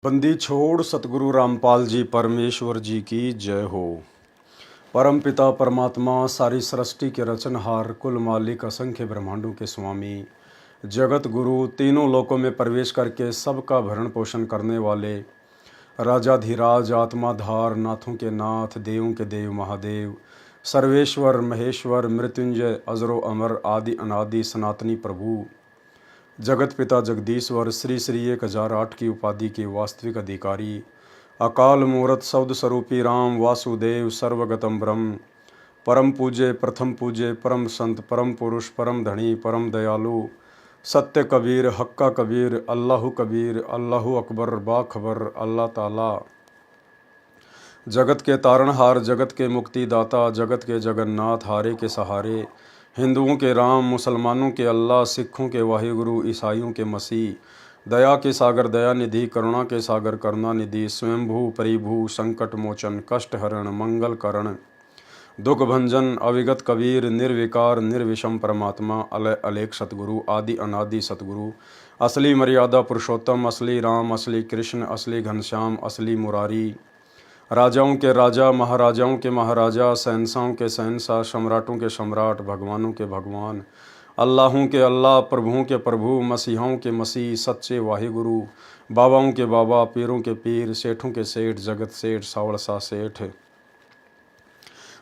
बंदी छोड़ सतगुरु रामपाल जी परमेश्वर जी की जय हो। परम पिता परमात्मा सारी सृष्टि के रचनहार कुल मालिक असंख्य ब्रह्मांडों के स्वामी जगत गुरु तीनों लोकों में प्रवेश करके सबका भरण पोषण करने वाले राजाधिराज आत्माधार नाथों के नाथ देवों के देव महादेव सर्वेश्वर महेश्वर मृत्युंजय अजरो अमर आदि अनादि सनातनी प्रभु जगत पिता जगदीश्वर श्री श्री 1008 की उपाधि के वास्तविक अधिकारी अकाल मूर्त शब्द स्वरूपी राम वासुदेव सर्वगतम ब्रह्म परम पूज्य प्रथम पूज्य परम संत परम पुरुष परम धनी परम दयालु सत्य कबीर हक्का कबीर अल्लाहु अकबर बाखबर अल्लाह ताला जगत के तारणहार जगत के मुक्तिदाता जगत के जगन्नाथ हारे के सहारे हिंदुओं के राम मुसलमानों के अल्लाह सिखों के वाहिगुरु ईसाइयों के मसीह दया के सागर दया निधि करुणा के सागर करुणा निधि स्वयंभू परिभू संकट मोचन कष्ट हरण मंगल करण दुख भंजन अविगत कबीर निर्विकार निर्विषम परमात्मा अलय अलेख सतगुरु आदि अनादि सतगुरु असली मर्यादा पुरुषोत्तम असली राम असली कृष्ण असली घनश्याम असली मुरारी राजाओं के राजा महाराजाओं के महाराजा शहंशाहों के शहंशाह सम्राटों के सम्राट भगवानों के भगवान अल्लाहों के अल्लाह प्रभुओं के प्रभु मसीहाओं के मसीह सच्चे वाहिगुरु बाबाओं के बाबा पीरों के पीर सेठों के सेठ जगत सेठ सावड़सा सेठ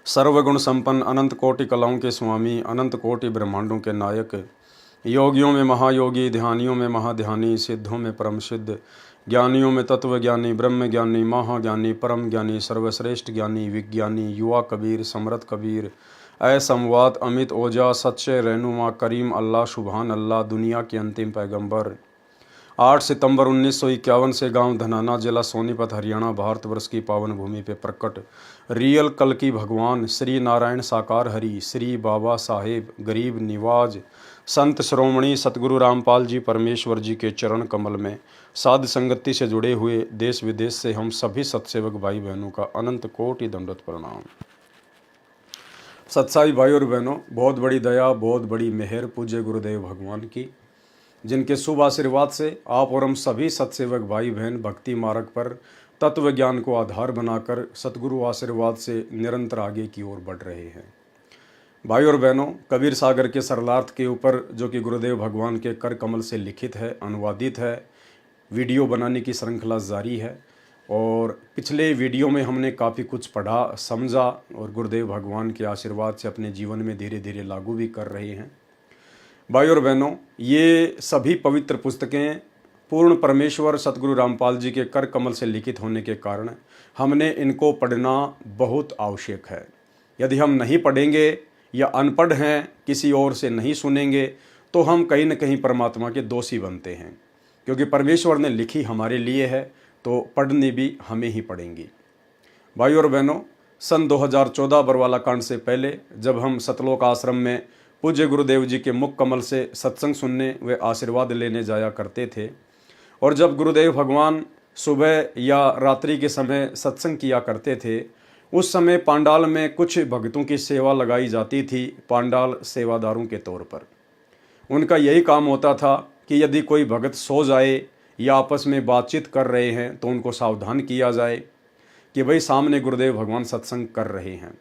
सर्वगुण संपन्न अनंत कोटि कलाओं के स्वामी अनंत कोटि ब्रह्मांडों के नायक योगियों में महायोगी ध्यानियों में महाध्यानी सिद्धों में परम सिद्ध ज्ञानियों में तत्व ज्ञानी ब्रह्म ज्ञानी महाज्ञानी परम ज्ञानी सर्वश्रेष्ठ ज्ञानी विज्ञानी युवा कबीर समृद्ध कबीर असमवात अमित ओजा सच्चे रहनुमा करीम अल्लाह सुबहान अल्लाह दुनिया के अंतिम पैगंबर 8 सितंबर 1951 से गांव धनाना जिला सोनीपत हरियाणा भारतवर्ष की पावन भूमि पे प्रकट रियल कल की भगवान श्री नारायण साकार हरि श्री बाबा साहेब गरीब निवाज संत श्रोमणी सतगुरु रामपाल जी परमेश्वर जी के चरण कमल में साध संगति से जुड़े हुए देश विदेश से हम सभी सत्सेवक भाई बहनों का अनंत कोटि दंडवत प्रणाम। सत्साई भाई और बहनों, बहुत बड़ी दया बहुत बड़ी मेहर पूज्य गुरुदेव भगवान की, जिनके शुभ आशीर्वाद से आप और हम सभी सत्सेवक भाई बहन भक्ति मार्ग पर तत्व ज्ञान को आधार बनाकर सतगुरु आशीर्वाद से निरंतर आगे की ओर बढ़ रहे हैं। भाई और बहनों, कबीर सागर के सरलार्थ के ऊपर जो कि गुरुदेव भगवान के कर कमल से लिखित है, अनुवादित है, वीडियो बनाने की श्रृंखला जारी है और पिछले वीडियो में हमने काफ़ी कुछ पढ़ा समझा और गुरुदेव भगवान के आशीर्वाद से अपने जीवन में धीरे धीरे लागू भी कर रहे हैं। भाई और बहनों, ये सभी पवित्र पुस्तकें पूर्ण परमेश्वर सतगुरु रामपाल जी के कर कमल से लिखित होने के कारण हमने इनको पढ़ना बहुत आवश्यक है। यदि हम नहीं पढ़ेंगे या अनपढ़ हैं, किसी और से नहीं सुनेंगे, तो हम कहीं न कहीं परमात्मा के दोषी बनते हैं, क्योंकि परमेश्वर ने लिखी हमारे लिए है तो पढ़नी भी हमें ही पड़ेंगी। भाई और बहनों, सन 2014 बरवाला कांड से पहले जब हम सतलोक आश्रम में पूज्य गुरुदेव जी के मुख कमल से सत्संग सुनने व आशीर्वाद लेने जाया करते थे और जब गुरुदेव भगवान सुबह या रात्रि के समय सत्संग किया करते थे, उस समय पांडाल में कुछ भक्तों की सेवा लगाई जाती थी पांडाल सेवादारों के तौर पर। उनका यही काम होता था कि यदि कोई भगत सो जाए या आपस में बातचीत कर रहे हैं तो उनको सावधान किया जाए कि भाई सामने गुरुदेव भगवान सत्संग कर रहे हैं।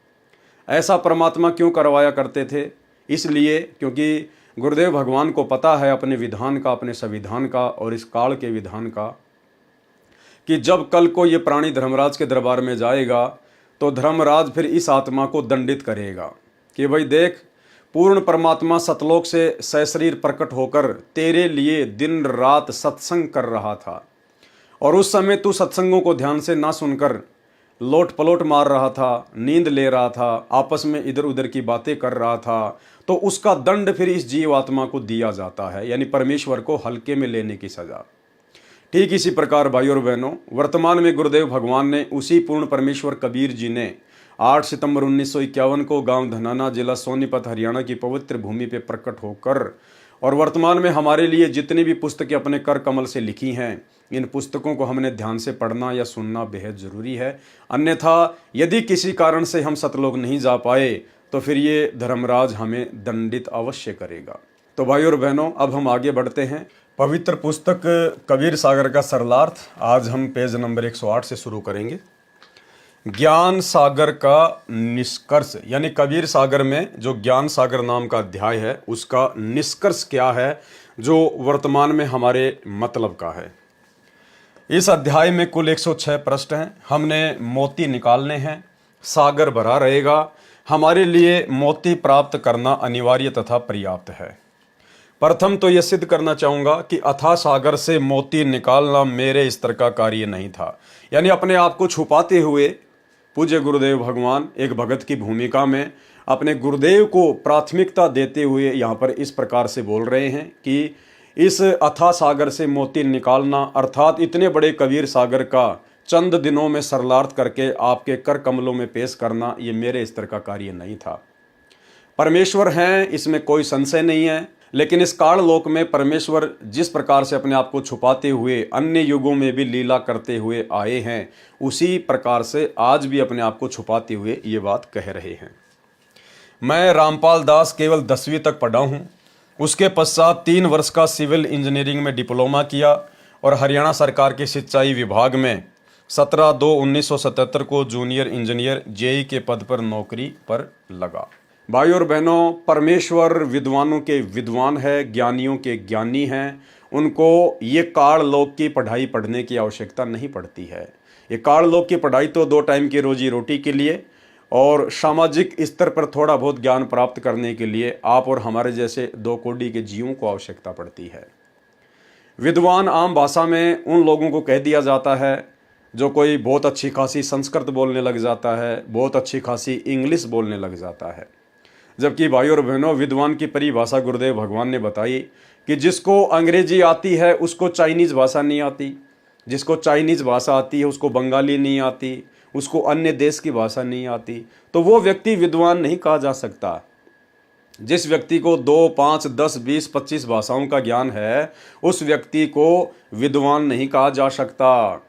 ऐसा परमात्मा क्यों करवाया करते थे? इसलिए क्योंकि गुरुदेव भगवान को पता है अपने विधान का, अपने संविधान का और इस काल के विधान का, कि जब कल को ये प्राणी धर्मराज के दरबार में जाएगा तो धर्मराज फिर इस आत्मा को दंडित करेगा कि भाई देख, पूर्ण परमात्मा सतलोक से सशरीर प्रकट होकर तेरे लिए दिन रात सत्संग कर रहा था और उस समय तू सत्संगों को ध्यान से ना सुनकर लोट पलोट मार रहा था, नींद ले रहा था, आपस में इधर उधर की बातें कर रहा था, तो उसका दंड फिर इस जीव आत्मा को दिया जाता है, यानी परमेश्वर को हल्के में लेने की सजा। ठीक इसी प्रकार भाई और बहनों, वर्तमान में गुरुदेव भगवान ने उसी पूर्ण परमेश्वर कबीर जी ने 8 सितंबर 1951 को गांव धनाना जिला सोनीपत हरियाणा की पवित्र भूमि पे प्रकट होकर और वर्तमान में हमारे लिए जितनी भी पुस्तकें अपने कर कमल से लिखी हैं, इन पुस्तकों को हमने ध्यान से पढ़ना या सुनना बेहद ज़रूरी है। अन्यथा यदि किसी कारण से हम सतलोक नहीं जा पाए तो फिर ये धर्मराज हमें दंडित अवश्य करेगा। तो भाई और बहनों, अब हम आगे बढ़ते हैं। पवित्र पुस्तक कबीर सागर का सरलार्थ आज हम पेज नंबर 108 से शुरू करेंगे। ज्ञान सागर का निष्कर्ष, यानी कबीर सागर में जो ज्ञान सागर नाम का अध्याय है उसका निष्कर्ष क्या है जो वर्तमान में हमारे मतलब का है। इस अध्याय में कुल 106 प्रश्न हैं। हमने मोती निकालने हैं। सागर भरा रहेगा। हमारे लिए मोती प्राप्त करना अनिवार्य तथा पर्याप्त है। प्रथम तो यह सिद्ध करना चाहूँगा कि अथाह सागर से मोती निकालना मेरे स्तर का कार्य नहीं था। यानी अपने आप को छुपाते हुए पूज्य गुरुदेव भगवान एक भगत की भूमिका में अपने गुरुदेव को प्राथमिकता देते हुए यहाँ पर इस प्रकार से बोल रहे हैं कि इस अथाह सागर से मोती निकालना अर्थात इतने बड़े कबीर सागर का चंद दिनों में सरलार्थ करके आपके कर कमलों में पेश करना ये मेरे स्तर का कार्य नहीं था। परमेश्वर हैं, इसमें कोई संशय नहीं है, लेकिन इस काल लोक में परमेश्वर जिस प्रकार से अपने आप को छुपाते हुए अन्य युगों में भी लीला करते हुए आए हैं, उसी प्रकार से आज भी अपने आप को छुपाते हुए ये बात कह रहे हैं। मैं रामपाल दास केवल 10वीं तक पढ़ा हूँ। उसके पश्चात 3 वर्ष का सिविल इंजीनियरिंग में डिप्लोमा किया और हरियाणा सरकार के सिंचाई विभाग में 17/2/1977 को जूनियर इंजीनियर जेई के पद पर नौकरी पर लगा। भाई और बहनों, परमेश्वर विद्वानों के विद्वान है, ज्ञानियों के ज्ञानी हैं। उनको ये काल लोक की पढ़ाई पढ़ने की आवश्यकता नहीं पड़ती है। ये काल लोक की पढ़ाई तो 2 टाइम की रोजी रोटी के लिए और सामाजिक स्तर पर थोड़ा बहुत ज्ञान प्राप्त करने के लिए आप और हमारे जैसे 2 कोटि के जीवों को आवश्यकता पड़ती है। विद्वान आम भाषा में उन लोगों को कह दिया जाता है जो कोई बहुत अच्छी खासी संस्कृत बोलने लग जाता है, बहुत अच्छी खासी इंग्लिश बोलने लग जाता है। जबकि भाई और बहनों, विद्वान की परिभाषा गुरुदेव भगवान ने बताई कि जिसको अंग्रेजी आती है उसको चाइनीज़ भाषा नहीं आती, जिसको चाइनीज़ भाषा आती है उसको बंगाली नहीं आती, उसको अन्य देश की भाषा नहीं आती, तो वो व्यक्ति विद्वान नहीं कहा जा सकता। जिस व्यक्ति को 2, 5, 10, 20, 25 भाषाओं का ज्ञान है उस व्यक्ति को विद्वान नहीं कहा जा सकता।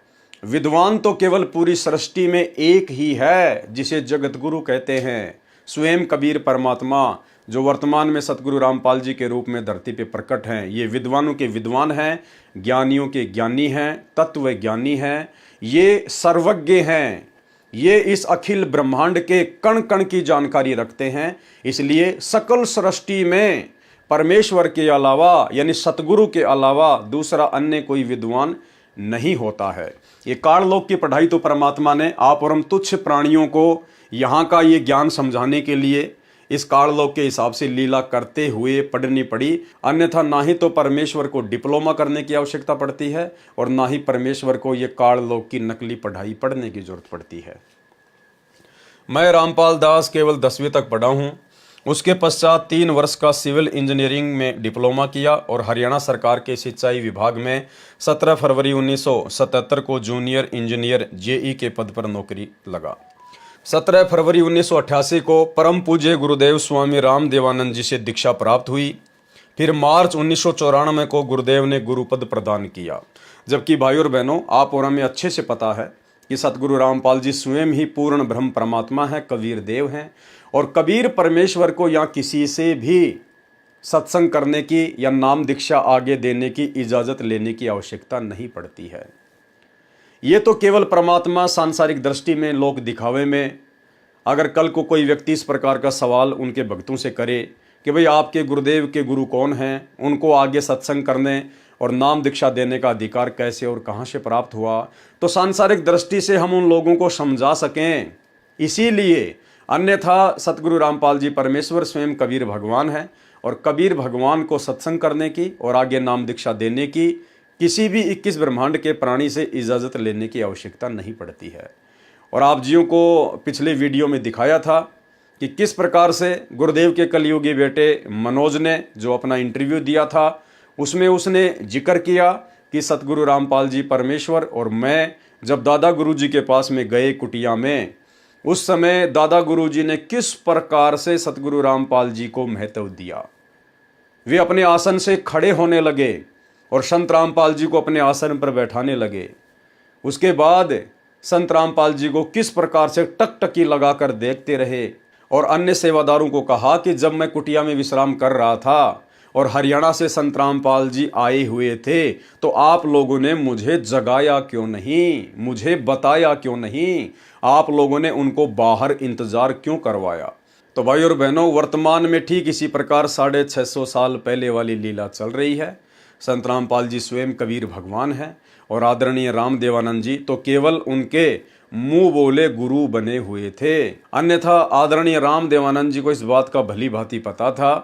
विद्वान तो केवल पूरी सृष्टि में एक ही है जिसे जगत गुरु कहते हैं, स्वयं कबीर परमात्मा, जो वर्तमान में सतगुरु रामपाल जी के रूप में धरती पे प्रकट हैं। ये विद्वानों के विद्वान हैं, ज्ञानियों के ज्ञानी हैं, तत्व ज्ञानी हैं, ये सर्वज्ञ हैं, ये इस अखिल ब्रह्मांड के कण कण की जानकारी रखते हैं। इसलिए सकल सृष्टि में परमेश्वर के अलावा यानी सतगुरु के अलावा दूसरा अन्य कोई विद्वान नहीं होता है। ये काललोक की पढ़ाई तो परमात्मा ने आप और हम तुच्छ प्राणियों को यहाँ का ये ज्ञान समझाने के लिए इस काललोक के हिसाब से लीला करते हुए पढ़नी पड़ी। अन्यथा ना ही तो परमेश्वर को डिप्लोमा करने की आवश्यकता पड़ती है और ना ही परमेश्वर को ये काललोक की नकली पढ़ाई पढ़ने की जरूरत पड़ती है। मैं रामपाल दास केवल 10वीं तक पढ़ा हूँ। उसके पश्चात 3 वर्ष का सिविल इंजीनियरिंग में डिप्लोमा किया और हरियाणा सरकार के सिंचाई विभाग में 17 फरवरी 1977 को जूनियर इंजीनियर जेई के पद पर नौकरी लगा। 17 फरवरी 1988 को परम पूज्य गुरुदेव स्वामी राम देवानंद जी से दीक्षा प्राप्त हुई। फिर मार्च 1994 को गुरुदेव ने गुरुपद प्रदान किया। जबकि भाई और बहनों, आप और हमें अच्छे से पता है कि सतगुरु रामपाल जी स्वयं ही पूर्ण ब्रह्म परमात्मा है, कबीर देव हैं और कबीर परमेश्वर को या किसी से भी सत्संग करने की या नाम दीक्षा आगे देने की इजाज़त लेने की आवश्यकता नहीं पड़ती है। ये तो केवल परमात्मा सांसारिक दृष्टि में, लोक दिखावे में, अगर कल को कोई व्यक्ति इस प्रकार का सवाल उनके भक्तों से करे कि भाई आपके गुरुदेव के गुरु कौन हैं, उनको आगे सत्संग करने और नाम दीक्षा देने का अधिकार कैसे और कहाँ से प्राप्त हुआ, तो सांसारिक दृष्टि से हम उन लोगों को समझा सकें। इसीलिए अन्यथा सतगुरु रामपाल जी परमेश्वर स्वयं कबीर भगवान है और कबीर भगवान को सत्संग करने की और आगे नाम दीक्षा देने की किसी भी 21 ब्रह्मांड के प्राणी से इजाज़त लेने की आवश्यकता नहीं पड़ती है। और आप जियों को पिछले वीडियो में दिखाया था कि किस प्रकार से गुरुदेव के कलयुगी बेटे मनोज ने जो अपना इंटरव्यू दिया था उसमें उसने जिक्र किया कि सतगुरु रामपाल जी परमेश्वर और मैं जब दादा गुरु जी के पास में गए कुटिया में, उस समय दादा गुरु जी ने किस प्रकार से सतगुरु रामपाल जी को महत्व दिया। वे अपने आसन से खड़े होने लगे और संत रामपाल जी को अपने आसन पर बैठाने लगे। उसके बाद संत रामपाल जी को किस प्रकार से टकटकी लगाकर देखते रहे और अन्य सेवादारों को कहा कि जब मैं कुटिया में विश्राम कर रहा था और हरियाणा से संत रामपाल जी आए हुए थे, तो आप लोगों ने मुझे जगाया क्यों नहीं, मुझे बताया क्यों नहीं, आप लोगों ने उनको बाहर इंतजार क्यों करवाया। तो भाई और बहनों, वर्तमान में ठीक इसी प्रकार 650 साल पहले वाली लीला चल रही है। संत रामपाल जी स्वयं कबीर भगवान हैं और आदरणीय रामदेवानंद जी तो केवल उनके मुंह बोले गुरु बने हुए थे। अन्यथा आदरणीय रामदेवानंद जी को इस बात का भली भांति पता था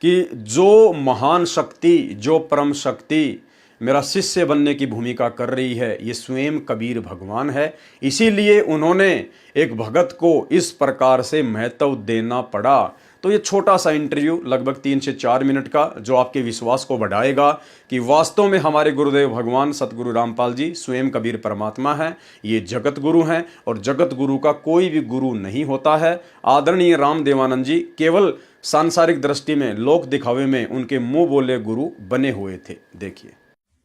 कि जो महान शक्ति, जो परम शक्ति मेरा शिष्य बनने की भूमिका कर रही है, ये स्वयं कबीर भगवान है। इसीलिए उन्होंने एक भगत को इस प्रकार से महत्व देना पड़ा। तो ये छोटा सा इंटरव्यू लगभग 3 से 4 मिनट का, जो आपके विश्वास को बढ़ाएगा कि वास्तव में हमारे गुरुदेव भगवान सतगुरु रामपाल जी स्वयं कबीर परमात्मा हैं, ये जगत गुरु हैं और जगत गुरु का कोई भी गुरु नहीं होता है। आदरणीय रामदेवानंद जी केवल सांसारिक दृष्टि में, लोक दिखावे में उनके मुंह बोले गुरु बने हुए थे। देखिए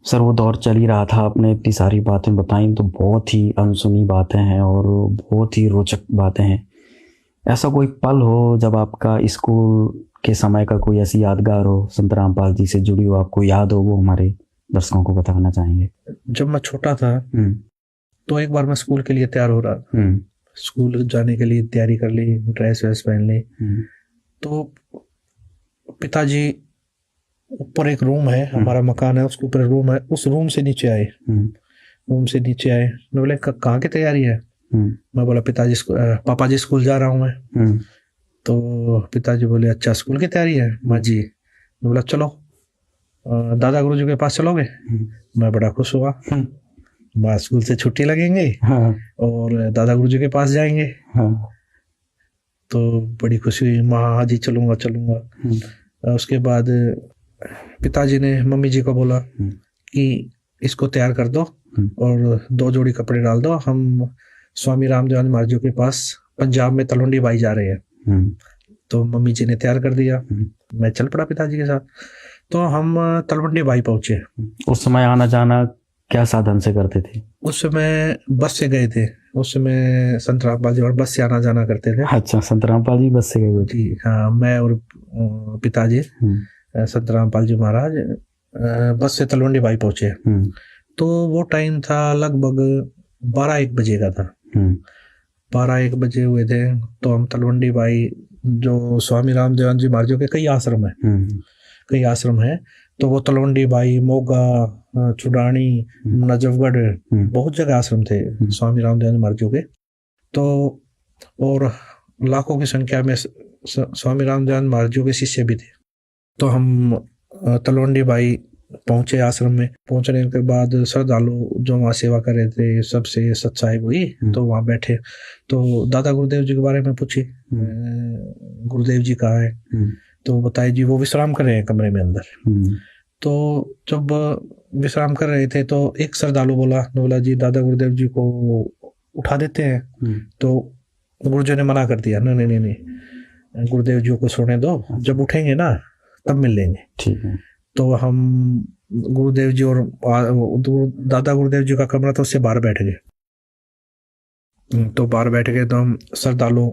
सर, वो दौर चल ही रहा था, आपने इतनी सारी बातें बताई तो बहुत ही अनसुनी बातें हैं और बहुत ही रोचक बातें हैं। ऐसा कोई पल हो जब आपका स्कूल के समय का कोई ऐसी यादगार हो, संत रामपाल जी से जुड़ी हो, आपको याद हो, वो हमारे दर्शकों को बताना चाहेंगे। जब मैं छोटा था तो एक बार मैं स्कूल के लिए तैयार हो रहा था, स्कूल जाने के लिए तैयारी कर ली, ड्रेस वैस पहन ली। तो पिताजी ऊपर एक रूम है, हमारा मकान है, उसके ऊपर रूम है, उस रूम से नीचे आए। मैं बोले कहाँ की तैयारी है? मैं बोला पापा जी स्कूल जा रहा हूँ मैं। तो पिताजी बोले अच्छा स्कूल की तैयारी है? माँ जी। मैं बोला चलो दादा गुरुजी के पास चलोगे? मैं बड़ा खुश हुआ, माँ स्कूल से छुट्टी लगेंगे और दादा गुरुजी के पास जाएंगे। तो बड़ी खुशी हुई, माँ जी चलूंगा चलूंगा। उसके बाद पिताजी ने मम्मी जी को बोला कि इसको तैयार कर दो और 2 जोड़ी कपड़े डाल दो, हम स्वामी रामदेवानंद महाराज के पास पंजाब में तलवंडी बाई जा रहे हैं। तो मम्मी जी ने तैयार कर दिया, मैं चल पड़ा पिताजी के साथ। तो हम तलवंडी बाई पहुंचे। उस समय आना जाना क्या साधन से करते थे? उस समय बस से गए थे, उस समय संत रामपाल जी और बस से आना जाना करते थे। अच्छा, संत रामपाल जी बस से गए थे? हाँ, मैं और पिताजी संत रामपाल जी महाराज बस से तलवंडी बाई पहुंचे। तो वो टाइम था लगभग 12-1 बजे का था। 12-1 बजे हुए थे। तो हम तलवंडी बाई, जो स्वामी रामदेवानंद जी महाराज के कई आश्रम है, तो वो तलवंडी बाई, मोगा, चुडानी, नजफगढ़, बहुत जगह आश्रम थे स्वामी रामदेवानंद महाराज के। तो और लाखों की संख्या में स्वामी रामदेवानंद महाराज के शिष्य भी थे। तो हम तलवंडी बाई पहुंचे आश्रम में। पहुंचने के बाद श्रद्धालु जो वहाँ सेवा कर रहे थे सबसे सत्साहिब हुई, तो वहाँ बैठे। तो दादा गुरुदेव जी के बारे में पूछे, गुरुदेव जी कहाँ है? तो बताए जी वो विश्राम कर रहे हैं कमरे में अंदर। तो जब विश्राम कर रहे थे तो एक श्रद्धालु बोला जी दादा गुरुदेव जी को उठा देते हैं। तो गुरुजी ने मना कर दिया, नहीं, गुरुदेव जी को सोने दो, जब उठेंगे ना तब मिल लेंगे। ठीक है। तो हम गुरुदेव जी और दादा गुरुदेव जी का कमरा था, उससे बाहर बैठ गए। तो बाहर बैठ गए तो हम श्रद्धालु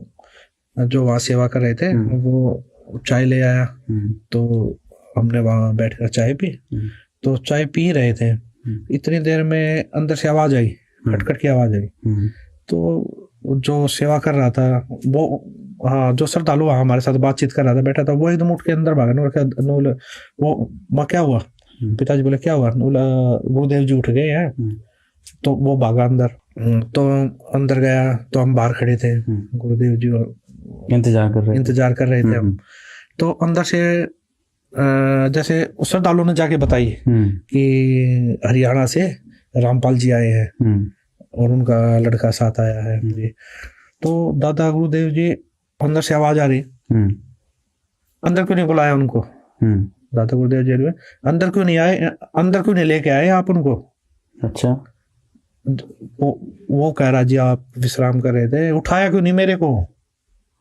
जो वहाँ सेवा कर रहे थे वो चाय ले आया। तो हमने वहाँ बैठकर चाय पी। तो चाय पी रहे थे, इतनी देर में अंदर से आवाज आई, खटखट की आवाज आई। तो जो सेवा कर रहा था वो, हाँ, जो श्रद्धालु वहाँ हमारे साथ बातचीत कर रहा था, बैठा था, वो एकदम उठ के अंदर भागा। वो माँ क्या हुआ? पिताजी बोले क्या हुआ? गुरुदेव जी उठ गए हैं। तो वो भागा अंदर। तो अंदर गया तो हम बाहर खड़े थे, गुरुदेव जी इंतजार कर रहे थे हम। तो अंदर से जैसे श्रद्धालु ने जाके बताई कि हरियाणा से रामपाल जी आए हैं और उनका लड़का साथ आया है। तो दादा गुरुदेव जी अंदर से आवाज आ रही, अंदर क्यों नहीं बुलाया उनको? दादा गुरुदेव जी अंदर क्यों नहीं आए, अंदर क्यों नहीं लेके आए आप उनको? अच्छा। वो कह रहा जी आप विश्राम कर रहे थे, उठाया क्यों नहीं मेरे को?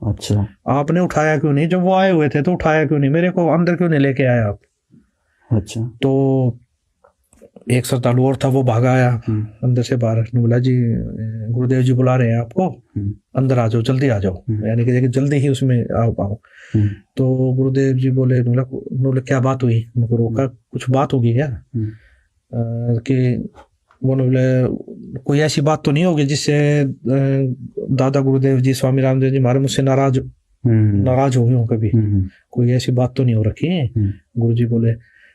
अच्छा, आपने उठाया क्यों नहीं? जब वो आए हुए थे तो उठाया क्यों नहीं मेरे को? अंदर क्यों नहीं लेके आए आप? अच्छा। तो एक श्रद्धालु और था, वो भागा आया अंदर से बाहर, ने बोला जी गुरुदेव जी बुला रहे हैं आपको, अंदर आ जाओ, जल्दी आ जाओ, यानी कि जल्दी ही उसमें आओ। तो गुरुदेव जी बोले, बोले क्या बात हुई? उनको रोका, कुछ बात होगी क्या? कि वो बोले कोई ऐसी बात तो नहीं होगी जिससे दादा गुरुदेव जी स्वामी रामदेव जी महाराज मुझसे नाराज हो गए हो कभी? कोई ऐसी बात तो नहीं हो रखी है? गुरु जी बोले,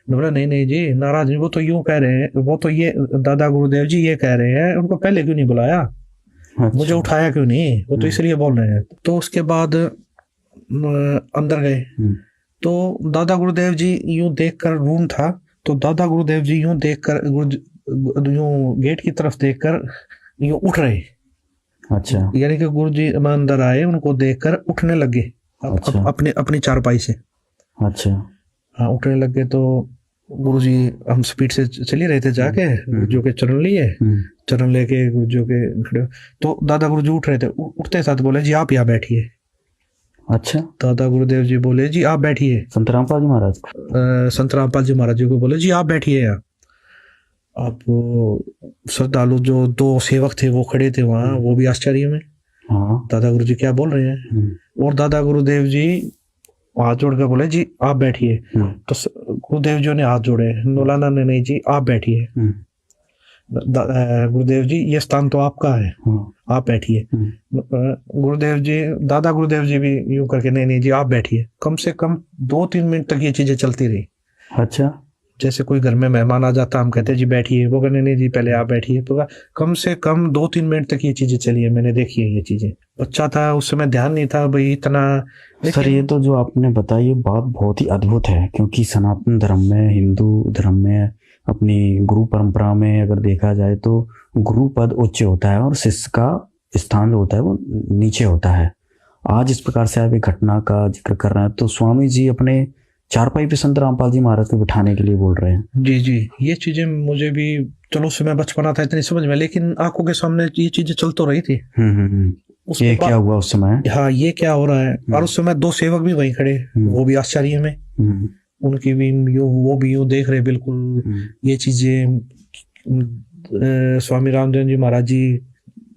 बोला नहीं जी, नाराज नहीं, वो तो यूं कह रहे हैं, वो तो ये दादा गुरुदेव जी ये कह रहे हैं, उनको पहले क्यों नहीं बुलाया? अच्छा। मुझे उठाया क्यों नहीं? वो तो इसलिए बोल रहे हैं। तो उसके बाद अंदर गए, तो दादा गुरुदेव जी यूं देखकर, रूम था, तो दादा गुरुदेव जी यूं देखकर, यूं गेट की तरफ देखकर यूं उठ रहे। अच्छा। यानी कि गुरु जी अंदर आए, उनको देखकर उठने लगे। अच्छा। अपनी चारपाई से। अच्छा। हाँ, उठने लगे। तो गुरु जी, हम स्पीड से चल ही रहे थे, जाके गुरुजी के चरण लिए, चरण लेके गुरुजी के खड़े, तो दादा गुरुजी उठ रहे थे। उठते साथ बोले, जी आप यहाँ बैठिए। अच्छा। दादा गुरुदेव जी बोले, जी आप बैठिए। संत रामपाल जी महाराज, संत रामपाल जी महाराज जी को बोले, जी आप बैठिए यहाँ। अब श्रद्धालु जो दो सेवक थे वो खड़े थे वहाँ, वो भी आश्चर्य में, दादा गुरु जी क्या बोल रहे हैं। और दादा गुरुदेव जी हाथ जोड़ कर बोले, जी आप बैठिए। तो गुरुदेव जी ने हाथ जोड़े, नौलाना ने, नहीं जी आप बैठिए। गुरुदेव जी ये स्थान तो आपका है, आप बैठिए। गुरुदेव जी, दादा गुरुदेव जी भी यूं करके, नहीं जी आप बैठिए। कम से कम 2-3 मिनट तक ये चीजें चलती रही। अच्छा। जैसे कोई घर में मेहमान आ जाता, हम कहते जी बैठिए, वो कहने नहीं जी पहले आप बैठिए। तो कम से कम 2-3 मिनट तक ये चीजें चली है, मैंने देखी है ये चीजें। बच्चा था उस समय, ध्यान नहीं था भाई इतना। सर ये तो जो आपने बताई ये बात बहुत ही अद्भुत है, क्योंकि सनातन धर्म में, हिंदू धर्म में, अपनी गुरु परंपरा में अगर देखा जाए तो गुरु पद उच्च होता है और शिष्य का स्थान जो होता है वो नीचे होता है। आज इस प्रकार से आप एक घटना का जिक्र कर रहे हैं, तो स्वामी जी अपने चारपाई पे संत रामपाल जी महाराज को बिठाने के लिए बोल रहे हैं। जी जी, ये चीजें मुझे भी, चलो उस समय बचपना था इतनी समझ में, लेकिन आंखों के सामने ये चीजें चल तो रही थी। ये क्या हुआ उस समय? हाँ, ये क्या हो रहा है। और उस समय 2 सेवक भी वहीं खड़े, वो भी आश्चर्य में, उनकी भी वो भी यूं देख रहे बिल्कुल ये चीजें, स्वामी रामदेव जी महाराज जी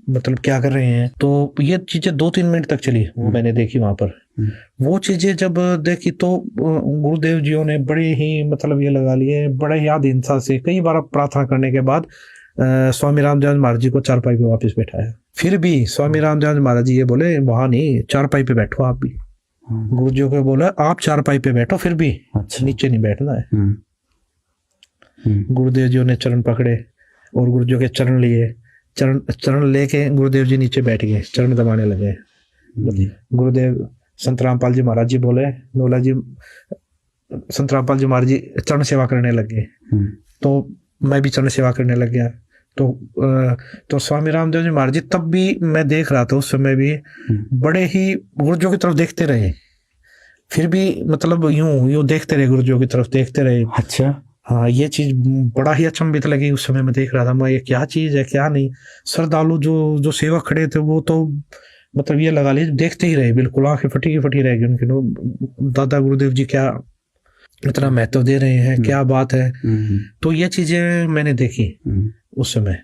मतलब क्या कर रहे हैं। तो ये चीजें 2-3 मिनट तक चली, वो मैंने देखी वहां पर। वो चीजें जब देखी तो गुरुदेव जी ने बड़े ही मतलब ये लगा लिए, बड़े ही आधीनता से कई बार प्रार्थना करने के बाद स्वामी रामदेव महाराज जी को चारपाई पे वापस बैठाया। फिर भी स्वामी रामदेव महाराज जी ये बोले, वहां नहीं, चारपाई पे बैठो आप भी। गुरु जी को बोला, आप चारपाई पे बैठो फिर भी। अच्छा। नीचे नहीं बैठना है। गुरुदेव जी ने चरण पकड़े और गुरु जी के चरण लिए, चरण लेके गुरुदेव जी नीचे बैठ गए, चरण दबाने लगे। गुरुदेव संत रामपाल जी महाराज जी बोले, बोला जी, संत रामपाल जी महाराज जी चरण सेवा करने लगे। तो मैं भी चरण सेवा करने लग गया। तो स्वामी रामदेव जी महाराज जी तब भी मैं देख रहा था, उस समय भी बड़े ही गुरुजों की तरफ देखते रहे, फिर भी मतलब यूं देखते रहे, गुरुजों की तरफ देखते रहे। अच्छा। हाँ, ये चीज बड़ा ही अचंभित लगी उस समय। मैं देख रहा था, मैं ये क्या चीज है क्या नहीं। श्रद्धालु जो सेवक खड़े थे वो तो मतलब ये लगा लीजिए देखते ही रहे, बिल्कुल आंखें फटी रह गई उनकी। दादा गुरुदेव जी क्या इतना महत्व दे रहे हैं, क्या बात है। तो ये चीजें मैंने देखी उस समय।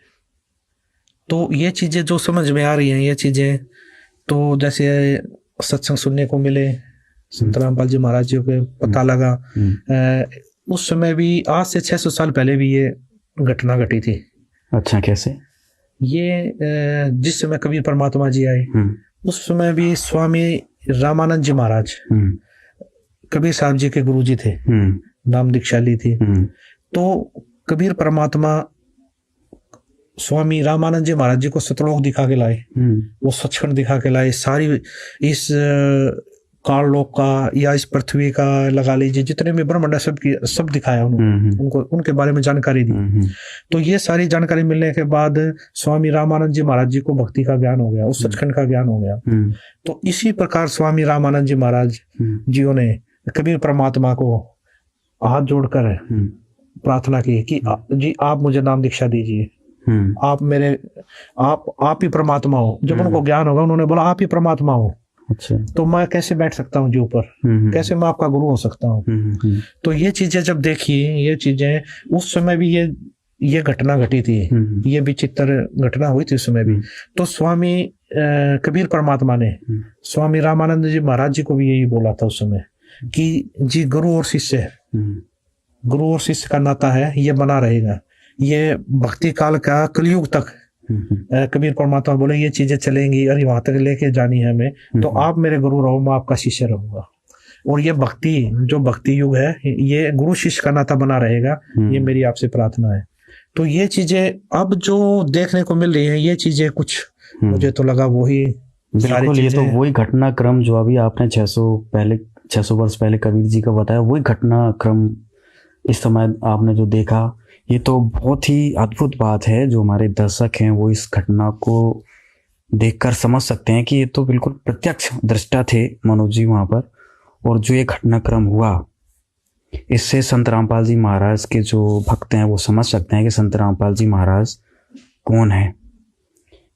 तो ये चीजें जो समझ में आ रही हैं, ये चीजें तो जैसे सत्संग सुनने को मिले, संत रामपाल जी महाराज जी को पता लगा। उस समय भी आज से 600 साल पहले भी ये घटना घटी थी। अच्छा, कैसे? ये जिस समय कबीर परमात्मा जी आए उस समय भी स्वामी रामानंद जी महाराज कबीर साहब जी के गुरु जी थे, नाम दीक्षा ली थी। तो कबीर परमात्मा स्वामी रामानंद जी महाराज जी को सतलोक दिखा के लाए, वो सचखंड दिखा के लाए, सारी इस काल लोक का या इस पृथ्वी का लगा लीजिए जितने भी ब्रह्मांड सब दिखाया उन्होंने, उनको उनके बारे में जानकारी दी। तो ये सारी जानकारी मिलने के बाद स्वामी रामानंद जी महाराज जी को भक्ति का ज्ञान हो गया, उस सचखंड का ज्ञान हो गया। तो इसी प्रकार स्वामी रामानंद जी महाराज जियों ने कबीर परमात्मा को हाथ जोड़कर प्रार्थना की कि जी आप मुझे नाम दीक्षा दीजिए, आप ही परमात्मा हो। जब उनको ज्ञान होगा उन्होंने बोला आप ही परमात्मा हो। अच्छा। तो मैं कैसे बैठ सकता हूँ जी ऊपर, कैसे मैं आपका गुरु हो सकता हूँ। तो ये चीजें जब देखी, ये चीजें उस समय भी ये घटना घटी थी, ये विचित्र घटना हुई थी उस समय भी, तो स्वामी कबीर परमात्मा ने स्वामी रामानंद जी महाराज जी को भी यही बोला था उस समय कि जी गुरु और शिष्य, गुरु और शिष्य का नाता है, ये बना रहेगा, ये भक्ति काल का कलयुग तक। कबीर परमात्मा बोले ये चीजें चलेंगी और वहां तक लेके जानी है हमें, तो आप मेरे गुरु रहो, मैं आपका शिष्य रहूंगा। और ये भक्ति, जो भक्ति युग है, ये गुरु शिष्य का नाता बना रहेगा, ये मेरी आपसे प्रार्थना है। तो ये चीजें अब जो देखने को मिल रही है, ये चीजें कुछ मुझे तो लगा वही बिल्कुल, ये तो वही घटनाक्रम जो अभी आपने 600 वर्ष पहले कबीर जी का बताया, वही घटनाक्रम इस समय आपने जो देखा, ये तो बहुत ही अद्भुत बात है। जो हमारे दर्शक हैं वो इस घटना को देखकर समझ सकते हैं कि ये तो बिल्कुल प्रत्यक्ष दृष्टा थे मनोज जी वहाँ पर, और जो ये घटनाक्रम हुआ, इससे संत रामपाल जी महाराज के जो भक्त हैं वो समझ सकते हैं कि संत रामपाल जी महाराज कौन है।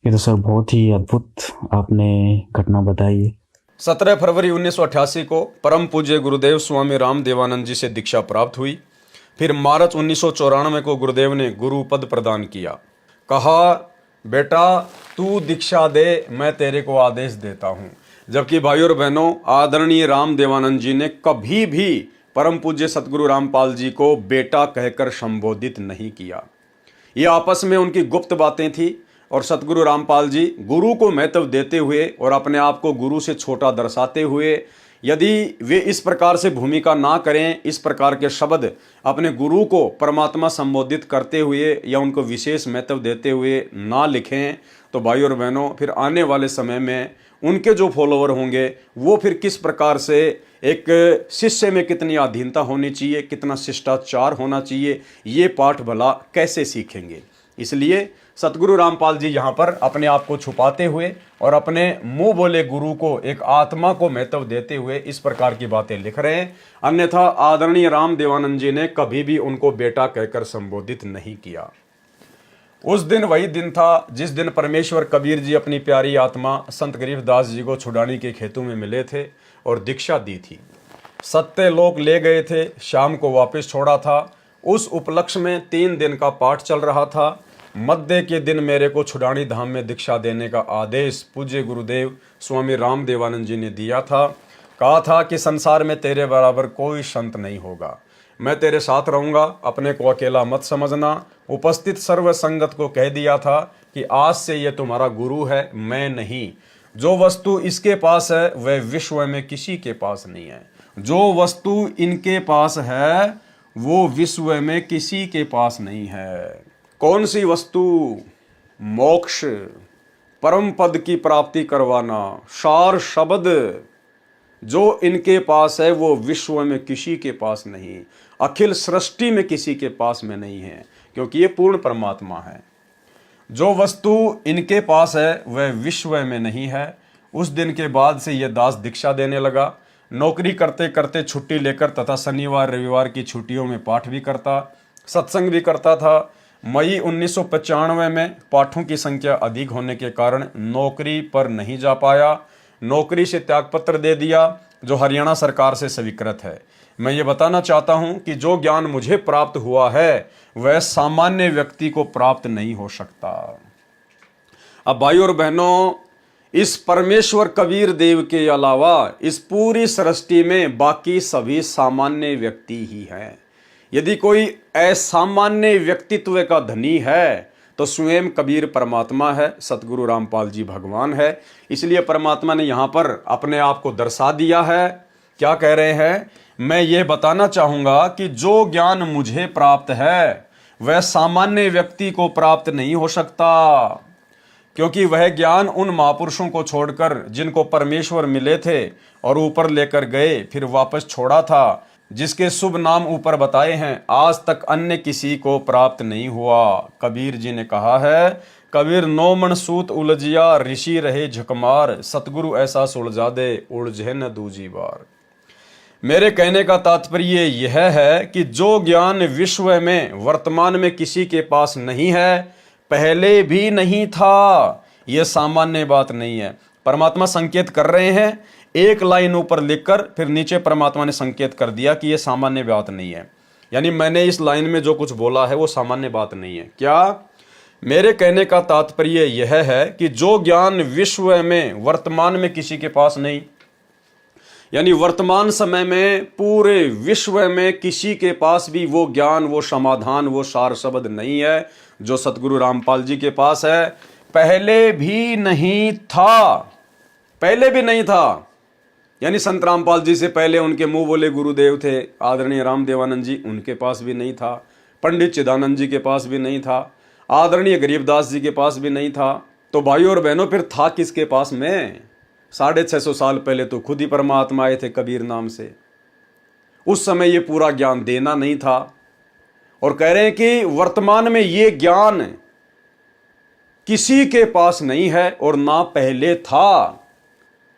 ये तो सर बहुत ही अद्भुत आपने घटना बताई। 17 फरवरी 1988 को परम पूज्य गुरुदेव स्वामी राम देवानंद जी से दीक्षा प्राप्त हुई। फिर मार्च 1994 को गुरुदेव ने गुरु पद प्रदान किया। कहा, बेटा तू दीक्षा दे, मैं तेरे को आदेश देता हूँ। जबकि भाइयों और बहनों, आदरणीय राम देवानंद जी ने कभी भी परम पूज्य सतगुरु रामपाल जी को बेटा कहकर संबोधित नहीं किया। ये आपस में उनकी गुप्त बातें थी, और सतगुरु रामपाल जी गुरु को महत्व देते हुए और अपने आप को गुरु से छोटा दर्शाते हुए, यदि वे इस प्रकार से भूमिका ना करें, इस प्रकार के शब्द अपने गुरु को परमात्मा संबोधित करते हुए या उनको विशेष महत्व देते हुए ना लिखें, तो भाइयों और बहनों, फिर आने वाले समय में उनके जो फॉलोवर होंगे वो फिर किस प्रकार से एक शिष्य में कितनी अधीनता होनी चाहिए, कितना शिष्टाचार होना चाहिए, ये पाठ भला कैसे सीखेंगे। इसलिए सतगुरु रामपाल जी यहाँ पर अपने आप को छुपाते हुए और अपने मुंह बोले गुरु को, एक आत्मा को महत्व देते हुए इस प्रकार की बातें लिख रहे हैं। अन्यथा आदरणीय राम देवानंद जी ने कभी भी उनको बेटा कहकर संबोधित नहीं किया। उस दिन वही दिन था जिस दिन परमेश्वर कबीर जी अपनी प्यारी आत्मा संत गरीबदास जी को छुड़ाने के खेतों में मिले थे और दीक्षा दी थी। सत्य लोक ले गए थे, शाम को वापस छोड़ा था। उस उपलक्ष्य में 3 दिन का पाठ चल रहा था। मध्य के दिन मेरे को छुड़ानी धाम में दीक्षा देने का आदेश पूज्य गुरुदेव स्वामी राम देवानंद जी ने दिया था। कहा था कि संसार में तेरे बराबर कोई संत नहीं होगा, मैं तेरे साथ रहूंगा, अपने को अकेला मत समझना। उपस्थित सर्व संगत को कह दिया था कि आज से ये तुम्हारा गुरु है, मैं नहीं। जो वस्तु इसके पास है वह विश्व में किसी के पास नहीं है। जो वस्तु इनके पास है वो विश्व में किसी के पास नहीं है। कौन सी वस्तु? मोक्ष, परम पद की प्राप्ति करवाना, सार शब्द जो इनके पास है वो विश्व में किसी के पास नहीं, अखिल सृष्टि में किसी के पास में नहीं है, क्योंकि ये पूर्ण परमात्मा है। जो वस्तु इनके पास है वह विश्व में नहीं है। उस दिन के बाद से ये दास दीक्षा देने लगा। नौकरी करते करते छुट्टी लेकर तथा शनिवार रविवार की छुट्टियों में पाठ भी करता, सत्संग भी करता था। मई 1995 में पाठों की संख्या अधिक होने के कारण नौकरी पर नहीं जा पाया। नौकरी से त्यागपत्र दे दिया जो हरियाणा सरकार से स्वीकृत है। मैं ये बताना चाहता हूँ कि जो ज्ञान मुझे प्राप्त हुआ है वह सामान्य व्यक्ति को प्राप्त नहीं हो सकता। अब भाइयों और बहनों, इस परमेश्वर कबीर देव के अलावा इस पूरी सृष्टि में बाकी सभी सामान्य व्यक्ति ही हैं। यदि कोई असामान्य व्यक्तित्व का धनी है तो स्वयं कबीर परमात्मा है, सतगुरु रामपाल जी भगवान है। इसलिए परमात्मा ने यहाँ पर अपने आप को दर्शा दिया है। क्या कह रहे हैं? मैं ये बताना चाहूँगा कि जो ज्ञान मुझे प्राप्त है वह सामान्य व्यक्ति को प्राप्त नहीं हो सकता, क्योंकि वह ज्ञान उन महापुरुषों को छोड़कर जिनको परमेश्वर मिले थे और ऊपर लेकर गए फिर वापस छोड़ा था, जिसके शुभ नाम ऊपर बताए हैं, आज तक अन्य किसी को प्राप्त नहीं हुआ। कबीर जी ने कहा है, कबीर 9 मन सूत उलझिया, ऋषि रहे झकमार, सतगुरु ऐसा सुलझा दे, उलझे न दूजी बार। मेरे कहने का तात्पर्य यह है कि जो ज्ञान विश्व में वर्तमान में किसी के पास नहीं है, पहले भी नहीं था, यह सामान्य बात नहीं है। परमात्मा संकेत कर रहे हैं, एक लाइन ऊपर लिखकर फिर नीचे परमात्मा ने संकेत कर दिया कि यह सामान्य बात नहीं है। यानी मैंने इस लाइन में जो कुछ बोला है वो सामान्य बात नहीं है। क्या मेरे कहने का तात्पर्य यह है कि जो ज्ञान विश्व में वर्तमान में किसी के पास नहीं, यानी वर्तमान समय में पूरे विश्व में किसी के पास भी वो ज्ञान, वो समाधान, वो सार शब्द नहीं है जो सतगुरु रामपाल जी के पास है। पहले भी नहीं था, पहले भी नहीं था। यानी संत रामपाल जी से पहले उनके मुंह बोले गुरुदेव थे आदरणीय रामदेवानंद जी, उनके पास भी नहीं था। पंडित चिदानंद जी के पास भी नहीं था। आदरणीय गरीबदास जी के पास भी नहीं था। तो भाइयों और बहनों, फिर था किसके पास में? 650 साल पहले तो खुद ही परमात्मा आए थे कबीर नाम से। उस समय ये पूरा ज्ञान देना नहीं था। और कह रहे हैं कि वर्तमान में ये ज्ञान किसी के पास नहीं है और ना पहले था।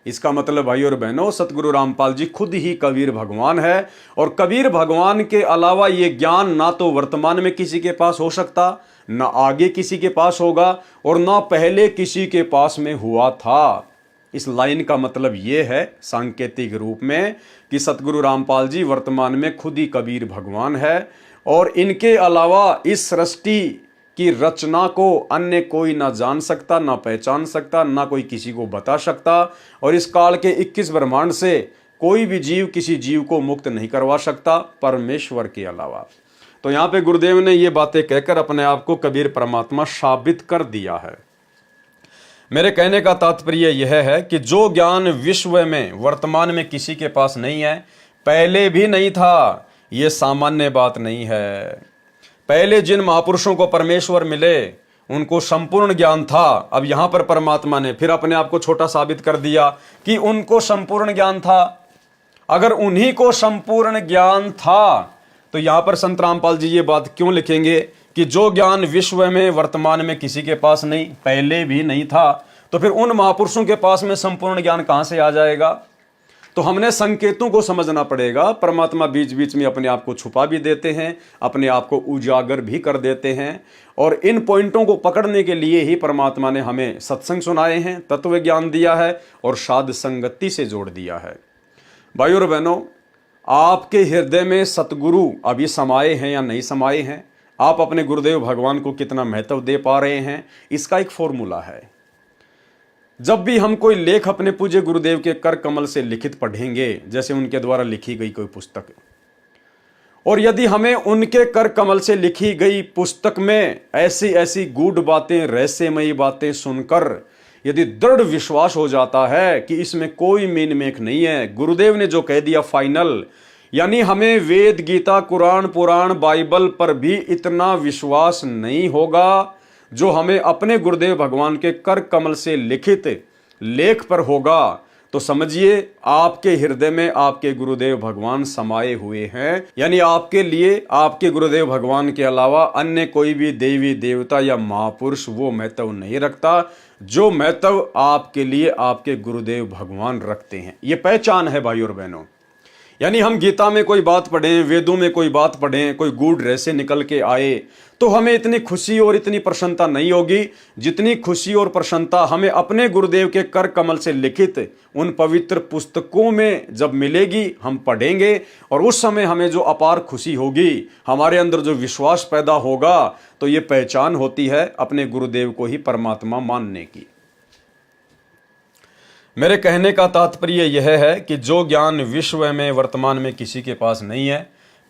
इसका मतलब भाई और बहनों, सतगुरु रामपाल जी खुद ही कबीर भगवान है। और कबीर भगवान के अलावा ये ज्ञान ना तो वर्तमान में किसी के पास हो सकता, ना आगे किसी के पास होगा, और ना पहले किसी के पास में हुआ था। इस लाइन का मतलब ये है सांकेतिक रूप में कि सतगुरु रामपाल जी वर्तमान में खुद ही कबीर भगवान है और इनके अलावा इस सृष्टि की रचना को अन्य कोई ना जान सकता, ना पहचान सकता, ना कोई किसी को बता सकता। और इस काल के 21 ब्रह्मांड से कोई भी जीव किसी जीव को मुक्त नहीं करवा सकता परमेश्वर के अलावा। तो यहाँ पे गुरुदेव ने ये बातें कहकर अपने आप को कबीर परमात्मा साबित कर दिया है। मेरे कहने का तात्पर्य यह है कि जो ज्ञान विश्व में वर्तमान में किसी के पास नहीं है, पहले भी नहीं था, ये सामान्य बात नहीं है। पहले जिन महापुरुषों को परमेश्वर मिले उनको संपूर्ण ज्ञान था। अब यहां पर परमात्मा ने फिर अपने आप को छोटा साबित कर दिया कि उनको संपूर्ण ज्ञान था। अगर उन्हीं को संपूर्ण ज्ञान था तो यहां पर संत रामपाल जी ये बात क्यों लिखेंगे कि जो ज्ञान विश्व में वर्तमान में किसी के पास नहीं, पहले भी नहीं था, तो फिर उन महापुरुषों के पास में संपूर्ण ज्ञान कहां से आ जाएगा? तो हमने संकेतों को समझना पड़ेगा। परमात्मा बीच बीच में अपने आप को छुपा भी देते हैं, अपने आप को उजागर भी कर देते हैं। और इन पॉइंटों को पकड़ने के लिए ही परमात्मा ने हमें सत्संग सुनाए हैं, तत्व ज्ञान दिया है और साध संगति से जोड़ दिया है। भाइयों और बहनों, आपके हृदय में सतगुरु अभी समाये हैं या नहीं समाये हैं, आप अपने गुरुदेव भगवान को कितना महत्व दे पा रहे हैं, इसका एक फॉर्मूला है। जब भी हम कोई लेख अपने पूज्य गुरुदेव के कर कमल से लिखित पढ़ेंगे, जैसे उनके द्वारा लिखी गई कोई पुस्तक, और यदि हमें उनके कर कमल से लिखी गई पुस्तक में ऐसी ऐसी गूढ़ बातें, रहस्यमयी बातें सुनकर यदि दृढ़ विश्वास हो जाता है कि इसमें कोई मीन मेख नहीं है, गुरुदेव ने जो कह दिया फाइनल, यानी हमें वेद, गीता, कुरान, पुराण, बाइबल पर भी इतना विश्वास नहीं होगा जो हमें अपने गुरुदेव भगवान के कर कमल से लिखित लेख पर होगा, तो समझिए आपके हृदय में आपके गुरुदेव भगवान समाये हुए हैं। यानी आपके लिए आपके गुरुदेव भगवान के अलावा अन्य कोई भी देवी देवता या महापुरुष वो महत्व नहीं रखता जो महत्व आपके लिए आपके गुरुदेव भगवान रखते हैं। ये पहचान है भाई और बहनों। यानी हम गीता में कोई बात पढ़ें, वेदों में कोई बात पढ़ें, कोई गूढ़ रहस्य निकल के आए, तो हमें इतनी खुशी और इतनी प्रसन्नता नहीं होगी जितनी खुशी और प्रसन्नता हमें अपने गुरुदेव के कर कमल से लिखित उन पवित्र पुस्तकों में जब मिलेगी, हम पढ़ेंगे और उस समय हमें जो अपार खुशी होगी, हमारे अंदर जो विश्वास पैदा होगा, तो ये पहचान होती है अपने गुरुदेव को ही परमात्मा मानने की। मेरे कहने का तात्पर्य यह है कि जो ज्ञान विश्व में वर्तमान में किसी के पास नहीं है,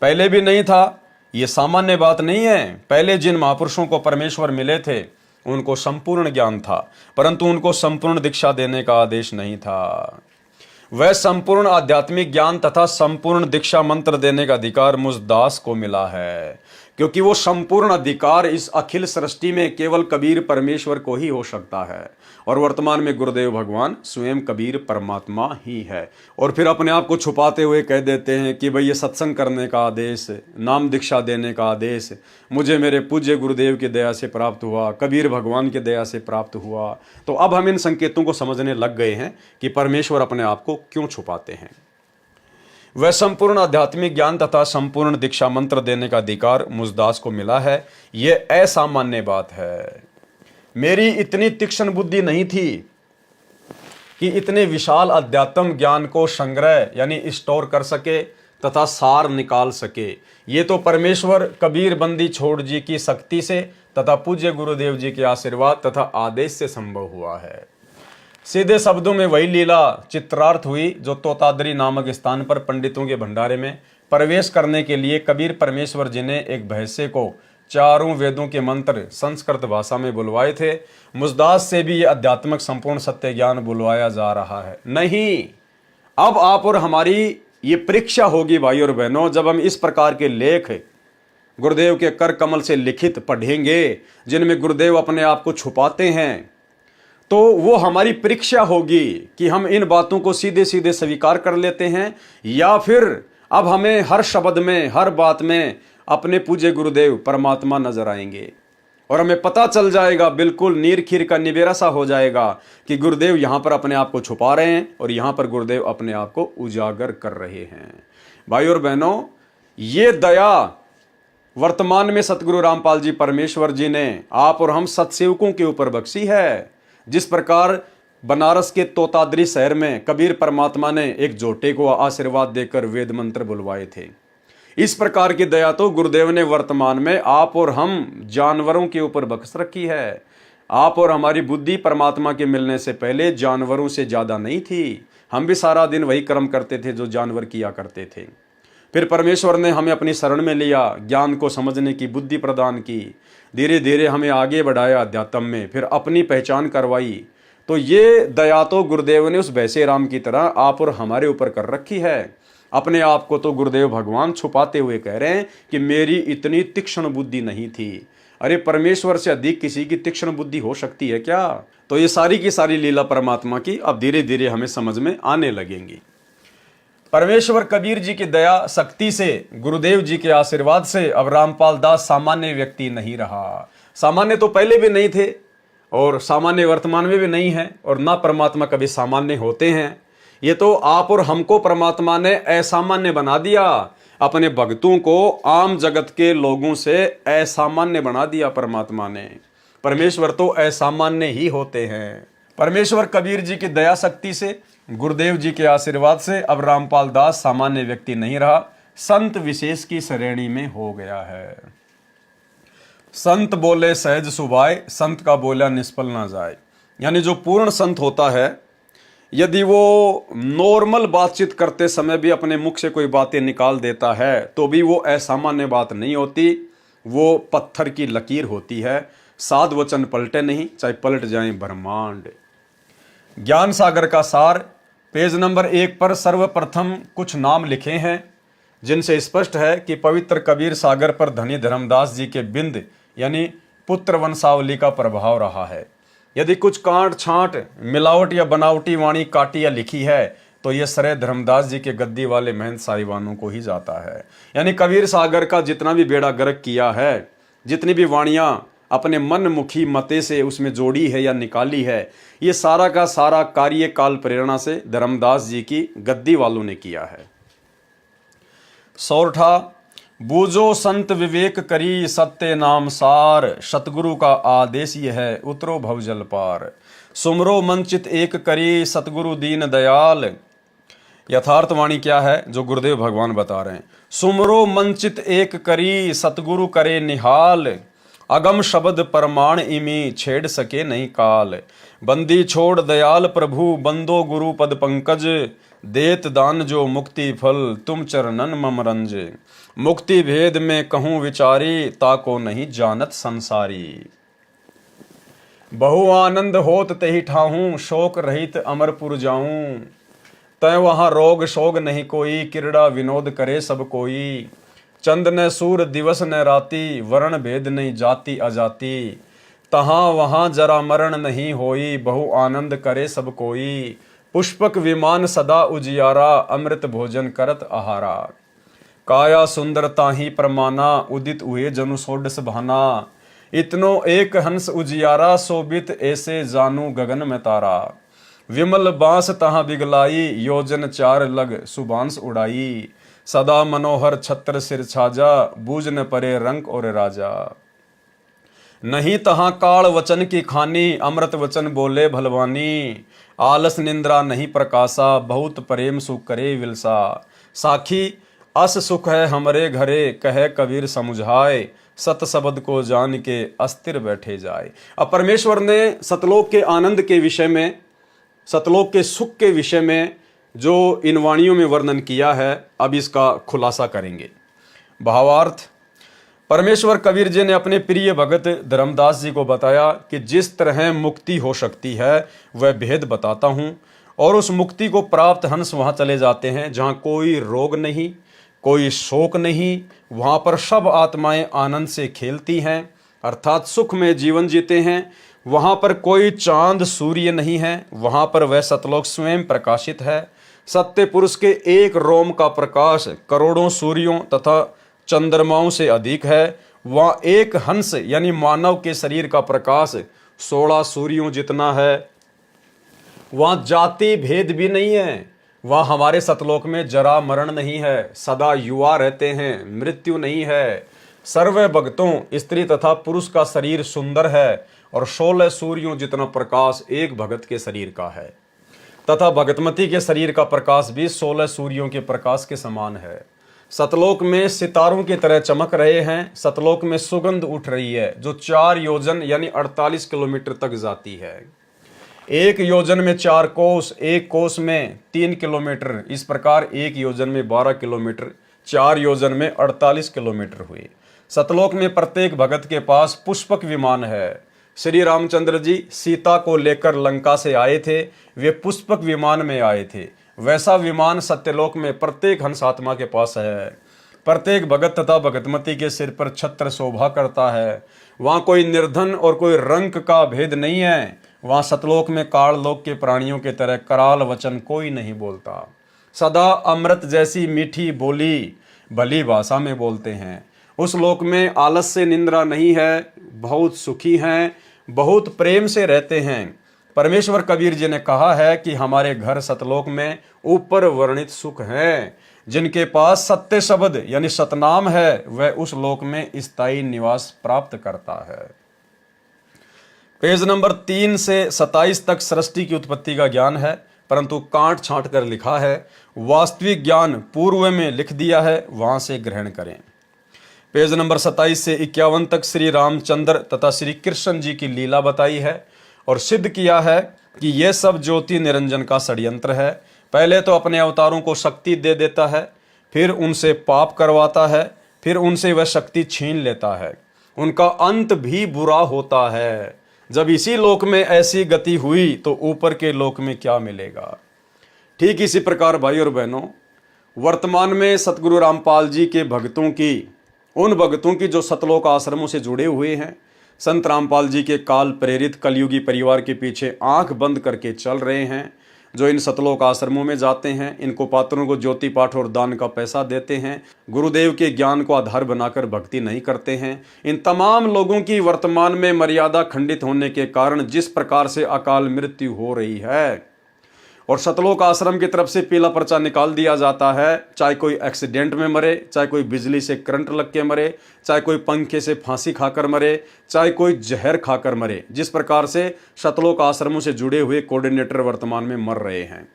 पहले भी नहीं था, ये सामान्य बात नहीं है। पहले जिन महापुरुषों को परमेश्वर मिले थे उनको संपूर्ण ज्ञान था, परंतु उनको संपूर्ण दीक्षा देने का आदेश नहीं था। वह संपूर्ण आध्यात्मिक ज्ञान तथा संपूर्ण दीक्षा मंत्र देने का अधिकार मुझ दास को मिला है, क्योंकि वो संपूर्ण अधिकार इस अखिल सृष्टि में केवल कबीर परमेश्वर को ही हो सकता है। और वर्तमान में गुरुदेव भगवान स्वयं कबीर परमात्मा ही है। और फिर अपने आप को छुपाते हुए कह देते हैं कि भाई ये सत्संग करने का आदेश, नाम दीक्षा देने का आदेश मुझे मेरे पूज्य गुरुदेव की दया से प्राप्त हुआ, कबीर भगवान की दया से प्राप्त हुआ। तो अब हम इन संकेतों को समझने लग गए हैं कि परमेश्वर अपने आप को क्यों छुपाते हैं। वह संपूर्ण आध्यात्मिक ज्ञान तथा संपूर्ण दीक्षा मंत्र देने का अधिकार मुझदास को मिला है। यह असामान्य बात है। मेरी इतनी तीक्ष्ण बुद्धि नहीं थी कि इतने विशाल अध्यात्म ज्ञान को संग्रह यानी स्टोर कर सके, तथा सार निकाल सके। ये तो परमेश्वर कबीर बंदी छोड़ जी की शक्ति से तथा पूज्य गुरुदेव जी के आशीर्वाद तथा आदेश से संभव हुआ है। सीधे शब्दों में वही लीला चित्रार्थ हुई जो तोतादरी नामक स्थान पर पंडितों के भंडारे में प्रवेश करने के लिए कबीर परमेश्वर जी ने एक भैंसे को चारों वेदों के मंत्र संस्कृत भाषा में बुलवाए थे। मुजदास से भी ये आध्यात्मिक संपूर्ण सत्य ज्ञान बुलवाया जा रहा है। नहीं, अब आप और हमारी ये परीक्षा होगी भाई और बहनों, जब हम इस प्रकार के लेख गुरुदेव के कर कमल से लिखित पढ़ेंगे जिनमें गुरुदेव अपने आप को छुपाते हैं, तो वो हमारी परीक्षा होगी कि हम इन बातों को सीधे सीधे स्वीकार कर लेते हैं या फिर अब हमें हर शब्द में हर बात में अपने पूज्य गुरुदेव परमात्मा नजर आएंगे और हमें पता चल जाएगा, बिल्कुल नीर खीर का निबेरा सा हो जाएगा कि गुरुदेव यहाँ पर अपने आप को छुपा रहे हैं और यहाँ पर गुरुदेव अपने आप को उजागर कर रहे हैं। भाई और बहनों, ये दया वर्तमान में सतगुरु रामपाल जी परमेश्वर जी ने आप और हम सत्सेवकों के ऊपर बख्शी है। जिस प्रकार बनारस के तोतादरी शहर में कबीर परमात्मा ने एक जोटे को आशीर्वाद देकर वेद मंत्र बुलवाए थे, इस प्रकार की दया तो गुरुदेव ने वर्तमान में आप और हम जानवरों के ऊपर बख्श रखी है। आप और हमारी बुद्धि परमात्मा के मिलने से पहले जानवरों से ज्यादा नहीं थी। हम भी सारा दिन वही कर्म करते थे जो जानवर किया करते थे। फिर परमेश्वर ने हमें अपनी शरण में लिया, ज्ञान को समझने की बुद्धि प्रदान की, धीरे धीरे हमें आगे बढ़ाया अध्यात्म में, फिर अपनी पहचान करवाई। तो ये दया तो गुरुदेव ने उस वैसे राम की तरह आप और हमारे ऊपर कर रखी है। अपने आप को तो गुरुदेव भगवान छुपाते हुए कह रहे हैं कि मेरी इतनी तीक्ष्ण बुद्धि नहीं थी। अरे परमेश्वर से अधिक किसी की तीक्ष्ण बुद्धि हो सकती है क्या? तो ये सारी की सारी लीला परमात्मा की अब धीरे धीरे हमें समझ में आने लगेंगी। परमेश्वर कबीर जी की दया शक्ति से, गुरुदेव जी के आशीर्वाद से अब रामपाल दास सामान्य व्यक्ति नहीं रहा। सामान्य तो पहले भी नहीं थे और सामान्य वर्तमान में भी नहीं है, और ना परमात्मा कभी सामान्य होते हैं। ये तो आप और हमको परमात्मा ने असामान्य बना दिया, अपने भक्तों को आम जगत के लोगों से असामान्य बना दिया परमात्मा ने। परमेश्वर तो असामान्य ही होते हैं। परमेश्वर कबीर जी की दया शक्ति से, गुरुदेव जी के आशीर्वाद से अब रामपाल दास सामान्य व्यक्ति नहीं रहा, संत विशेष की श्रेणी में हो गया है। संत बोले सहज सुभाए, संत का बोला निष्फल ना जाए। यानी जो पूर्ण संत होता है, यदि वो नॉर्मल बातचीत करते समय भी अपने मुख से कोई बातें निकाल देता है तो भी वो असामान्य बात नहीं होती, वो पत्थर की लकीर होती है। साध वचन पलटे नहीं, चाहे पलट जाए ब्रह्मांड। ज्ञान सागर का सार पेज नंबर 1 पर सर्वप्रथम कुछ नाम लिखे हैं जिनसे स्पष्ट है कि पवित्र कबीर सागर पर धनी धर्मदास जी के बिंद यानी पुत्र वंशावली का प्रभाव रहा है। यदि कुछ कांट छांट मिलावट या बनावटी वाणी काटी या लिखी है तो यह श्रेय धर्मदास जी के गद्दी वाले महंत साहिबानों को ही जाता है। यानी कबीर सागर का जितना भी बेड़ा गर्क किया है, जितनी भी वाणियां अपने मन मुखी मते से उसमें जोड़ी है या निकाली है, ये सारा का सारा कार्य काल प्रेरणा से धर्मदास जी की गद्दी वालों ने किया है। सौरठा बूझो संत विवेक करी, सत्य नाम सार, सतगुरु का आदेश ये है उतरो भवजल पार। सुमरो मनचित एक करी, सतगुरु दीन दयाल। यथार्थ वाणी क्या है जो गुरुदेव भगवान बता रहे हैं? सुमरो मनचित एक करी, सतगुरु करे निहाल। अगम शब्द परमाण इमी, छेड़ सके नहीं काल। बंदी छोड़ दयाल प्रभु, बंदो गुरु पद पंकज। देत दान जो मुक्ति फल, तुम चरणन मम रंज। मुक्ति भेद में कहूँ विचारी, ताको नहीं जानत संसारी। बहु आनंद होत तही ठाहूं, शोक रहित अमरपुर जाऊं। तय वहाँ रोग शोग नहीं कोई, क्रीड़ा विनोद करे सब कोई। चंद न सूर दिवस न राति, वर्ण भेद नहीं जाति अजाति। तहाँ वहाँ जरा मरण नहीं होई, बहु आनंद करे सब कोई। पुष्पक विमान सदा उजियारा, अमृत भोजन करत आहारा। काया सुंदरता ही प्रमाना, उदित हुए जनु सोडस भाना। इतनो एक हंस उजियारा, शोभित ऐसे जानू गगन में तारा। विमल बांस तहाँ बिगलाई, योजन 4 लग सुबांस उड़ाई। सदा मनोहर छत्र सिर छाजा, बूझ न परे रंक और राजा। नहीं तहाँ काल वचन की खानी, अमृत वचन बोले भलवानी। आलस निंद्रा नहीं प्रकाशा, बहुत प्रेम सुख करे विलसा। साखी अस सुख है हमरे घरे, कहे कबीर समुझाए, सत शब्द को जान के अस्थिर बैठे जाए। अब परमेश्वर ने सतलोक के आनंद के विषय में, सतलोक के सुख के विषय में जो इन वाणियों में वर्णन किया है, अब इसका खुलासा करेंगे। भावार्थ, परमेश्वर कबीर जी ने अपने प्रिय भगत धर्मदास जी को बताया कि जिस तरह मुक्ति हो सकती है वह भेद बताता हूँ, और उस मुक्ति को प्राप्त हंस वहाँ चले जाते हैं जहाँ कोई रोग नहीं, कोई शोक नहीं, वहाँ पर सब आत्माएं आनंद से खेलती हैं, अर्थात सुख में जीवन जीते हैं। वहाँ पर कोई चांद सूर्य नहीं है, वहाँ पर वह सतलोक स्वयं प्रकाशित है। सत्य पुरुष के एक रोम का प्रकाश करोड़ों सूर्यों तथा चंद्रमाओं से अधिक है। वहाँ एक हंस यानी मानव के शरीर का प्रकाश 16 सूर्यों जितना है। वहाँ जाति भेद भी नहीं है। वहाँ हमारे सतलोक में जरा मरण नहीं है, सदा युवा रहते हैं, मृत्यु नहीं है। सर्व भक्तों, स्त्री तथा पुरुष का शरीर सुंदर है, और 16 सूर्यों जितना प्रकाश एक भगत के शरीर का है, तथा भगतमती के शरीर का प्रकाश भी 16 सूर्यों के प्रकाश के समान है। सतलोक में सितारों की तरह चमक रहे हैं। सतलोक में सुगंध उठ रही है जो 4 योजन यानी 48 किलोमीटर तक जाती है। एक योजन में 4 कोस, एक कोस में 3 किलोमीटर, इस प्रकार एक योजन में 12 किलोमीटर, 4 योजन में 48 किलोमीटर हुए। सतलोक में प्रत्येक भगत के पास पुष्पक विमान है। श्री रामचंद्र जी सीता को लेकर लंका से आए थे, वे पुष्पक विमान में आए थे। वैसा विमान सत्यलोक में प्रत्येक हंस आत्मा के पास है। प्रत्येक भगत तथा भगतमती के सिर पर छत्र शोभा करता है। वहाँ कोई निर्धन और कोई रंक का भेद नहीं है। वहाँ सतलोक में काललोक के प्राणियों के तरह कराल वचन कोई नहीं बोलता। सदा अमृत जैसी मीठी बोली भली भाषा में बोलते हैं। उस लोक में आलस्य निंद्रा नहीं है, बहुत सुखी हैं, बहुत प्रेम से रहते हैं। परमेश्वर कबीर जी ने कहा है कि हमारे घर सतलोक में ऊपर वर्णित सुख हैं। जिनके पास सत्य शब्द यानी सतनाम है वह उस लोक में स्थायी निवास प्राप्त करता है। पेज नंबर 3 से 27 तक सृष्टि की उत्पत्ति का ज्ञान है, परंतु काट छांट कर लिखा है। वास्तविक ज्ञान पूर्व में लिख दिया है, वहां से ग्रहण करें। पेज नंबर 27 से 51 तक श्री रामचंद्र तथा श्री कृष्ण जी की लीला बताई है और सिद्ध किया है कि यह सब ज्योति निरंजन का षड्यंत्र है। पहले तो अपने अवतारों को शक्ति दे देता है, फिर उनसे पाप करवाता है, फिर उनसे वह शक्ति छीन लेता है। उनका अंत भी बुरा होता है। जब इसी लोक में ऐसी गति हुई तो ऊपर के लोक में क्या मिलेगा। ठीक इसी प्रकार भाई और बहनों, वर्तमान में सतगुरु रामपाल जी के भक्तों की, उन भक्तों की जो सतलोक आश्रमों से जुड़े हुए हैं, संत रामपाल जी के काल प्रेरित कलयुगी परिवार के पीछे आंख बंद करके चल रहे हैं, जो इन सतलोक आश्रमों में जाते हैं, इनको पात्रों को ज्योति पाठ और दान का पैसा देते हैं, गुरुदेव के ज्ञान को आधार बनाकर भक्ति नहीं करते हैं, इन तमाम लोगों की वर्तमान में मर्यादा खंडित होने के कारण जिस प्रकार से अकाल मृत्यु हो रही है और सतलोक आश्रम की तरफ से पीला पर्चा निकाल दिया जाता है, चाहे कोई एक्सीडेंट में मरे, चाहे कोई बिजली से करंट लग के मरे, चाहे कोई पंखे से फांसी खाकर मरे, चाहे कोई जहर खाकर मरे, जिस प्रकार से सतलोक आश्रमों से जुड़े हुए कोऑर्डिनेटर वर्तमान में मर रहे हैं।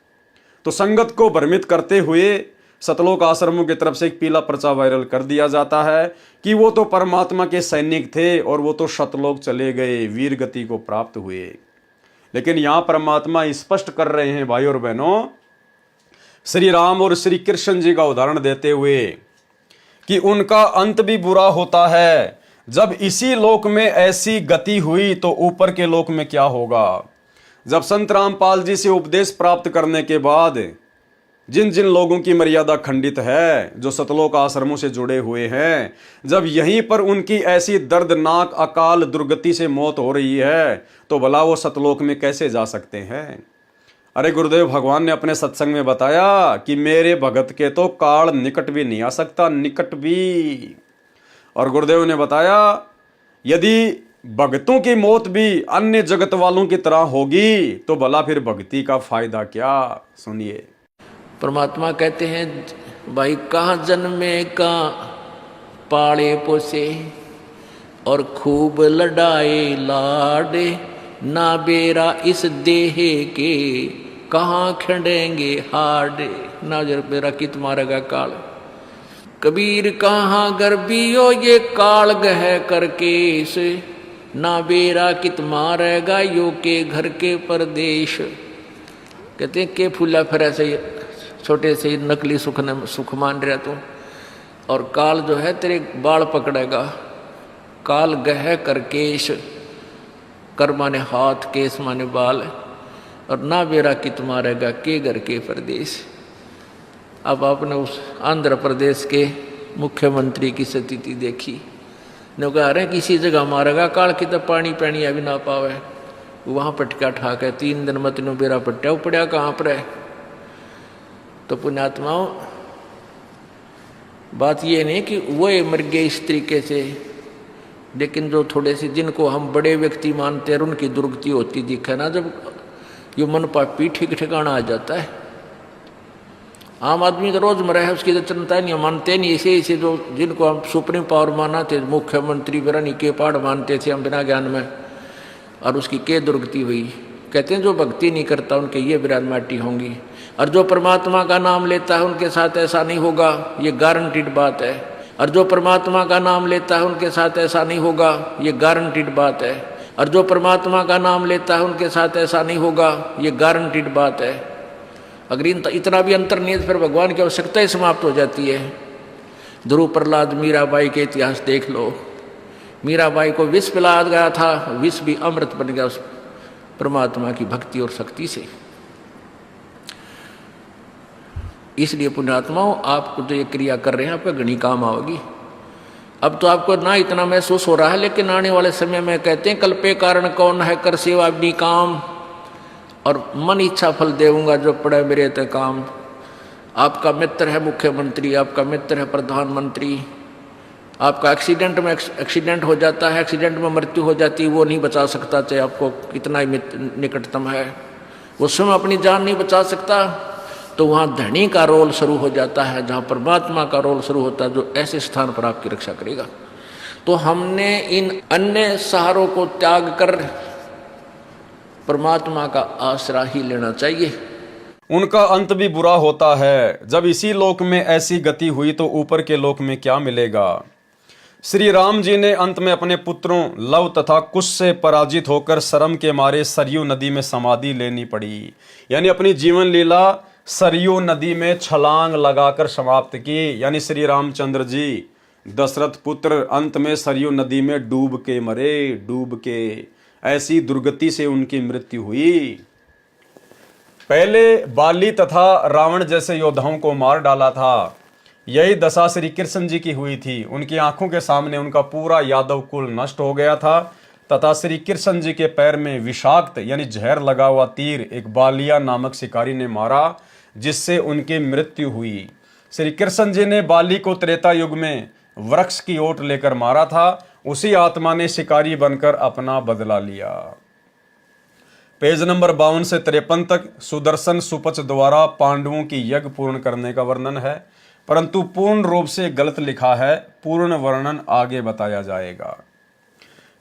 तो संगत को भ्रमित करते हुए सतलोक आश्रमों की तरफ से एक पीला पर्चा वायरल कर दिया जाता है कि वो तो परमात्मा के सैनिक थे और वो तो सतलोक चले गए, वीर गति को प्राप्त हुए। लेकिन यहां परमात्मा स्पष्ट कर रहे हैं भाई और बहनों, श्री राम और श्री कृष्ण जी का उदाहरण देते हुए कि उनका अंत भी बुरा होता है। जब इसी लोक में ऐसी गति हुई तो ऊपर के लोक में क्या होगा। जब संत रामपाल जी से उपदेश प्राप्त करने के बाद जिन जिन लोगों की मर्यादा खंडित है, जो सतलोक आश्रमों से जुड़े हुए हैं, जब यहीं पर उनकी ऐसी दर्दनाक अकाल दुर्गति से मौत हो रही है तो भला वो सतलोक में कैसे जा सकते हैं। अरे गुरुदेव भगवान ने अपने सत्संग में बताया कि मेरे भगत के तो काल निकट भी नहीं आ सकता, निकट भी। और गुरुदेव ने बताया यदि भगतों की मौत भी अन्य जगत वालों की तरह होगी तो भला फिर भक्ति का फायदा क्या। सुनिए, परमात्मा कहते हैं भाई कहाँ जन्मे कहाँ पाले पोसे और खूब लड़ाए लाडे, ना बेरा इस देह के कहाँ खंडेंगे हाडे। ना जर बेरा कित मारेगा काल। कबीर कहाँ गर्बियो ये काल गह करकेश, ना बेरा कित मारेगा यो के घर के परदेश। कहते हैं के फूला फिर ऐसे छोटे से नकली सुख मान रहा तू, और काल जो है तेरे बाल पकड़ेगा। काल गह करकेश, कर माने हाथ, केस माने बाल, और ना बेरा कित मारेगा के घर के परदेश। अब आपने उस आंध्र प्रदेश के मुख्यमंत्री की स्थिति देखी, ने कहा रहे किसी जगह मारेगा काल की तो पानी पैनी अभी ना पावे, वहाँ पटका ठाक है 3 दिन मत नो बेरा पट्टा पड़ा कहाँ पर है। तो पुण्यात्माओं, बात ये नहीं कि वो मर गए इस तरीके से, लेकिन जो थोड़े से जिनको हम बड़े व्यक्ति मानते हैं उनकी दुर्गति होती दिखे ना, जब ये मन पापी ठीक ठिकाना आ जाता है। आम आदमी तो रोजमर्रा है, उसकी तो चिंता नहीं, मानते नहीं। इसे जो जिनको हम सुप्रीम पावर माना थे, मुख्यमंत्री बिरानी के पहाड़ मानते थे हम बिना ज्ञान में, और उसकी के दुर्गति हुई। कहते हैं जो भक्ति नहीं करता उनके ये बिरान माटी होंगी, और जो परमात्मा का नाम लेता है उनके साथ ऐसा नहीं होगा, ये गारंटीड बात है। और जो परमात्मा का नाम लेता है उनके साथ ऐसा नहीं होगा, ये गारंटीड बात है। और जो परमात्मा का नाम लेता है उनके साथ ऐसा नहीं होगा, ये गारंटीड बात है। अगर इतना भी अंतर नहीं है तो फिर भगवान की आवश्यकता ही समाप्त हो जाती है। ध्रुव प्रहलाद मीराबाई के इतिहास देख लो, मीराबाई को विष पिलाया गया था, विष भी अमृत बन गया उस परमात्मा की भक्ति और शक्ति से। इसलिए पुण्यात्माओं, आपको जो ये क्रिया कर रहे हैं आपका घनी काम आओगी। अब तो आपको ना इतना महसूस हो रहा है, लेकिन आने वाले समय में कहते हैं कल्पे कारण कौन है, कर सेवा अपनी काम, और मन इच्छा फल देऊंगा जो पड़े मेरे ते काम। आपका मित्र है मुख्यमंत्री, आपका मित्र है प्रधानमंत्री, आपका एक्सीडेंट हो जाता है, एक्सीडेंट में मृत्यु हो जाती है, वो नहीं बचा सकता चाहे आपको कितना ही निकटतम है, वो स्वयं अपनी जान नहीं बचा सकता। तो वहाँ धनी का रोल शुरू हो जाता है, जहाँ परमात्मा का रोल शुरू होता है, जो ऐसे स्थान पर आपकी रक्षा करेगा। तो हमने इन अन्य सहारों को त्याग कर परमात्मा का आसरा ही लेना चाहिए। उनका अंत भी बुरा होता है, जब इसी लोक में ऐसी गति हुई तो ऊपर के लोक में क्या मिलेगा। श्री राम जी ने अंत में अपने पुत्रों लव तथा कुश से पराजित होकर शर्म के मारे सरयू नदी में समाधि लेनी पड़ी, यानी अपनी जीवन लीला सरयू नदी में छलांग लगाकर समाप्त की। यानी श्री रामचंद्र जी दशरथ पुत्र अंत में सरयू नदी में डूब के मरे, डूब के। ऐसी दुर्गति से उनकी मृत्यु हुई। पहले बाली तथा रावण जैसे योद्धाओं को मार डाला था, यही दशा श्री कृष्ण जी की हुई थी। उनकी आंखों के सामने उनका पूरा यादव कुल नष्ट हो गया था, तथा श्री कृष्ण जी के पैर में विषाक्त यानी जहर लगा हुआ तीर एक बालिया नामक शिकारी ने मारा, जिससे उनकी मृत्यु हुई। श्री कृष्ण जी ने बाली को त्रेता युग में वृक्ष की ओट लेकर मारा था, उसी आत्मा ने शिकारी बनकर अपना बदला लिया। पेज नंबर 52 से 53 तक सुदर्शन सुपच द्वारा पांडवों की यज्ञ पूर्ण करने का वर्णन है, परंतु पूर्ण रूप से गलत लिखा है, पूर्ण वर्णन आगे बताया जाएगा।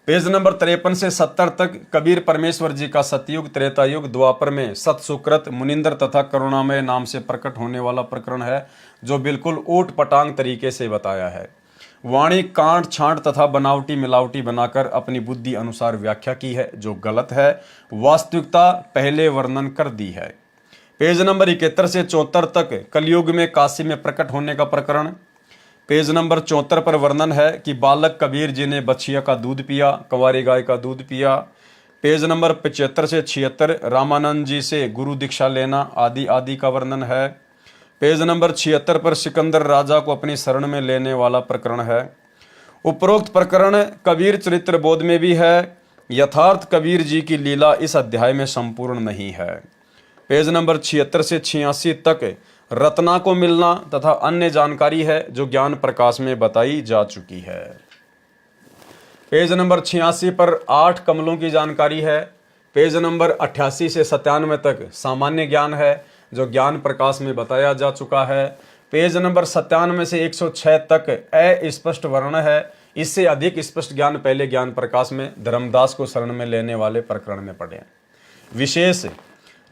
पेज नंबर 53 से 70 तक कबीर परमेश्वर जी का सतयुग, त्रेता युग, द्वापर में सत सुकृत, मुनिंदर तथा करुणामय नाम से प्रकट होने वाला प्रकरण है, जो बिल्कुल ऊट पटांग तरीके से बताया है। वाणी कांट छांट तथा बनावटी मिलावटी बनाकर अपनी बुद्धि अनुसार व्याख्या की है, जो गलत है। वास्तविकता पहले वर्णन कर दी है। पेज नंबर 71 से 74 तक कलयुग में काशी में प्रकट होने का प्रकरण। पेज नंबर 74 पर वर्णन है कि बालक कबीर जी ने बछिया का दूध पिया, कंवारी गाय का दूध पिया। पेज नंबर 75 से 76 रामानंद जी से गुरु दीक्षा लेना आदि आदि का वर्णन है। पेज नंबर 76 पर सिकंदर राजा को अपनी शरण में लेने वाला प्रकरण है। उपरोक्त प्रकरण कबीर चरित्र बोध में भी है। यथार्थ कबीर जी की लीला इस अध्याय में संपूर्ण नहीं है। पेज नंबर 76 से 86 तक रत्ना को मिलना तथा अन्य जानकारी है, जो ज्ञान प्रकाश में बताई जा चुकी है। पेज नंबर 86 पर 8 कमलों की जानकारी है। पेज नंबर 88 से 97 तक सामान्य ज्ञान है, जो ज्ञान प्रकाश में बताया जा चुका है। पेज नंबर 97 से 106 तक अस्पष्ट वर्णन है। इससे अधिक स्पष्ट ज्ञान पहले ज्ञान प्रकाश में धर्मदास को शरण में लेने वाले प्रकरण में पढ़े। विशेष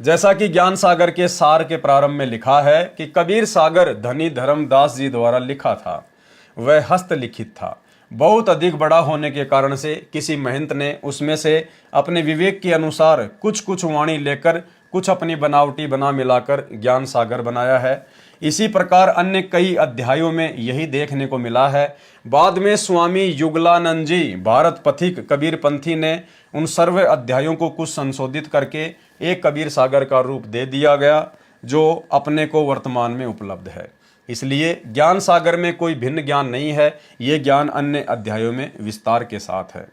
जैसा कि ज्ञान सागर के सार के प्रारंभ में लिखा है कि कबीर सागर धनी धर्मदास जी द्वारा लिखा था, वह हस्तलिखित था। बहुत अधिक बड़ा होने के कारण से किसी महंत ने उसमें से अपने विवेक के अनुसार कुछ कुछ वाणी लेकर कुछ अपनी बनावटी बना मिलाकर ज्ञान सागर बनाया है। इसी प्रकार अन्य कई अध्यायों में यही देखने को मिला है। बाद में स्वामी युगलानंद जी भारत पथिक कबीर पंथी ने उन सर्व अध्यायों को कुछ संशोधित करके एक कबीर सागर का रूप दे दिया गया, जो अपने को वर्तमान में उपलब्ध है। इसलिए ज्ञान सागर में कोई भिन्न ज्ञान नहीं है, ये ज्ञान अन्य अध्यायों में विस्तार के साथ है।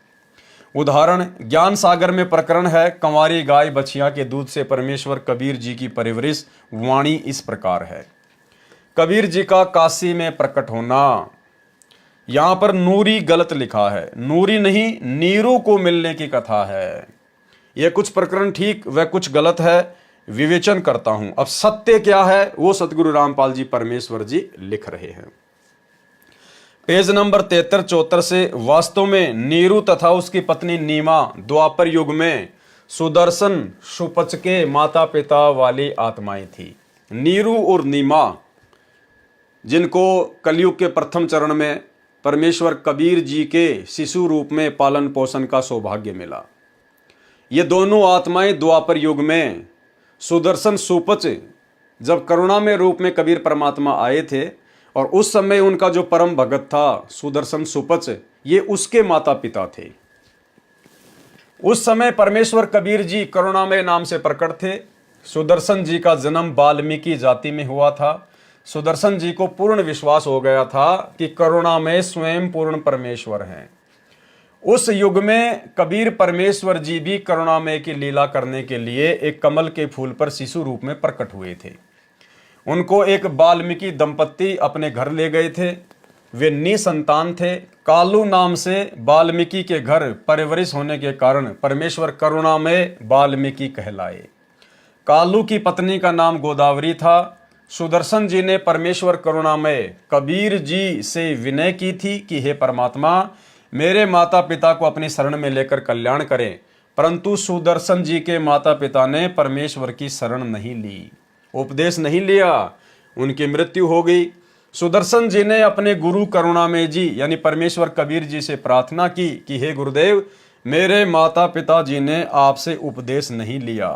उदाहरण, ज्ञान सागर में प्रकरण है कंवारी गाय बछिया के दूध से परमेश्वर कबीर जी की परवरिश। वाणी इस प्रकार है। कबीर जी का काशी में प्रकट होना। यहां पर नूरी गलत लिखा है, नूरी नहीं नीरू को मिलने की कथा है। यह कुछ प्रकरण ठीक व कुछ गलत है, विवेचन करता हूं। अब सत्य क्या है वो सतगुरु रामपाल जी परमेश्वर जी लिख रहे हैं। पेज नंबर 73-74 से, वास्तव में नीरू तथा उसकी पत्नी नीमा द्वापर युग में सुदर्शन सुपच के माता पिता वाली आत्माएं थी। नीरू और नीमा, जिनको कलयुग के प्रथम चरण में परमेश्वर कबीर जी के शिशु रूप में पालन पोषण का सौभाग्य मिला। ये दोनों आत्माएं द्वापर युग में सुदर्शन सुपच, जब करुणामय रूप में कबीर परमात्मा आए थे और उस समय उनका जो परम भगत था सुदर्शन सुपच, ये उसके माता पिता थे। उस समय परमेश्वर कबीर जी करुणामय नाम से प्रकट थे। सुदर्शन जी का जन्म वाल्मीकि जाति में हुआ था। सुदर्शन जी को पूर्ण विश्वास हो गया था कि करुणामय स्वयं पूर्ण परमेश्वर हैं। उस युग में कबीर परमेश्वर जी भी करुणामय की लीला करने के लिए एक कमल के फूल पर शिशु रूप में प्रकट हुए थे। उनको एक वाल्मीकि दंपत्ति अपने घर ले गए थे। वे निसंतान थे। कालू नाम से वाल्मीकि के घर परवरिश होने के कारण परमेश्वर करुणामय वाल्मीकि कहलाए। कालू की पत्नी का नाम गोदावरी था। सुदर्शन जी ने परमेश्वर करुणामय कबीर जी से विनय की थी कि हे परमात्मा, मेरे माता पिता को अपनी शरण में लेकर कल्याण करें। परंतु सुदर्शन जी के माता पिता ने परमेश्वर की शरण नहीं ली, उपदेश नहीं लिया, उनकी मृत्यु हो गई। सुदर्शन जी ने अपने गुरु करुणामय जी यानी परमेश्वर कबीर जी से प्रार्थना की कि हे गुरुदेव, मेरे माता पिता जी ने आपसे उपदेश नहीं लिया,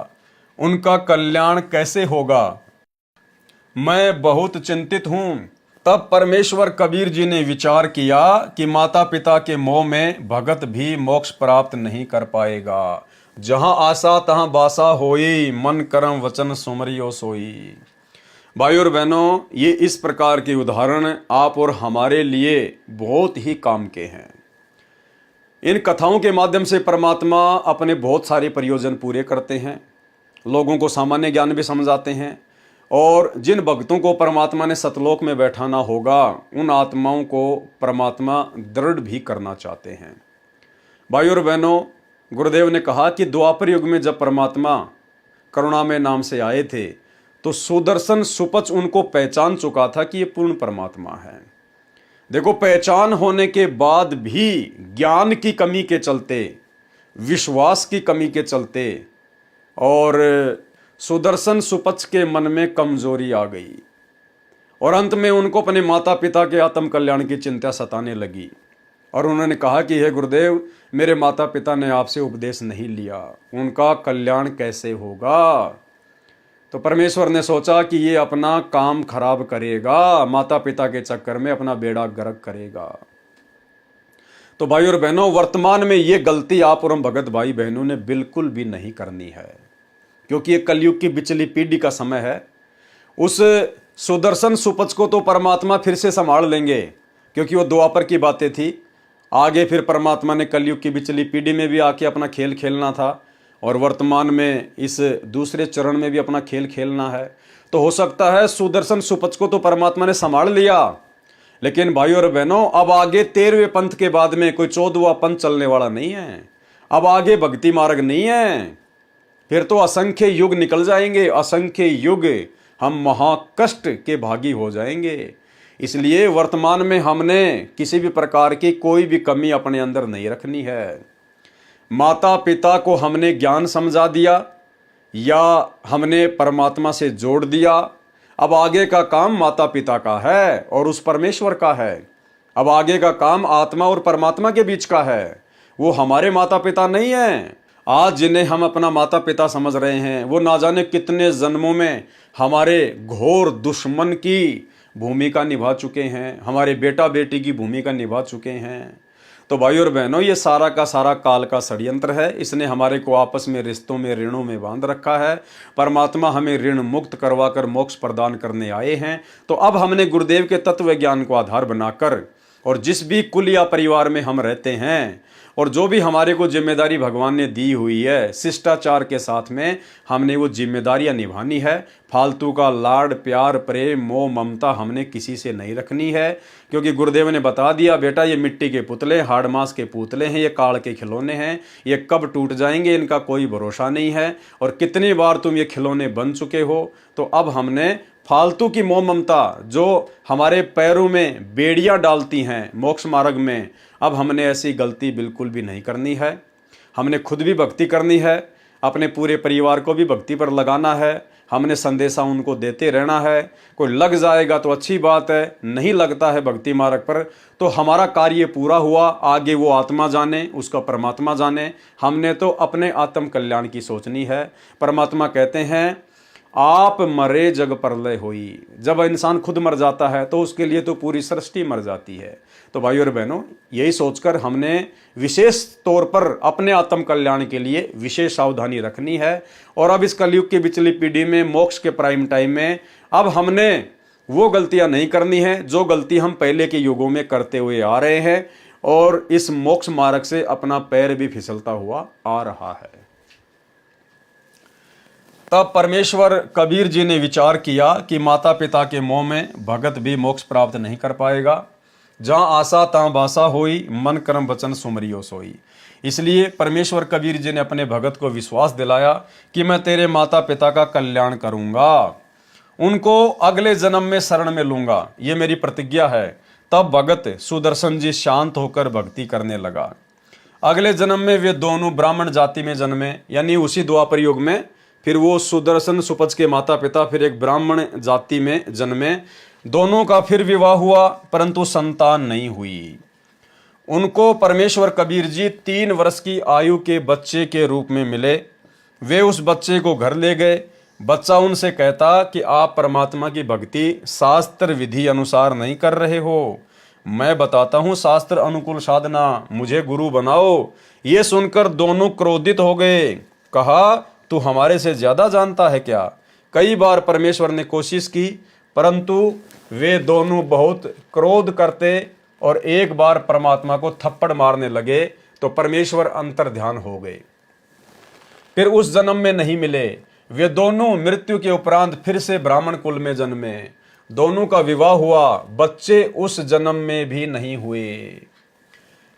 उनका कल्याण कैसे होगा? मैं बहुत चिंतित हूं। तब परमेश्वर कबीर जी ने विचार किया कि माता पिता के मोह में भगत भी मोक्ष प्राप्त नहीं कर पाएगा। जहां आशा तहां बासा होई, मन कर्म वचन सुमरियो सोई। भाई और बहनों, ये इस प्रकार के उदाहरण आप और हमारे लिए बहुत ही काम के हैं। इन कथाओं के माध्यम से परमात्मा अपने बहुत सारे प्रयोजन पूरे करते हैं, लोगों को सामान्य ज्ञान भी समझाते हैं, और जिन भक्तों को परमात्मा ने सतलोक में बैठाना होगा उन आत्माओं को परमात्मा दृढ़ भी करना चाहते हैं। भाई और बहनों, गुरुदेव ने कहा कि द्वापर युग में जब परमात्मा करुणामय नाम से आए थे तो सुदर्शन सुपच उनको पहचान चुका था कि ये पूर्ण परमात्मा है। देखो, पहचान होने के बाद भी ज्ञान की कमी के चलते, विश्वास की कमी के चलते और सुदर्शन सुपच के मन में कमजोरी आ गई और अंत में उनको अपने माता पिता के आत्म कल्याण की चिंता सताने लगी और उन्होंने कहा कि हे गुरुदेव, मेरे माता पिता ने आपसे उपदेश नहीं लिया, उनका कल्याण कैसे होगा? तो परमेश्वर ने सोचा कि ये अपना काम खराब करेगा, माता पिता के चक्कर में अपना बेड़ा गर्क करेगा। तो भाई और बहनों, वर्तमान में ये गलती आप और हम भगत भाई बहनों ने बिल्कुल भी नहीं करनी है, क्योंकि ये कलयुग की बिचली पीढ़ी का समय है। उस सुदर्शन सुपच को तो परमात्मा फिर से संभाल लेंगे, क्योंकि वो द्वापर की बातें थी। आगे फिर परमात्मा ने कलयुग की बिचली पीढ़ी में भी आके अपना खेल खेलना था और वर्तमान में इस दूसरे चरण में भी अपना खेल खेलना है। तो हो सकता है सुदर्शन सुपच को तो परमात्मा ने संभाल लिया, लेकिन भाई और बहनों, अब आगे 13वें पंथ के बाद में कोई 14वां पंथ चलने वाला नहीं है। अब आगे भक्ति मार्ग नहीं है, फिर तो असंख्य युग निकल जाएंगे, असंख्य युग हम महाकष्ट के भागी हो जाएंगे। इसलिए वर्तमान में हमने किसी भी प्रकार की कोई भी कमी अपने अंदर नहीं रखनी है। माता पिता को हमने ज्ञान समझा दिया, या हमने परमात्मा से जोड़ दिया। अब आगे का काम माता पिता का है और उस परमेश्वर का है। अब आगे का काम आत्मा और परमात्मा के बीच का है, वो हमारे माता पिता नहीं हैं। आज जिन्हें हम अपना माता पिता समझ रहे हैं वो ना जाने कितने जन्मों में हमारे घोर दुश्मन की भूमिका निभा चुके हैं, हमारे बेटा बेटी की भूमिका निभा चुके हैं। तो भाई और बहनों, ये सारा का सारा काल का षड्यंत्र है। इसने हमारे को आपस में रिश्तों में ऋणों में बांध रखा है। परमात्मा हमें ऋण मुक्त करवाकर मोक्ष प्रदान करने आए हैं। तो अब हमने गुरुदेव के तत्व ज्ञान को आधार बनाकर और जिस भी कुल या परिवार में हम रहते हैं और जो भी हमारे को जिम्मेदारी भगवान ने दी हुई है, शिष्टाचार के साथ में हमने वो जिम्मेदारियां निभानी है। फालतू का लाड प्यार प्रेम मोह ममता हमने किसी से नहीं रखनी है, क्योंकि गुरुदेव ने बता दिया, बेटा ये मिट्टी के पुतले, हाड़ मांस के पुतले हैं, ये काल के खिलौने हैं, ये कब टूट जाएंगे इनका कोई भरोसा नहीं है। और कितनी बार तुम ये खिलौने बन चुके हो। तो अब हमने फालतू की मोह ममता जो हमारे पैरों में बेड़ियां डालती हैं मोक्ष मार्ग में, अब हमने ऐसी गलती बिल्कुल भी नहीं करनी है। हमने खुद भी भक्ति करनी है, अपने पूरे परिवार को भी भक्ति पर लगाना है। हमने संदेशा उनको देते रहना है। कोई लग जाएगा तो अच्छी बात है, नहीं लगता है भक्ति मार्ग पर तो हमारा कार्य पूरा हुआ। आगे वो आत्मा जाने, उसका परमात्मा जाने। हमने तो अपने आत्म कल्याण की सोचनी है। परमात्मा कहते हैं, आप मरे जग प्रलय होई। जब इंसान खुद मर जाता है तो उसके लिए तो पूरी सृष्टि मर जाती है। तो भाई और बहनों, यही सोचकर हमने विशेष तौर पर अपने आत्म कल्याण के लिए विशेष सावधानी रखनी है। और अब इस कलयुग की पिछली पीढ़ी में, मोक्ष के प्राइम टाइम में, अब हमने वो गलतियां नहीं करनी है जो गलती हम पहले के युगों में करते हुए आ रहे हैं। और इस मोक्ष मार्ग से अपना पैर भी फिसलता हुआ आ रहा है। तब परमेश्वर कबीर जी ने विचार किया कि माता पिता के मोह में भगत भी मोक्ष प्राप्त नहीं कर पाएगा। जहाँ आशा तहाँ बासा होई, मन कर्म वचन सुमरियो सोई। इसलिए परमेश्वर कबीर जी ने अपने भगत को विश्वास दिलाया कि मैं तेरे माता पिता का कल्याण करूंगा, उनको अगले जन्म में शरण में लूंगा, ये मेरी प्रतिज्ञा है। तब भगत सुदर्शन जी शांत होकर भक्ति करने लगा। अगले जन्म में वे दोनों ब्राह्मण जाति में जन्मे, यानी उसी द्वापर युग में फिर वो सुदर्शन सुपच के माता पिता फिर एक ब्राह्मण जाति में जन्मे। दोनों का फिर विवाह हुआ, परंतु संतान नहीं हुई। उनको परमेश्वर कबीर जी 3 वर्ष की आयु के बच्चे के रूप में मिले। वे उस बच्चे को घर ले गए। बच्चा उनसे कहता कि आप परमात्मा की भक्ति शास्त्र विधि अनुसार नहीं कर रहे हो, मैं बताता हूँ शास्त्र अनुकूल साधना, मुझे गुरु बनाओ। ये सुनकर दोनों क्रोधित हो गए। कहा, तू हमारे से ज्यादा जानता है क्या? कई बार परमेश्वर ने कोशिश की, परंतु वे दोनों बहुत क्रोध करते और एक बार परमात्मा को थप्पड़ मारने लगे तो परमेश्वर अंतर ध्यान हो गए। फिर उस जन्म में नहीं मिले। वे दोनों मृत्यु के उपरांत फिर से ब्राह्मण कुल में जन्मे। दोनों का विवाह हुआ, बच्चे उस जन्म में भी नहीं हुए।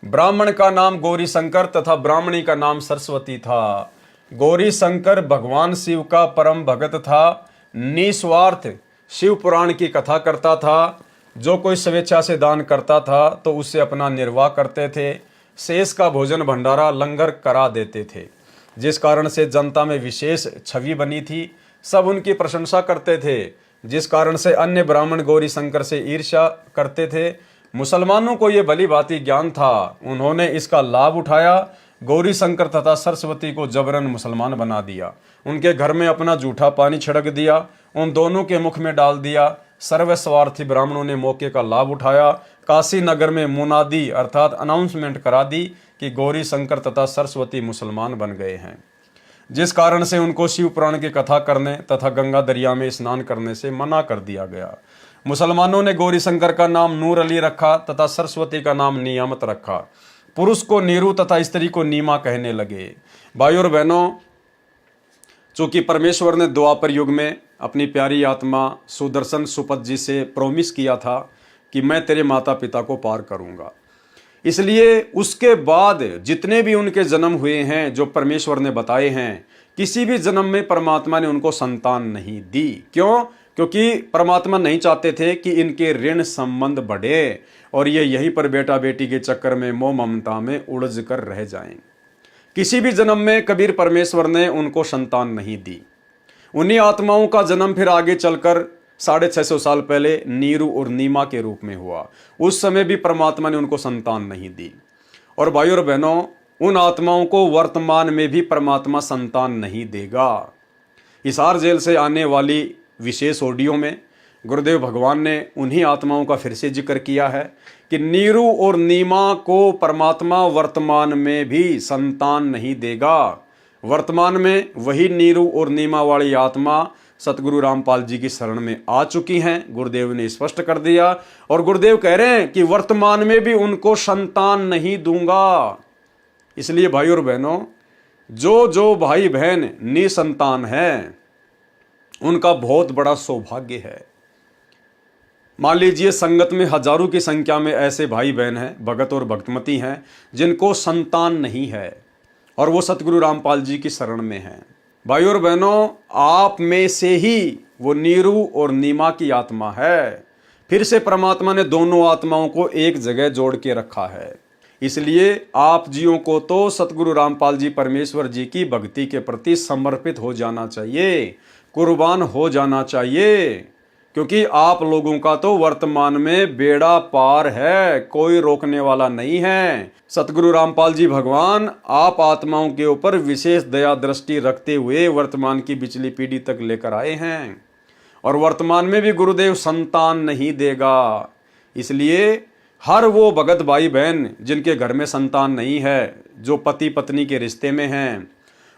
ब्राह्मण का नाम गौरी शंकर तथा ब्राह्मणी का नाम सरस्वती था। गौरी शंकर भगवान शिव का परम भगत था, निस्वार्थ शिव पुराण की कथा करता था। जो कोई स्वेच्छा से दान करता था तो उससे अपना निर्वाह करते थे। शेष का भोजन भंडारा लंगर करा देते थे, जिस कारण से जनता में विशेष छवि बनी थी। सब उनकी प्रशंसा करते थे, जिस कारण से अन्य ब्राह्मण गौरी शंकर से ईर्ष्या करते थे। मुसलमानों को ये भली भांति ज्ञान था, उन्होंने इसका लाभ उठाया। गौरी शंकर तथा सरस्वती को जबरन मुसलमान बना दिया। उनके घर में अपना जूठा पानी छिड़क दिया, उन दोनों के मुख में डाल दिया। सर्वस्वार्थी ब्राह्मणों ने मौके का लाभ उठाया। काशी नगर में मुनादी अर्थात अनाउंसमेंट करा दी कि गौरी शंकर तथा सरस्वती मुसलमान बन गए हैं, जिस कारण से उनको शिव पुराण की कथा करने तथा गंगा दरिया में स्नान करने से मना कर दिया गया। मुसलमानों ने गौरी शंकर का नाम नूर अली रखा तथा सरस्वती का नाम नियामत रखा। पुरुष को नीरू तथा स्त्री को नीमा कहने लगे। भाई और बहनों, चूंकि परमेश्वर ने द्वापर युग में अपनी प्यारी आत्मा सुदर्शन सुपथ जी से प्रॉमिस किया था कि मैं तेरे माता पिता को पार करूंगा, इसलिए उसके बाद जितने भी उनके जन्म हुए हैं जो परमेश्वर ने बताए हैं, किसी भी जन्म में परमात्मा ने उनको संतान नहीं दी। क्यों? क्योंकि परमात्मा नहीं चाहते थे कि इनके ऋण संबंध बढ़े और ये यहीं पर बेटा बेटी के चक्कर में मोह ममता में उलझ कर रह जाएं। किसी भी जन्म में कबीर परमेश्वर ने उनको संतान नहीं दी। उन्हीं आत्माओं का जन्म फिर आगे चलकर 650 साल पहले नीरू और नीमा के रूप में हुआ। उस समय भी परमात्मा ने उनको संतान नहीं दी। और भाइयों और बहनों, उन आत्माओं को वर्तमान में भी परमात्मा संतान नहीं देगा। हिसार जेल से आने वाली विशेष ऑडियो में गुरुदेव भगवान ने उन्हीं आत्माओं का फिर से जिक्र किया है कि नीरू और नीमा को परमात्मा वर्तमान में भी संतान नहीं देगा। वर्तमान में वही नीरू और नीमा वाली आत्मा सतगुरु रामपाल जी की शरण में आ चुकी हैं। गुरुदेव ने स्पष्ट कर दिया और गुरुदेव कह रहे हैं कि वर्तमान में भी उनको संतान नहीं दूंगा। इसलिए भाई और बहनों, जो भाई बहन निसंतान हैं उनका बहुत बड़ा सौभाग्य है। मान लीजिए संगत में हजारों की संख्या में ऐसे भाई बहन हैं, भगत और भक्तमती हैं, जिनको संतान नहीं है और वो सतगुरु रामपाल जी की शरण में हैं। भाई और बहनों, आप में से ही वो नीरू और नीमा की आत्मा है। फिर से परमात्मा ने दोनों आत्माओं को एक जगह जोड़ के रखा है। इसलिए आप जियों को तो सतगुरु रामपाल जी परमेश्वर जी की भक्ति के प्रति समर्पित हो जाना चाहिए, कुर्बान हो जाना चाहिए, क्योंकि आप लोगों का तो वर्तमान में बेड़ा पार है, कोई रोकने वाला नहीं है। सतगुरु रामपाल जी भगवान आप आत्माओं के ऊपर विशेष दया दृष्टि रखते हुए वर्तमान की पिछली पीढ़ी तक लेकर आए हैं और वर्तमान में भी गुरुदेव संतान नहीं देगा। इसलिए हर वो भगत भाई बहन जिनके घर में संतान नहीं है, जो पति पत्नी के रिश्ते में हैं,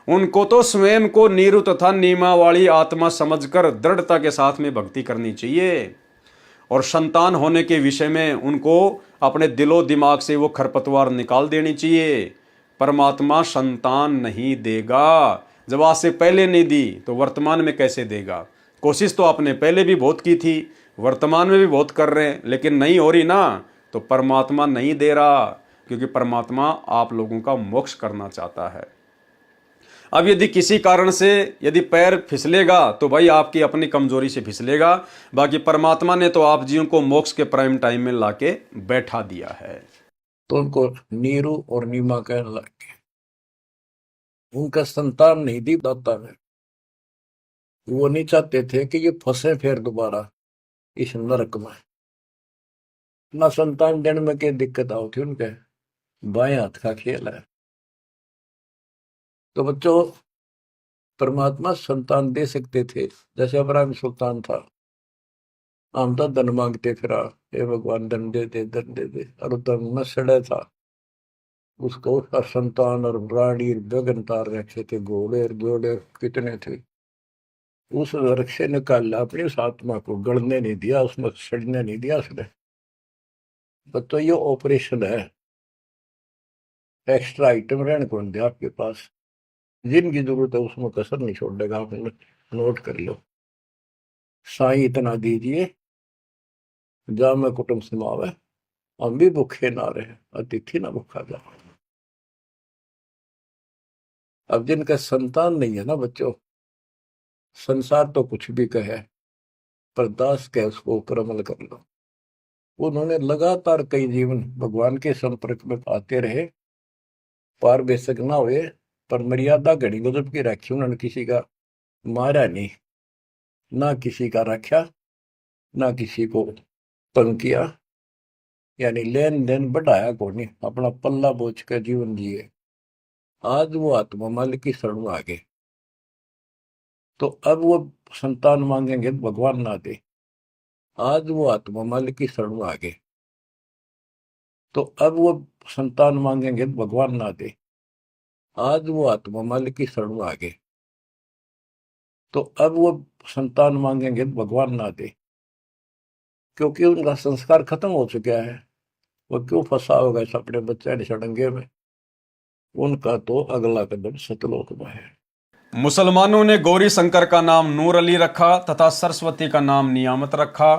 उनको तो स्वयं को नीरू तथा नीमा वाली आत्मा समझकर दृढ़ता के साथ में भक्ति करनी चाहिए और संतान होने के विषय में उनको अपने दिलो दिमाग से वो खरपतवार निकाल देनी चाहिए। परमात्मा संतान नहीं देगा। जब आज से पहले नहीं दी तो वर्तमान में कैसे देगा? कोशिश तो आपने पहले भी बहुत की थी, वर्तमान में भी बहुत कर रहे हैं, लेकिन नहीं हो रही ना, तो परमात्मा नहीं दे रहा, क्योंकि परमात्मा आप लोगों का मोक्ष करना चाहता है। अब यदि किसी कारण से यदि पैर फिसलेगा तो भाई आपकी अपनी कमजोरी से फिसलेगा, बाकी परमात्मा ने तो आप जीवन को मोक्ष के प्राइम टाइम में लाके बैठा दिया है। तो उनको नीरू और नीमा कहने लगे। उनका संतान नहीं दी दाता ने। वो नहीं चाहते थे कि ये फंसे फिर दोबारा इस नरक में। ना संतान देने में क्या दिक्कत आओ थी उनके, बाएं हाथ का खेल है। तो बच्चों, परमात्मा संतान दे सकते थे। जैसे अब्राहिम सुल्तान था, हम तो धन मांगते फिरा, हे भगवान धन दे दे धन दे दे, और धन में सड़े था। उसको उसका संतान और रानी गगन तार रखे थे, घोड़े घोड़े कितने थे। उस नरक से निकाला अपनी उस आत्मा को, गड़ने नहीं दिया, उसमें सड़ने नहीं दिया उसने। तो ये ऑपरेशन है। एक्स्ट्रा आइटम रहने को नहीं दिया आपके पास। जिनकी जरूरत है उसमें कसर नहीं छोड़ेगा। आप नोट कर लो। साईं इतना दीजिए जा में कुटुंब समावे, हम भी भूखे ना रहे, अतिथि ना भूखा जा। अब जिनका संतान नहीं है ना बच्चों, संसार तो कुछ भी कहे, पर दास के उसको ऊपर अमल कर लो। उन्होंने लगातार कई जीवन भगवान के संपर्क में आते रहे, पार बेशक ना हुए, पर मर्यादा घड़ी गजब की रखी। उन्होंने किसी का मारा नहीं, ना किसी का रखा, ना किसी को तंग किया, यानी लेन देन बढ़ाया को नहीं, अपना पल्ला बोझ कर जीवन जिए। आज वो आत्मा मालिक की शरण में आ गए, तो अब वो संतान मांगेंगे तो भगवान ना दे। आज वो आत्मा मालिक की शरण में आ गए, तो अब वो संतान मांगेंगे तो भगवान ना दे। आज वो आत्मा मालिक की शरण में आ गए, तो अब वो संतान मांगेंगे तो भगवान ना दे, क्योंकि उनका संस्कार खत्म हो चुका है। वो क्यों फंसा होगा इस अपने बच्चे ने सड़ंगे में? उनका तो अगला कदम सतलोक में है। मुसलमानों ने गौरी शंकर का नाम नूर अली रखा तथा सरस्वती का नाम नियामत रखा।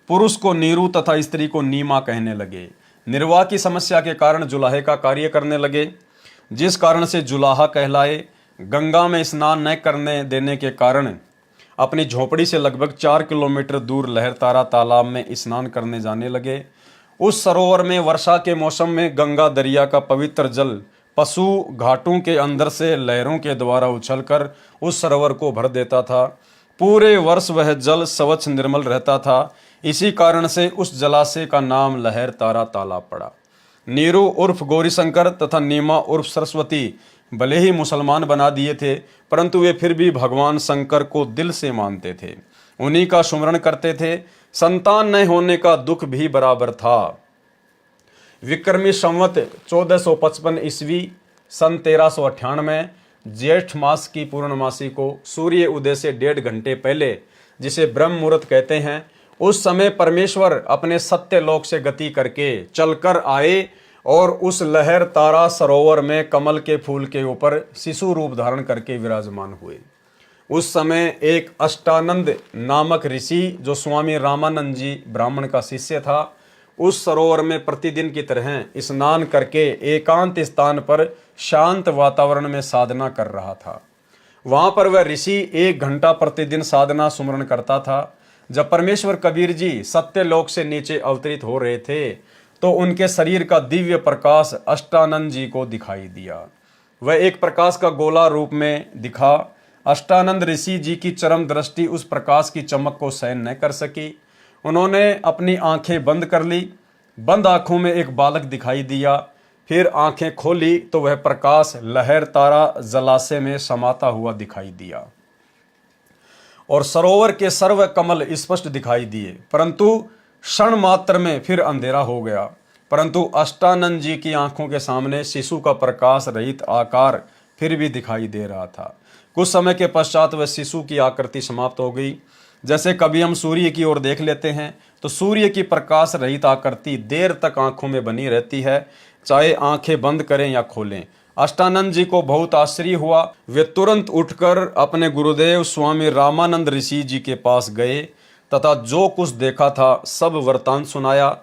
पुरुष को नीरू तथा स्त्री को नीमा कहने लगे। निर्वाह की समस्या के कारण जुलाहे का कार्य करने लगे, जिस कारण से जुलाहा कहलाए। गंगा में स्नान न करने देने के कारण अपनी झोपड़ी से लगभग 4 किलोमीटर दूर लहरतारा तालाब में स्नान करने जाने लगे। उस सरोवर में वर्षा के मौसम में गंगा दरिया का पवित्र जल पशु घाटों के अंदर से लहरों के द्वारा उछलकर उस सरोवर को भर देता था। पूरे वर्ष वह जल स्वच्छ निर्मल रहता था। इसी कारण से उस जलाशय का नाम लहर तारा तालाब पड़ा। नीरू उर्फ गौरीशंकर तथा नीमा उर्फ सरस्वती भले ही मुसलमान बना दिए थे, परंतु वे फिर भी भगवान शंकर को दिल से मानते थे, उन्हीं का सुमरण करते थे। संतान न होने का दुख भी बराबर था। विक्रमी संवत 1455 ईस्वी सन 1398 ज्येष्ठ मास की पूर्णमासी को सूर्य उदय से 1.5 घंटे पहले, जिसे ब्रह्म मुहूर्त कहते हैं, उस समय परमेश्वर अपने सत्य लोक से गति करके चलकर आए और उस लहर तारा सरोवर में कमल के फूल के ऊपर शिशु रूप धारण करके विराजमान हुए। उस समय एक अष्टानंद नामक ऋषि, जो स्वामी रामानंद जी ब्राह्मण का शिष्य था, उस सरोवर में प्रतिदिन की तरह स्नान करके एकांत स्थान पर शांत वातावरण में साधना कर रहा था। वहां पर वह ऋषि 1 घंटा प्रतिदिन साधना सुमरण करता था। जब परमेश्वर कबीर जी सत्य लोक से नीचे अवतरित हो रहे थे, तो उनके शरीर का दिव्य प्रकाश अष्टानंद जी को दिखाई दिया। वह एक प्रकाश का गोला रूप में दिखा। अष्टानंद ऋषि जी की चरम दृष्टि उस प्रकाश की चमक को सहन न कर सकी। उन्होंने अपनी आंखें बंद कर ली। बंद आंखों में एक बालक दिखाई दिया। फिर आंखें खोली तो वह प्रकाश लहर तारा जलाशय में समाता हुआ दिखाई दिया और सरोवर के सर्व कमल स्पष्ट दिखाई दिए, परंतु क्षण मात्र में फिर अंधेरा हो गया। परंतु अष्टानंद जी की आंखों के सामने शिशु का प्रकाश रहित आकार फिर भी दिखाई दे रहा था। कुछ समय के पश्चात वह शिशु की आकृति समाप्त हो गई। जैसे कभी हम सूर्य की ओर देख लेते हैं तो सूर्य की प्रकाश रहित आकृति देर तक आंखों में बनी रहती है, चाहे आंखें बंद करें या खोलें। अष्टानंद जी को बहुत आश्चर्य हुआ। वे तुरंत उठकर अपने गुरुदेव स्वामी रामानंद ऋषि जी के पास गए तथा जो कुछ देखा था सब वृतांत सुनाया।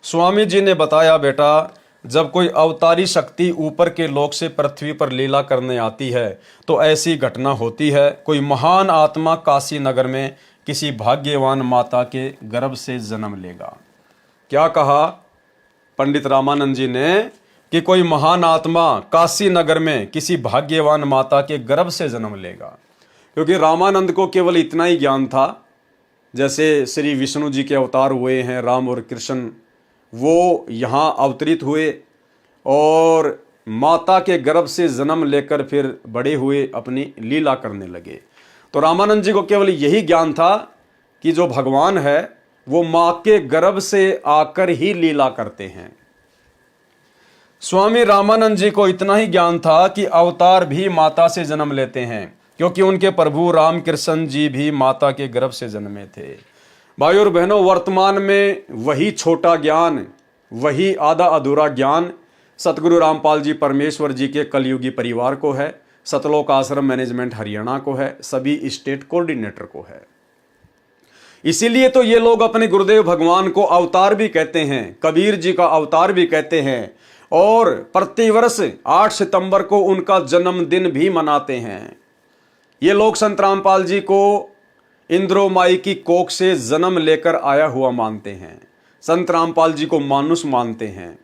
स्वामी जी ने बताया, बेटा, जब कोई अवतारी शक्ति ऊपर के लोक से पृथ्वी पर लीला करने आती है तो ऐसी घटना होती है। कोई महान आत्मा काशी नगर में किसी भाग्यवान माता के गर्भ से जन्म लेगा। क्या कहा पंडित रामानंद जी ने कि कोई महान आत्मा काशी नगर में किसी भाग्यवान माता के गर्भ से जन्म लेगा, क्योंकि रामानंद को केवल इतना ही ज्ञान था, जैसे श्री विष्णु जी के अवतार हुए हैं राम और कृष्ण, वो यहाँ अवतरित हुए और माता के गर्भ से जन्म लेकर फिर बड़े हुए अपनी लीला करने लगे। तो रामानंद जी को केवल यही ज्ञान था कि जो भगवान है वो माँ के गर्भ से आकर ही लीला करते हैं। स्वामी रामानंद जी को इतना ही ज्ञान था कि अवतार भी माता से जन्म लेते हैं, क्योंकि उनके प्रभु रामकृष्ण जी भी माता के गर्भ से जन्मे थे। भाई और बहनों, वर्तमान में वही छोटा ज्ञान, वही आधा अधूरा ज्ञान सतगुरु रामपाल जी परमेश्वर जी के कलयुगी परिवार को है, सतलोक आश्रम मैनेजमेंट हरियाणा को है, सभी स्टेट कोऑर्डिनेटर को है। इसीलिए तो ये लोग अपने गुरुदेव भगवान को अवतार भी कहते हैं, कबीर जी का अवतार भी कहते हैं, और प्रतिवर्ष 8 सितंबर को उनका जन्मदिन भी मनाते हैं। ये लोग संत रामपाल जी को इंद्रो माई की कोख से जन्म लेकर आया हुआ मानते हैं। संत रामपाल जी को मानुष मानते हैं।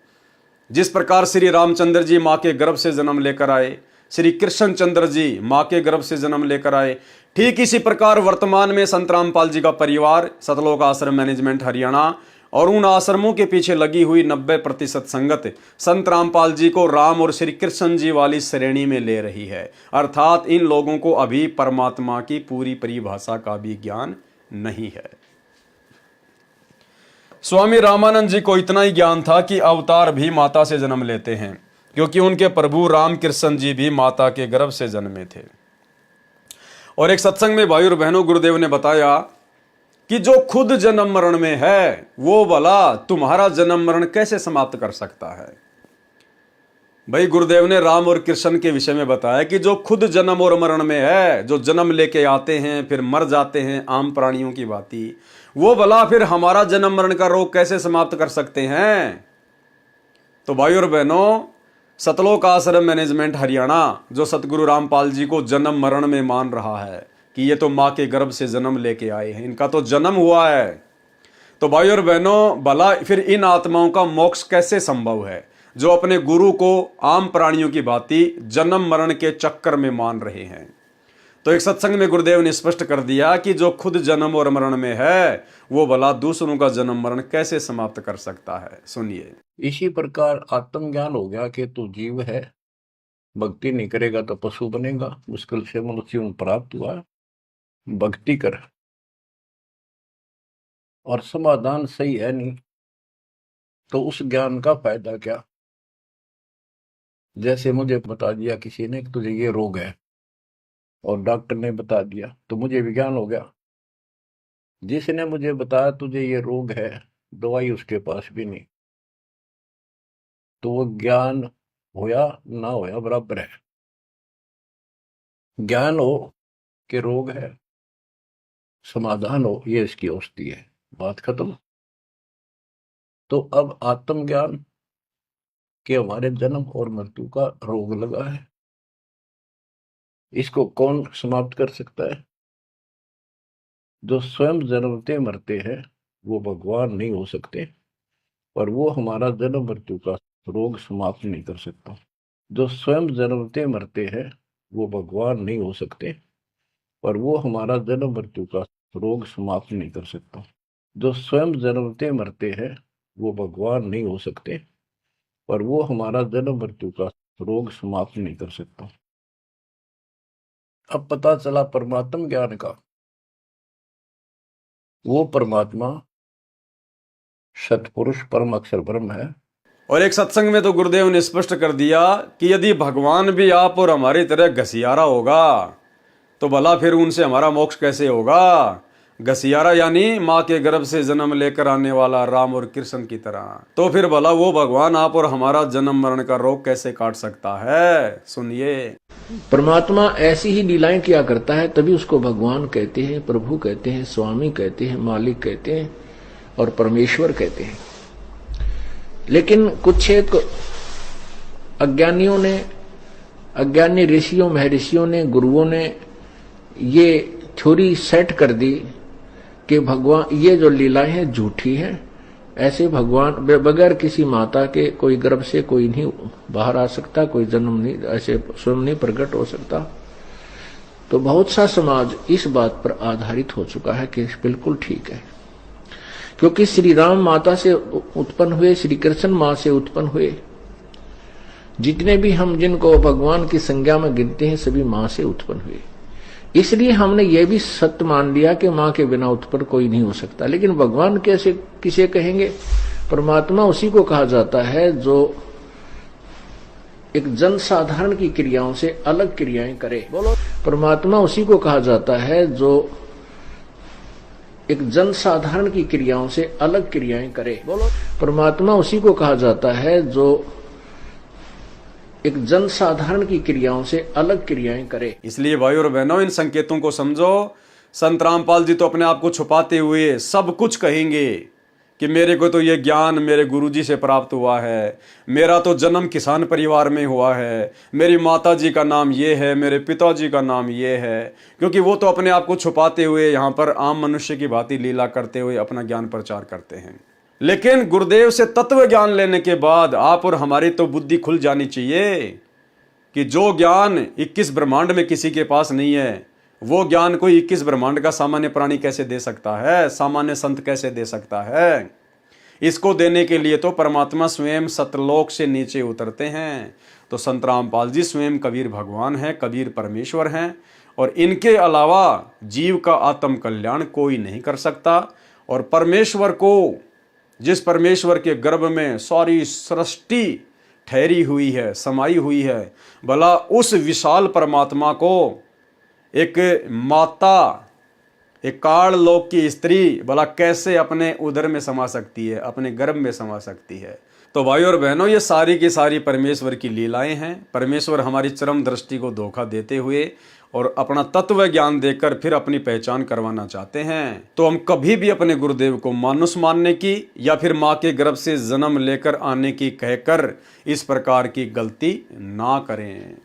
जिस प्रकार श्री रामचंद्र जी माँ के गर्भ से जन्म लेकर आए, श्री कृष्ण चंद्र जी माँ के गर्भ से जन्म लेकर आए, ठीक इसी प्रकार वर्तमान में संत रामपाल जी का परिवार सतलोक आश्रम मैनेजमेंट हरियाणा और उन आश्रमों के पीछे लगी हुई 90% संगत संत रामपाल जी को राम और श्री कृष्ण जी वाली श्रेणी में ले रही है। अर्थात इन लोगों को अभी परमात्मा की पूरी परिभाषा का भी ज्ञान नहीं है। स्वामी रामानंद जी को इतना ही ज्ञान था कि अवतार भी माता से जन्म लेते हैं, क्योंकि उनके प्रभु रामकृष्ण जी भी माता के गर्भ से जन्मे थे। और एक सत्संग में भाई और बहनों गुरुदेव ने बताया कि जो खुद जन्म मरण में है वो भला तुम्हारा जन्म मरण कैसे समाप्त कर सकता है। भाई गुरुदेव ने राम और कृष्ण के विषय में बताया कि जो खुद जन्म और मरण में है, जो जन्म लेके आते हैं फिर मर जाते हैं आम प्राणियों की भांति, वो भला फिर हमारा जन्म मरण का रोग कैसे समाप्त कर सकते हैं। तो भाई और बहनों, सतलोक आश्रम मैनेजमेंट हरियाणा जो सतगुरु रामपाल जी को जन्म मरण में मान रहा है कि ये तो माँ के गर्भ से जन्म लेके आए हैं, इनका तो जन्म हुआ है, तो भाई और बहनों भला फिर इन आत्माओं का मोक्ष कैसे संभव है। जो अपने गुरु को आम प्राणियों की भांति जन्म मरण के चक्कर में मान रहे हैं। तो एक सत्संग में गुरुदेव ने स्पष्ट कर दिया कि जो खुद जन्म और मरण में है वो भला दूसरों का जन्म मरण कैसे समाप्त कर सकता है। सुनिए। इसी प्रकार आत्मज्ञान हो गया कि तू जीव है, भक्ति नहीं करेगा तो पशु बनेगा, मुश्किल से मनुष्य में प्राप्त हुआ, भक्ति कर। और समाधान सही है नहीं तो उस ज्ञान का फायदा क्या। जैसे मुझे बता दिया किसी ने कि तुझे ये रोग है और डॉक्टर ने बता दिया तो मुझे विज्ञान हो गया। जिसने मुझे बताया तुझे ये रोग है, दवाई उसके पास भी नहीं, तो वो ज्ञान होया ना होया बराबर है। ज्ञान हो कि रोग है, समाधान हो ये इसकी औषधि है, बात खत्म। तो अब आत्मज्ञान कि हमारे जन्म और मृत्यु का रोग लगा है, इसको कौन समाप्त कर सकता है। जो स्वयं जन्मते मरते हैं वो भगवान नहीं हो सकते, पर वो हमारा जन्म मृत्यु का रोग समाप्त नहीं कर सकता। जो स्वयं जन्मते मरते हैं वो भगवान नहीं हो सकते, पर वो हमारा जन्म मृत्यु का रोग समाप्त नहीं कर सकता। जो स्वयं जन्मते मरते हैं वो भगवान नहीं हो सकते, पर वो हमारा जन्म मृत्यु का रोग समाप्त नहीं कर सकता। अब पता चला परमात्म ज्ञान का, वो परमात्मा सतपुरुष परम अक्षर ब्रह्म है। और एक सत्संग में तो गुरुदेव ने स्पष्ट कर दिया कि यदि भगवान भी आप और हमारी तरह घसियारा होगा तो भला फिर उनसे हमारा मोक्ष कैसे होगा। घसियारा यानी माँ के गर्भ से जन्म लेकर आने वाला राम और कृष्ण की तरह, तो फिर भला वो भगवान आप और हमारा जन्म मरण का रोग कैसे काट सकता है। सुनिए। परमात्मा ऐसी ही लीलाएं किया करता है, तभी उसको भगवान कहते हैं, प्रभु कहते हैं, स्वामी कहते हैं, मालिक कहते हैं और परमेश्वर कहते हैं। लेकिन कुछ एक अज्ञानियों ने, अज्ञानी ऋषियों महर्षियों ने, गुरुओं ने ये थ्योरी सेट कर दी कि भगवान ये जो लीलाएं हैं झूठी हैं, ऐसे भगवान बगैर किसी माता के कोई गर्भ से कोई नहीं बाहर आ सकता, कोई जन्म नहीं, ऐसे स्वयं नहीं प्रकट हो सकता। तो बहुत सा समाज इस बात पर आधारित हो चुका है कि बिल्कुल ठीक है, क्योंकि श्री राम माता से उत्पन्न हुए, श्री कृष्ण माँ से उत्पन्न हुए, जितने भी हम जिनको भगवान की संज्ञा में गिनते हैं सभी माँ से उत्पन्न हुए। इसलिए हमने ये भी सत्य मान लिया कि माँ के बिना उत्पन्न कोई नहीं हो सकता। लेकिन भगवान कैसे किसे कहेंगे। परमात्मा उसी को कहा जाता है जो एक जन साधारण की क्रियाओं से अलग क्रियाएं करे। बोलो। परमात्मा उसी को कहा जाता है जो एक जन साधारण की क्रियाओं से अलग क्रियाएं करे। बोलो। परमात्मा उसी को कहा जाता है जो एक जन साधारण की क्रियाओं से अलग क्रियाएं करे। इसलिए भाई और बहनों, इन संकेतों को समझो। संत रामपाल जी तो अपने आप को छुपाते हुए सब कुछ कहेंगे कि मेरे को तो ये ज्ञान मेरे गुरुजी से प्राप्त हुआ है, मेरा तो जन्म किसान परिवार में हुआ है, मेरी माता जी का नाम ये है, मेरे पिताजी का नाम ये है। क्योंकि वो तो अपने आप को छुपाते हुए यहाँ पर आम मनुष्य की भांति लीला करते हुए अपना ज्ञान प्रचार करते हैं। लेकिन गुरुदेव से तत्व ज्ञान लेने के बाद आप और हमारी तो बुद्धि खुल जानी चाहिए कि जो ज्ञान 21 ब्रह्मांड में किसी के पास नहीं है, वो ज्ञान कोई 21 ब्रह्मांड का सामान्य प्राणी कैसे दे सकता है, सामान्य संत कैसे दे सकता है। इसको देने के लिए तो परमात्मा स्वयं सतलोक से नीचे उतरते हैं। तो संत रामपाल जी स्वयं कबीर भगवान हैं, कबीर परमेश्वर हैं, और इनके अलावा जीव का आत्म कल्याण कोई नहीं कर सकता। और परमेश्वर को, जिस परमेश्वर के गर्भ में सारी सृष्टि ठहरी हुई है, समाई हुई है, भला उस विशाल परमात्मा को एक माता, एक काल लोक की स्त्री भला कैसे अपने उदर में समा सकती है, अपने गर्भ में समा सकती है। तो भाई और बहनों, ये सारी की सारी परमेश्वर की लीलाएं हैं। परमेश्वर हमारी चरम दृष्टि को धोखा देते हुए और अपना तत्व ज्ञान देकर फिर अपनी पहचान करवाना चाहते हैं। तो हम कभी भी अपने गुरुदेव को मानुष मानने की या फिर माँ के गर्भ से जन्म लेकर आने की कहकर इस प्रकार की गलती ना करें।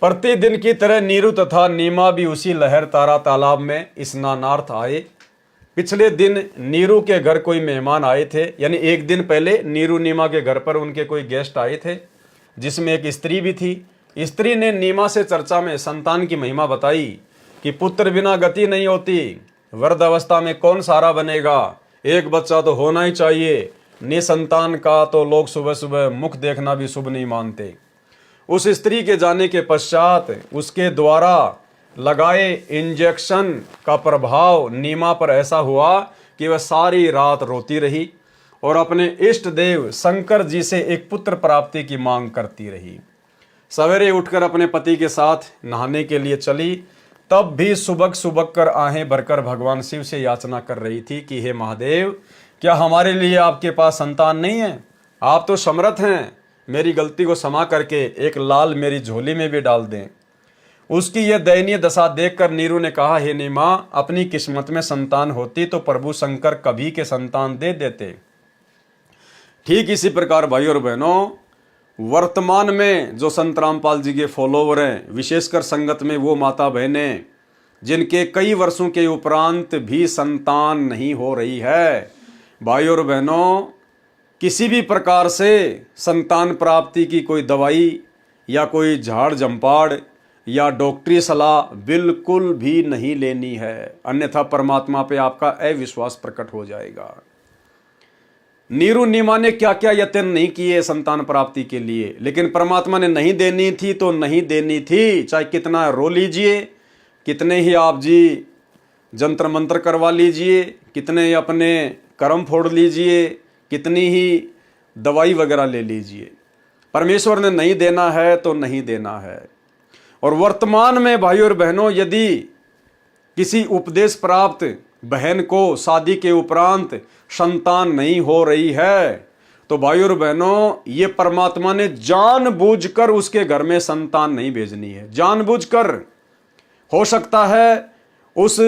प्रतिदिन की तरह नीरू तथा नीमा भी उसी लहर तारा तालाब में स्नानार्थ आए। पिछले दिन नीरू के घर कोई मेहमान आए थे, यानी एक दिन पहले नीरू नीमा के घर पर उनके कोई गेस्ट आए थे, जिसमें एक स्त्री भी थी। स्त्री ने नीमा से चर्चा में संतान की महिमा बताई कि पुत्र बिना गति नहीं होती, वृद्ध अवस्था में कौन सहारा बनेगा, एक बच्चा तो होना ही चाहिए, निसंतान का तो लोग सुबह सुबह मुख देखना भी शुभ नहीं मानते। उस स्त्री के जाने के पश्चात उसके द्वारा लगाए इंजेक्शन का प्रभाव नीमा पर ऐसा हुआ कि वह सारी रात रोती रही और अपने इष्ट देव शंकर जी से एक पुत्र प्राप्ति की मांग करती रही। सवेरे उठकर अपने पति के साथ नहाने के लिए चली, तब भी सुबह सुबह कर आहें भरकर भगवान शिव से याचना कर रही थी कि हे महादेव, क्या हमारे लिए आपके पास संतान नहीं है? आप तो समर्थ हैं, मेरी गलती को क्षमा करके एक लाल मेरी झोली में भी डाल दें। उसकी यह दयनीय दशा देखकर नीरू ने कहा, हे नीमा, अपनी किस्मत में संतान होती तो प्रभु शंकर कभी के संतान दे देते। ठीक इसी प्रकार भाई और बहनों, वर्तमान में जो संत रामपाल जी के फॉलोवर हैं, विशेषकर संगत में वो माता बहनें जिनके कई वर्षों के उपरांत भी संतान नहीं हो रही है, भाई और बहनों, किसी भी प्रकार से संतान प्राप्ति की कोई दवाई या कोई झाड़ जंपाड़ या डॉक्टरी सलाह बिल्कुल भी नहीं लेनी है, अन्यथा परमात्मा पे आपका अविश्वास प्रकट हो जाएगा। नीरू नीमा ने क्या क्या यत्न नहीं किए संतान प्राप्ति के लिए, लेकिन परमात्मा ने नहीं देनी थी तो नहीं देनी थी, चाहे कितना रो लीजिए, कितने ही आप जी जंतर मंत्र करवा लीजिए, कितने अपने कर्म फोड़ लीजिए, कितनी ही दवाई वगैरह ले लीजिए, परमेश्वर ने नहीं देना है तो नहीं देना है। और वर्तमान में भाई और बहनों, यदि किसी उपदेश प्राप्त बहन को शादी के उपरांत संतान नहीं हो रही है, तो भाई और बहनों, ये परमात्मा ने जानबूझकर उसके घर में संतान नहीं भेजनी है, जानबूझकर। हो सकता है उस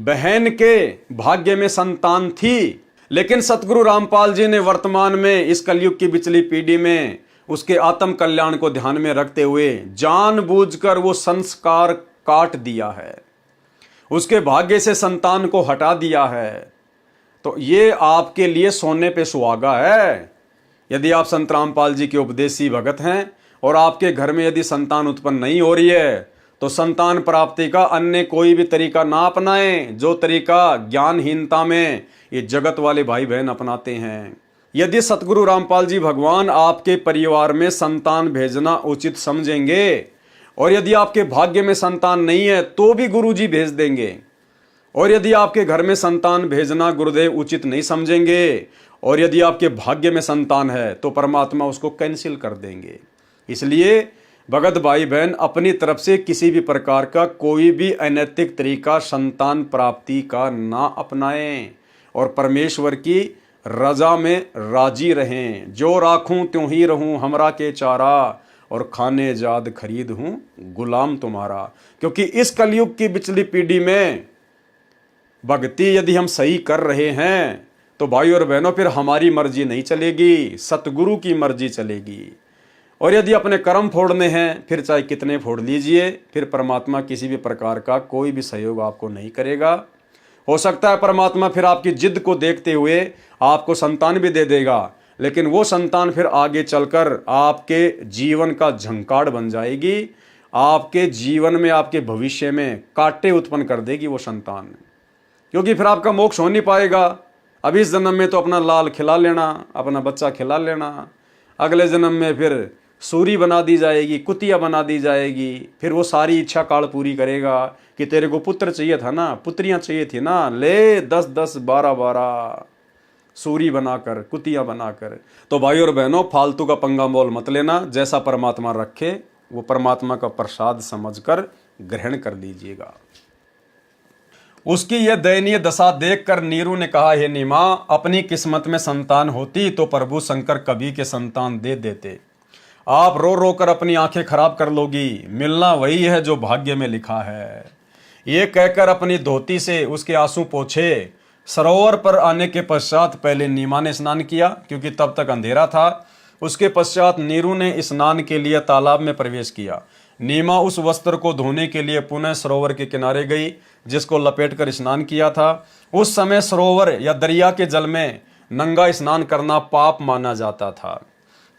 बहन के भाग्य में संतान थी, लेकिन सतगुरु रामपाल जी ने वर्तमान में इस कलयुग की पिछली पीढ़ी में उसके आत्म कल्याण को ध्यान में रखते हुए जानबूझकर वो संस्कार काट दिया है, उसके भाग्य से संतान को हटा दिया है। तो ये आपके लिए सोने पे सुहागा है। यदि आप संत रामपाल जी के उपदेशी भगत हैं और आपके घर में यदि संतान उत्पन्न नहीं हो रही है, तो संतान प्राप्ति का अन्य कोई भी तरीका ना अपनाएं, जो तरीका ज्ञानहीनता में ये जगत वाले भाई बहन अपनाते हैं। यदि सतगुरु रामपाल जी भगवान आपके परिवार में संतान भेजना उचित समझेंगे, और यदि आपके भाग्य में संतान नहीं है तो भी गुरु जी भेज देंगे, और यदि आपके घर में संतान भेजना गुरुदेव उचित नहीं समझेंगे, और यदि आपके भाग्य में संतान है तो परमात्मा उसको कैंसिल कर देंगे। इसलिए भगत भाई बहन अपनी तरफ से किसी भी प्रकार का कोई भी अनैतिक तरीका संतान प्राप्ति का ना अपनाएं और परमेश्वर की रजा में राजी रहें। जो राखूं त्यों ही रहूं हमरा के चारा, और खाने जाद खरीद हूं गुलाम तुम्हारा। क्योंकि इस कलयुग की पिछली पीढ़ी में भक्ति यदि हम सही कर रहे हैं तो भाई और बहनों फिर हमारी मर्जी नहीं चलेगी, सतगुरु की मर्जी चलेगी। और यदि अपने कर्म फोड़ने हैं फिर चाहे कितने फोड़ लीजिए, फिर परमात्मा किसी भी प्रकार का कोई भी सहयोग आपको नहीं करेगा। हो सकता है परमात्मा फिर आपकी जिद को देखते हुए आपको संतान भी दे देगा, लेकिन वो संतान फिर आगे चलकर आपके जीवन का झंकार बन जाएगी, आपके जीवन में आपके भविष्य में कांटे उत्पन्न कर देगी वो संतान, क्योंकि फिर आपका मोक्ष हो नहीं पाएगा। अब इस जन्म में तो अपना लाल खिला लेना, अपना बच्चा खिला लेना, अगले जन्म में फिर सूरी बना दी जाएगी, कुतिया बना दी जाएगी, फिर वो सारी इच्छा काल पूरी करेगा कि तेरे को पुत्र चाहिए था ना, पुत्रियां चाहिए थी ना, ले 10-10 12-12 सूरी बनाकर, कुतिया बनाकर। तो भाई और बहनों, फालतू का पंगा मोल मत लेना, जैसा परमात्मा रखे वो परमात्मा का प्रसाद समझकर ग्रहण कर लीजिएगा। उसकी यह दयनीय दशा देखकर नीरू ने कहा, हे नीमा, अपनी किस्मत में संतान होती तो प्रभु शंकर कभी के संतान दे देते। आप रो रो कर अपनी आंखें खराब कर लोगी, मिलना वही है जो भाग्य में लिखा है। ये कहकर अपनी धोती से उसके आंसू पोंछे। सरोवर पर आने के पश्चात पहले नीमा ने स्नान किया, क्योंकि तब तक अंधेरा था। उसके पश्चात नीरू ने स्नान के लिए तालाब में प्रवेश किया। नीमा उस वस्त्र को धोने के लिए पुनः सरोवर के किनारे गई जिसको लपेटकर स्नान किया था। उस समय सरोवर या दरिया के जल में नंगा स्नान करना पाप माना जाता था।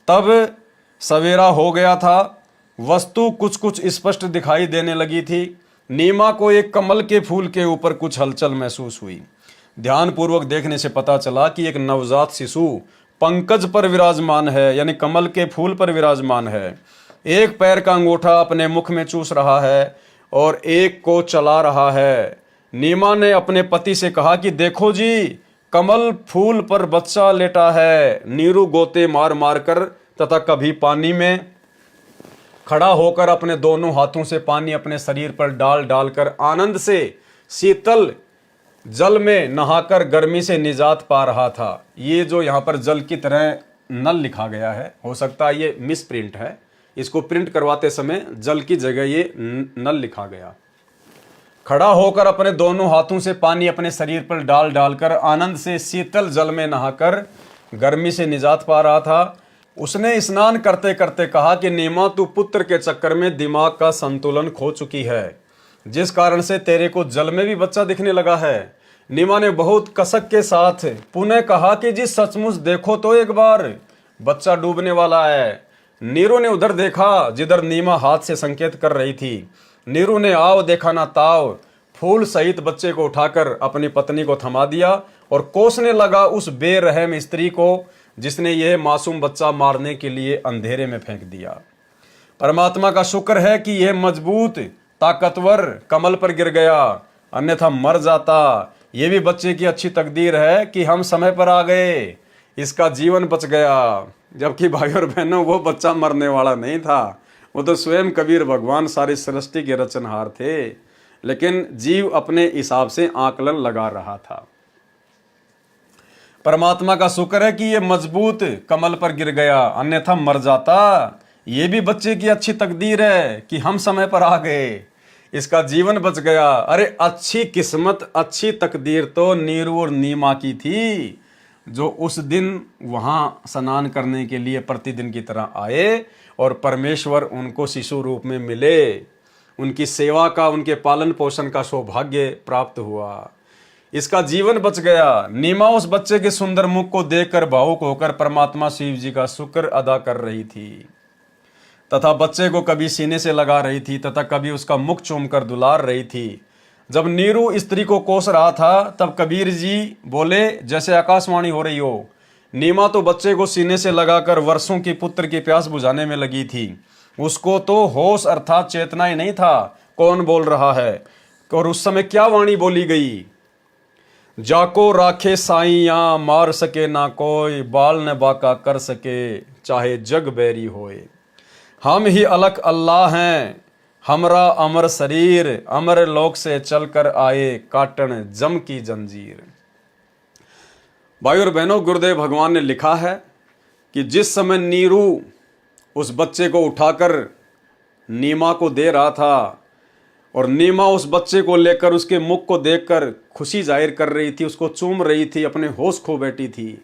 तब सवेरा हो गया था। वस्तु कुछ कुछ स्पष्ट दिखाई देने लगी थी। नीमा को एक कमल के फूल के ऊपर कुछ हलचल महसूस हुई। ध्यानपूर्वक देखने से पता चला कि एक नवजात शिशु पंकज पर विराजमान है, यानी कमल के फूल पर विराजमान है। एक पैर का अंगूठा अपने मुख में चूस रहा है और एक को चला रहा है। नीमा ने अपने पति से कहा कि देखो जी, कमल फूल पर बच्चा लेटा है। नीरू गोते मार मार कर तथा कभी पानी में खड़ा होकर अपने दोनों हाथों से पानी अपने शरीर पर डाल डालकर आनंद से शीतल जल में नहाकर गर्मी से निजात पा रहा था। ये जो यहाँ पर जल की तरह नल लिखा गया है, हो सकता है ये मिस प्रिंट है। इसको प्रिंट करवाते समय जल की जगह ये नल लिखा गया। खड़ा होकर अपने दोनों हाथों से पानी अपने शरीर पर डाल डालकर आनंद से शीतल जल में नहाकर गर्मी से निजात पा रहा था। उसने स्नान करते करते कहा कि नीमा, तू पुत्र के चक्कर में दिमाग का संतुलन खो चुकी है, जिस कारण से तेरे को जल में भी बच्चा दिखने लगा है। नीमा ने बहुत कसक के साथ पुनः कहा कि जी सचमुच देखो तो एक बार, बच्चा डूबने वाला है। नीरू ने उधर देखा जिधर नीमा हाथ से संकेत कर रही थी। नीरू ने आओ देखा ना ताव, फूल सहित बच्चे को उठाकर अपनी पत्नी को थमा दिया और कोसने लगा उस बेरहम स्त्री को जिसने यह मासूम बच्चा मारने के लिए अंधेरे में फेंक दिया। परमात्मा का शुक्र है कि यह मजबूत ताकतवर कमल पर गिर गया, अन्यथा मर जाता। ये भी बच्चे की अच्छी तकदीर है कि हम समय पर आ गए, इसका जीवन बच गया। जबकि भाई और बहनों, वो बच्चा मरने वाला नहीं था, वो तो स्वयं कबीर भगवान सारी सृष्टि के रचनहार थे, लेकिन जीव अपने हिसाब से आकलन लगा रहा था। परमात्मा का शुक्र है कि ये मजबूत कमल पर गिर गया, अन्यथा मर जाता। ये भी बच्चे की अच्छी तकदीर है कि हम समय पर आ गए, इसका जीवन बच गया। अरे अच्छी किस्मत, अच्छी तकदीर तो नीरू और नीमा की थी, जो उस दिन वहां स्नान करने के लिए प्रतिदिन की तरह आए और परमेश्वर उनको शिशु रूप में मिले। उनकी सेवा का, उनके पालन पोषण का सौभाग्य प्राप्त हुआ, इसका जीवन बच गया। नीमा उस बच्चे के सुंदर मुख को देखकर भावुक होकर परमात्मा शिव जी का शुक्र अदा कर रही थी तथा बच्चे को कभी सीने से लगा रही थी तथा कभी उसका मुख चूमकर दुलार रही थी। जब नीरू स्त्री को कोस रहा था तब कबीर जी बोले जैसे आकाशवाणी हो रही हो। नीमा तो बच्चे को सीने से लगाकर वर्षों की पुत्र की प्यास बुझाने में लगी थी। उसको तो होश अर्थात चेतना ही नहीं था कौन बोल रहा है। और उस समय क्या वाणी बोली गई, जाको राखे साइया मार सके ना कोई, बाल न बाका कर सके चाहे जग बैरी होए। हम ही अलग अल्लाह हैं, हमरा अमर शरीर, अमर लोक से चलकर आए काटन जम की जंजीर। भाई और बहनों, गुरुदेव भगवान ने लिखा है कि जिस समय नीरू उस बच्चे को उठाकर नीमा को दे रहा था और नीमा उस बच्चे को लेकर उसके मुख को देखकर खुशी जाहिर कर रही थी, उसको चूम रही थी, अपने होश खो बैठी थी,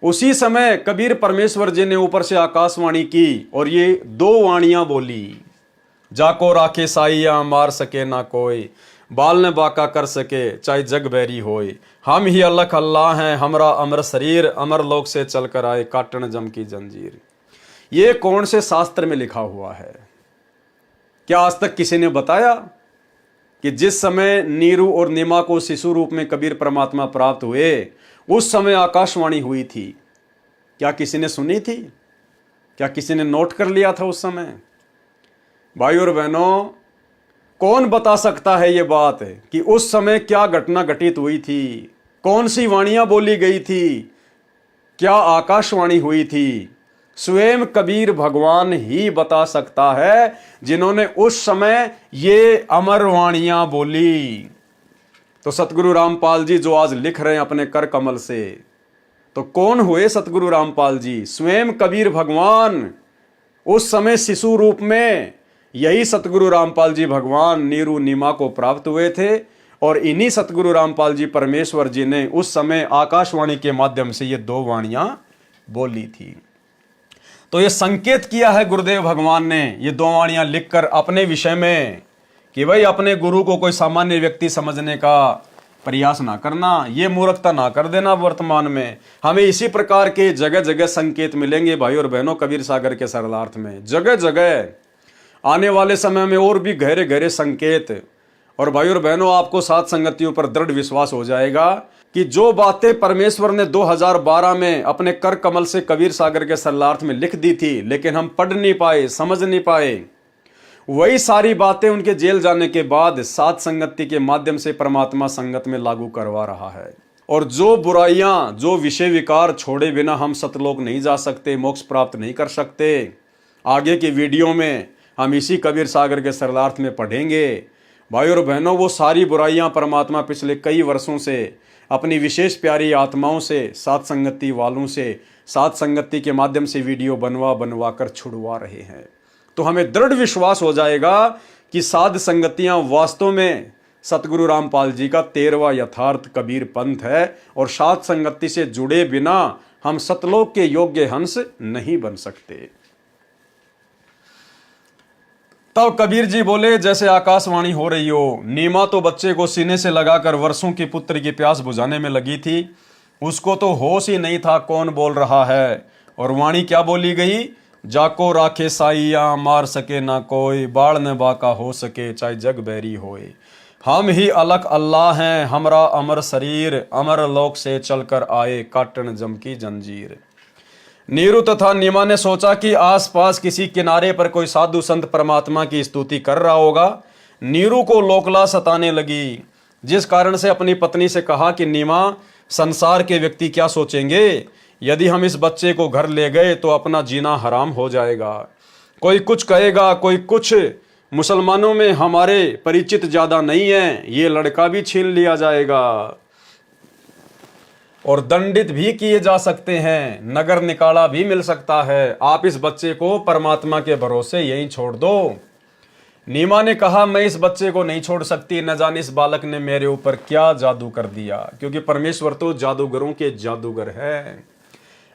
उसी समय कबीर परमेश्वर जी ने ऊपर से आकाशवाणी की और ये दो वाणियां बोली, जाको राखे साइया मार सके ना कोई, बाल न बाका कर सके चाहे जग बैरी होए। हम ही अलग अल्लाह हैं, हमरा अमर शरीर, अमर लोक से चलकर आए काटन जम की जंजीर। ये कौन से शास्त्र में लिखा हुआ है? क्या आज तक किसी ने बताया कि जिस समय नीरू और नीमा को शिशु रूप में कबीर परमात्मा प्राप्त हुए उस समय आकाशवाणी हुई थी? क्या किसी ने सुनी थी? क्या किसी ने नोट कर लिया था उस समय? भाई और बहनों, कौन बता सकता है ये बात कि उस समय क्या घटना घटित हुई थी, कौन सी वाणियां बोली गई थी, क्या आकाशवाणी हुई थी? स्वयं कबीर भगवान ही बता सकता है, जिन्होंने उस समय ये अमर वाणियां बोली। तो सतगुरु रामपाल जी जो आज लिख रहे हैं अपने कर कमल से, तो कौन हुए सतगुरु रामपाल जी? स्वयं कबीर भगवान उस समय शिशु रूप में। यही सतगुरु रामपाल जी भगवान नीरू नीमा को प्राप्त हुए थे और इन्हीं सतगुरु रामपाल जी परमेश्वर जी ने उस समय आकाशवाणी के माध्यम से ये दो वाणियां बोली थी। तो ये संकेत किया है गुरुदेव भगवान ने ये दो वाणियां लिखकर अपने विषय में कि भाई अपने गुरु को कोई सामान्य व्यक्ति समझने का प्रयास ना करना, ये मूर्खता ना कर देना। वर्तमान में हमें इसी प्रकार के जगह जगह संकेत मिलेंगे भाई और बहनों, कबीर सागर के सरलार्थ में जगह जगह आने वाले समय में और भी गहरे गहरे संकेत। और भाई और बहनों, आपको साथ संगतियों पर दृढ़ विश्वास हो जाएगा कि जो बातें परमेश्वर ने 2012 में अपने कर कमल से कबीर सागर के सरलार्थ में लिख दी थी, लेकिन हम पढ़ नहीं पाए, समझ नहीं पाए, वही सारी बातें उनके जेल जाने के बाद सात संगति के माध्यम से परमात्मा संगत में लागू करवा रहा है। और जो बुराइयां, जो विषय विकार छोड़े बिना हम सतलोक नहीं जा सकते, मोक्ष प्राप्त नहीं कर सकते, आगे की वीडियो में हम इसी कबीर सागर के सरलार्थ में पढ़ेंगे। भाई और बहनों, वो सारी बुराइयां परमात्मा पिछले कई वर्षों से अपनी विशेष प्यारी आत्माओं से, सात संगति वालों से, सात संगति के माध्यम से वीडियो बनवा कर छुड़वा रहे हैं। तो हमें दृढ़ विश्वास हो जाएगा कि साध संगतियां वास्तव में सतगुरु रामपाल जी का 13वां यथार्थ कबीर पंथ है और साध संगति से जुड़े बिना हम सतलोक के योग्य हंस नहीं बन सकते। तब कबीर जी बोले, जैसे आकाशवाणी हो रही हो, नीमा तो बच्चे को सीने से लगाकर वर्षों की पुत्र की प्यास बुझाने में लगी थी, उसको तो होश ही नहीं था कौन बोल रहा है। और वाणी क्या बोली गई, जाको राखे साइया मार सके ना कोई, बाढ़ न बाका हो सके चाहे जग बैरी होए, हम ही अलग अल्लाह हैं हमरा अमर शरीर, अमर लोक से चलकर आए काटन जम की जंजीर। नीरू तथा नीमा ने सोचा कि आसपास किसी किनारे पर कोई साधु संत परमात्मा की स्तुति कर रहा होगा। नीरू को लोकला सताने लगी, जिस कारण से अपनी पत्नी से कहा कि नीमा, संसार के व्यक्ति क्या सोचेंगे, यदि हम इस बच्चे को घर ले गए तो अपना जीना हराम हो जाएगा। कोई कुछ कहेगा, कोई कुछ, मुसलमानों में हमारे परिचित ज्यादा नहीं है, ये लड़का भी छीन लिया जाएगा और दंडित भी किए जा सकते हैं, नगर निकाला भी मिल सकता है। आप इस बच्चे को परमात्मा के भरोसे यहीं छोड़ दो। नीमा ने कहा, मैं इस बच्चे को नहीं छोड़ सकती, न जाने इस बालक ने मेरे ऊपर क्या जादू कर दिया, क्योंकि परमेश्वर तो जादूगरों के जादूगर है।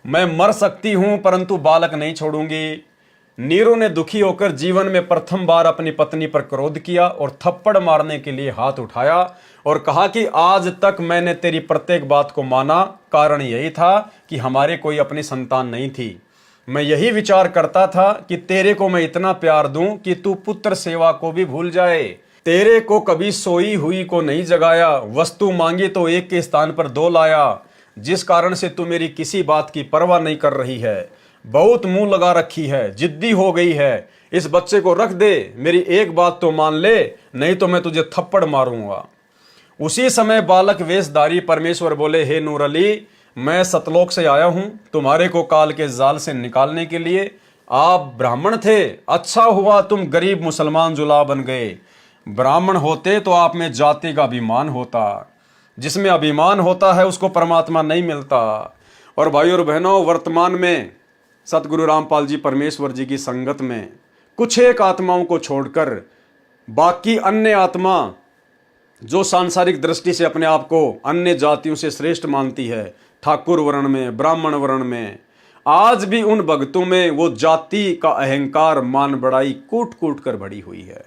मैं मर सकती हूं परंतु बालक नहीं छोड़ूंगी। नीरू ने दुखी होकर जीवन में प्रथम बार अपनी पत्नी पर क्रोध किया और थप्पड़ मारने के लिए हाथ उठाया और कहा कि आज तक मैंने तेरी प्रत्येक बात को माना, कारण यही था कि हमारे कोई अपनी संतान नहीं थी। मैं यही विचार करता था कि तेरे को मैं इतना प्यार दूं कि तू पुत्र सेवा को भी भूल जाए। तेरे को कभी सोई हुई को नहीं जगाया, वस्तु मांगी तो एक के स्थान पर दो लाया, जिस कारण से तू मेरी किसी बात की परवाह नहीं कर रही है, बहुत मुंह लगा रखी है, जिद्दी हो गई है। इस बच्चे को रख दे, मेरी एक बात तो मान ले, नहीं तो मैं तुझे थप्पड़ मारूंगा। उसी समय बालक वेशधारी परमेश्वर बोले, हे नूर अली, मैं सतलोक से आया हूं तुम्हारे को काल के जाल से निकालने के लिए। आप ब्राह्मण थे, अच्छा हुआ तुम गरीब मुसलमान जुला बन गए। ब्राह्मण होते तो आप में जाति का अभिमान होता, जिसमें अभिमान होता है उसको परमात्मा नहीं मिलता। और भाई और बहनों, वर्तमान में सतगुरु रामपाल जी परमेश्वर जी की संगत में कुछ एक आत्माओं को छोड़कर बाकी अन्य आत्मा जो सांसारिक दृष्टि से अपने आप को अन्य जातियों से श्रेष्ठ मानती है, ठाकुर वर्ण में, ब्राह्मण वर्ण में, आज भी उन भक्तों में वो जाति का अहंकार, मान बड़ाई कूट कूट कर भरी हुई है।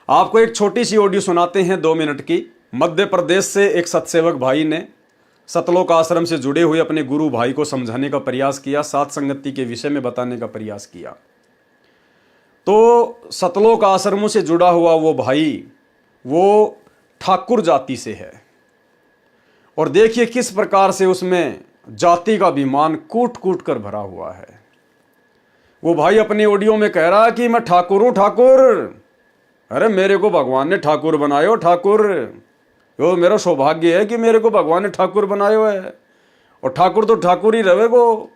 आपको एक छोटी सी ऑडियो सुनाते हैं 2 मिनट की। मध्य प्रदेश से एक सतसेवक भाई ने सतलोक आश्रम से जुड़े हुए अपने गुरु भाई को समझाने का प्रयास किया, सात संगति के विषय में बताने का प्रयास किया। तो सतलोक आश्रमों से जुड़ा हुआ वो भाई, वो ठाकुर जाति से है और देखिए किस प्रकार से उसमें जाति का अभिमान कूट कूट कर भरा हुआ है। वो भाई अपनी ऑडियो में कह रहा है कि मैं ठाकुर हूं, ठाकुर। अरे मेरे को भगवान ने ठाकुर बनायो, ठाकुर। यो मेरा सौभाग्य है कि मेरे को भगवान ने ठाकुर बनायो है। और ठाकुर तो ठाकुर ही रहे को।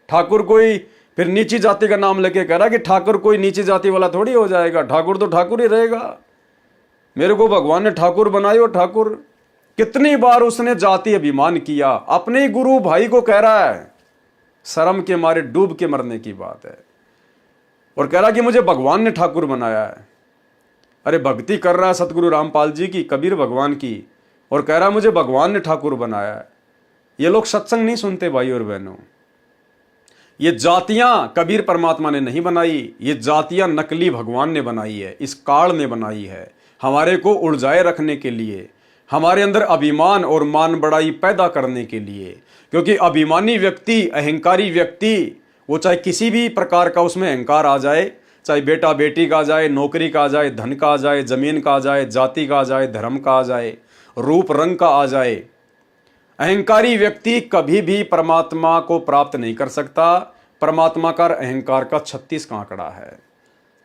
ठाकुर कोई फिर नीची जाति का नाम लेके कह रहा कि ठाकुर कोई नीची जाति वाला थोड़ी हो जाएगा, ठाकुर तो ठाकुर ही रहेगा। मेरे को भगवान ने ठाकुर बनायो, ठाकुर। कितनी बार उसने जाति अभिमान किया, अपने गुरु भाई को कह रहा है, शर्म के मारे डूब के मरने की बात है, और कह रहा कि मुझे भगवान ने ठाकुर बनाया है। अरे भक्ति कर रहा है सतगुरु रामपाल जी की, कबीर भगवान की, और कह रहा मुझे भगवान ने ठाकुर बनाया है। ये लोग सत्संग नहीं सुनते भाई और बहनों। ये जातियां कबीर परमात्मा ने नहीं बनाई, ये जातियां नकली भगवान ने बनाई है, इस काल ने बनाई है हमारे को उलझाए रखने के लिए, हमारे अंदर अभिमान और मान बड़ाई पैदा करने के लिए। क्योंकि अभिमानी व्यक्ति, अहंकारी व्यक्ति, वो चाहे किसी भी प्रकार का उसमें अहंकार आ जाए, चाहे बेटा बेटी का आ जाए, नौकरी का आ जाए, धन का आ जाए, जमीन का आ जाए, जाति का आ जाए, धर्म का आ जाए, रूप रंग का आ जाए, अहंकारी व्यक्ति कभी भी परमात्मा को प्राप्त नहीं कर सकता। परमात्मा का अहंकार का 36 का आंकड़ा है,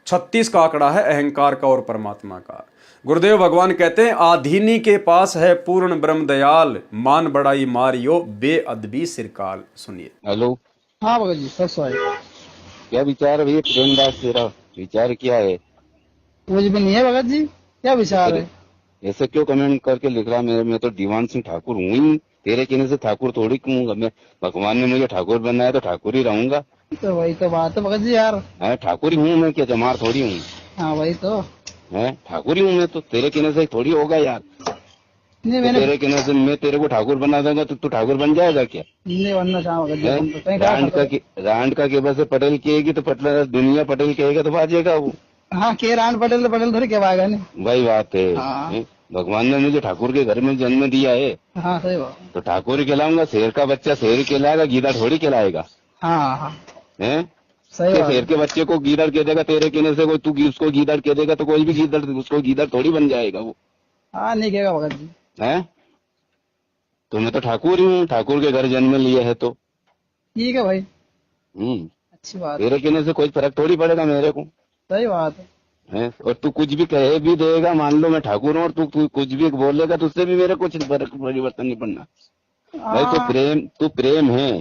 36 का आंकड़ा है अहंकार का और परमात्मा का। गुरुदेव भगवान कहते हैं, आधीनी के पास है पूर्ण ब्रह्म दयाल, मान बड़ाई मारियो बेअदबी सिरकाल। सुनिए। हेलो। हाँ भगत जी, सब सही। क्या विचार है भैया प्रेमदास, तेरा विचार क्या है? मुझ में नहीं है भगत जी, क्या विचार है? ऐसे क्यों कमेंट करके लिख रहा? मैं तो दीवान सिंह ठाकुर हूँ ही, तेरे कहने से ठाकुर थोड़ी कहूंगा मैं। भगवान ने मुझे ठाकुर बनाया तो ठाकुर ही रहूंगा। तो वही तो बात है भगत जी यार। है ठाकुर ही हूँ मैं, क्या जमार थोड़ी हूँ। हाँ वही तो है ठाकुर ही हूँ मैं, तो तेरे कहने से थोड़ी होगा यार। नहीं, तो मैंने तेरे कहने से मैं तेरे को ठाकुर बना दूंगा तो तू ठाकुर बन जाएगा क्या? नहीं बनना चाहा भगत जी, हम तो कहीं क्या करते? रांड का केवल से पटेल कहेगी तो पटेल, दुनिया पटेल कहेगा तो बाजेगा वो। हाँ के रान पटेल तो पटेल थोड़ी कहवाएगा नहीं। वही बात है। हाँ। भगवान ने मुझे ठाकुर के घर में जन्म दिया है, हाँ सही बात। तो ठाकुर ही कहलाऊंगा। शेर का बच्चा शेर ही कहलाएगा, गीदड़ थोड़ी कहलाएगा। हाँ हाँ हैं? सही बात। शेर के बच्चे को गीदड़ कह देगा, तेरे कहने से कोई तू उसको गीदड़ कह देगा तो कोई भी गीदड़ उसको गीदड़ थोड़ी बन जाएगा वो। हाँ नहीं कहेगा भगत जी। है तो मैं तो ठाकुर ही हूँ, ठाकुर के घर जन्म लिया है तो ठीक है भाई, अच्छी बात है। तेरे कहने से कोई फर्क थोड़ी पड़ेगा मेरे को। सही बात है। और तू कुछ भी कहे भी देगा, मान लो मैं ठाकुर हूँ और तू कुछ भी बोलेगा तो उससे भी मेरे कुछ परिवर्तन नहीं पड़ना भाई। तू प्रेम है।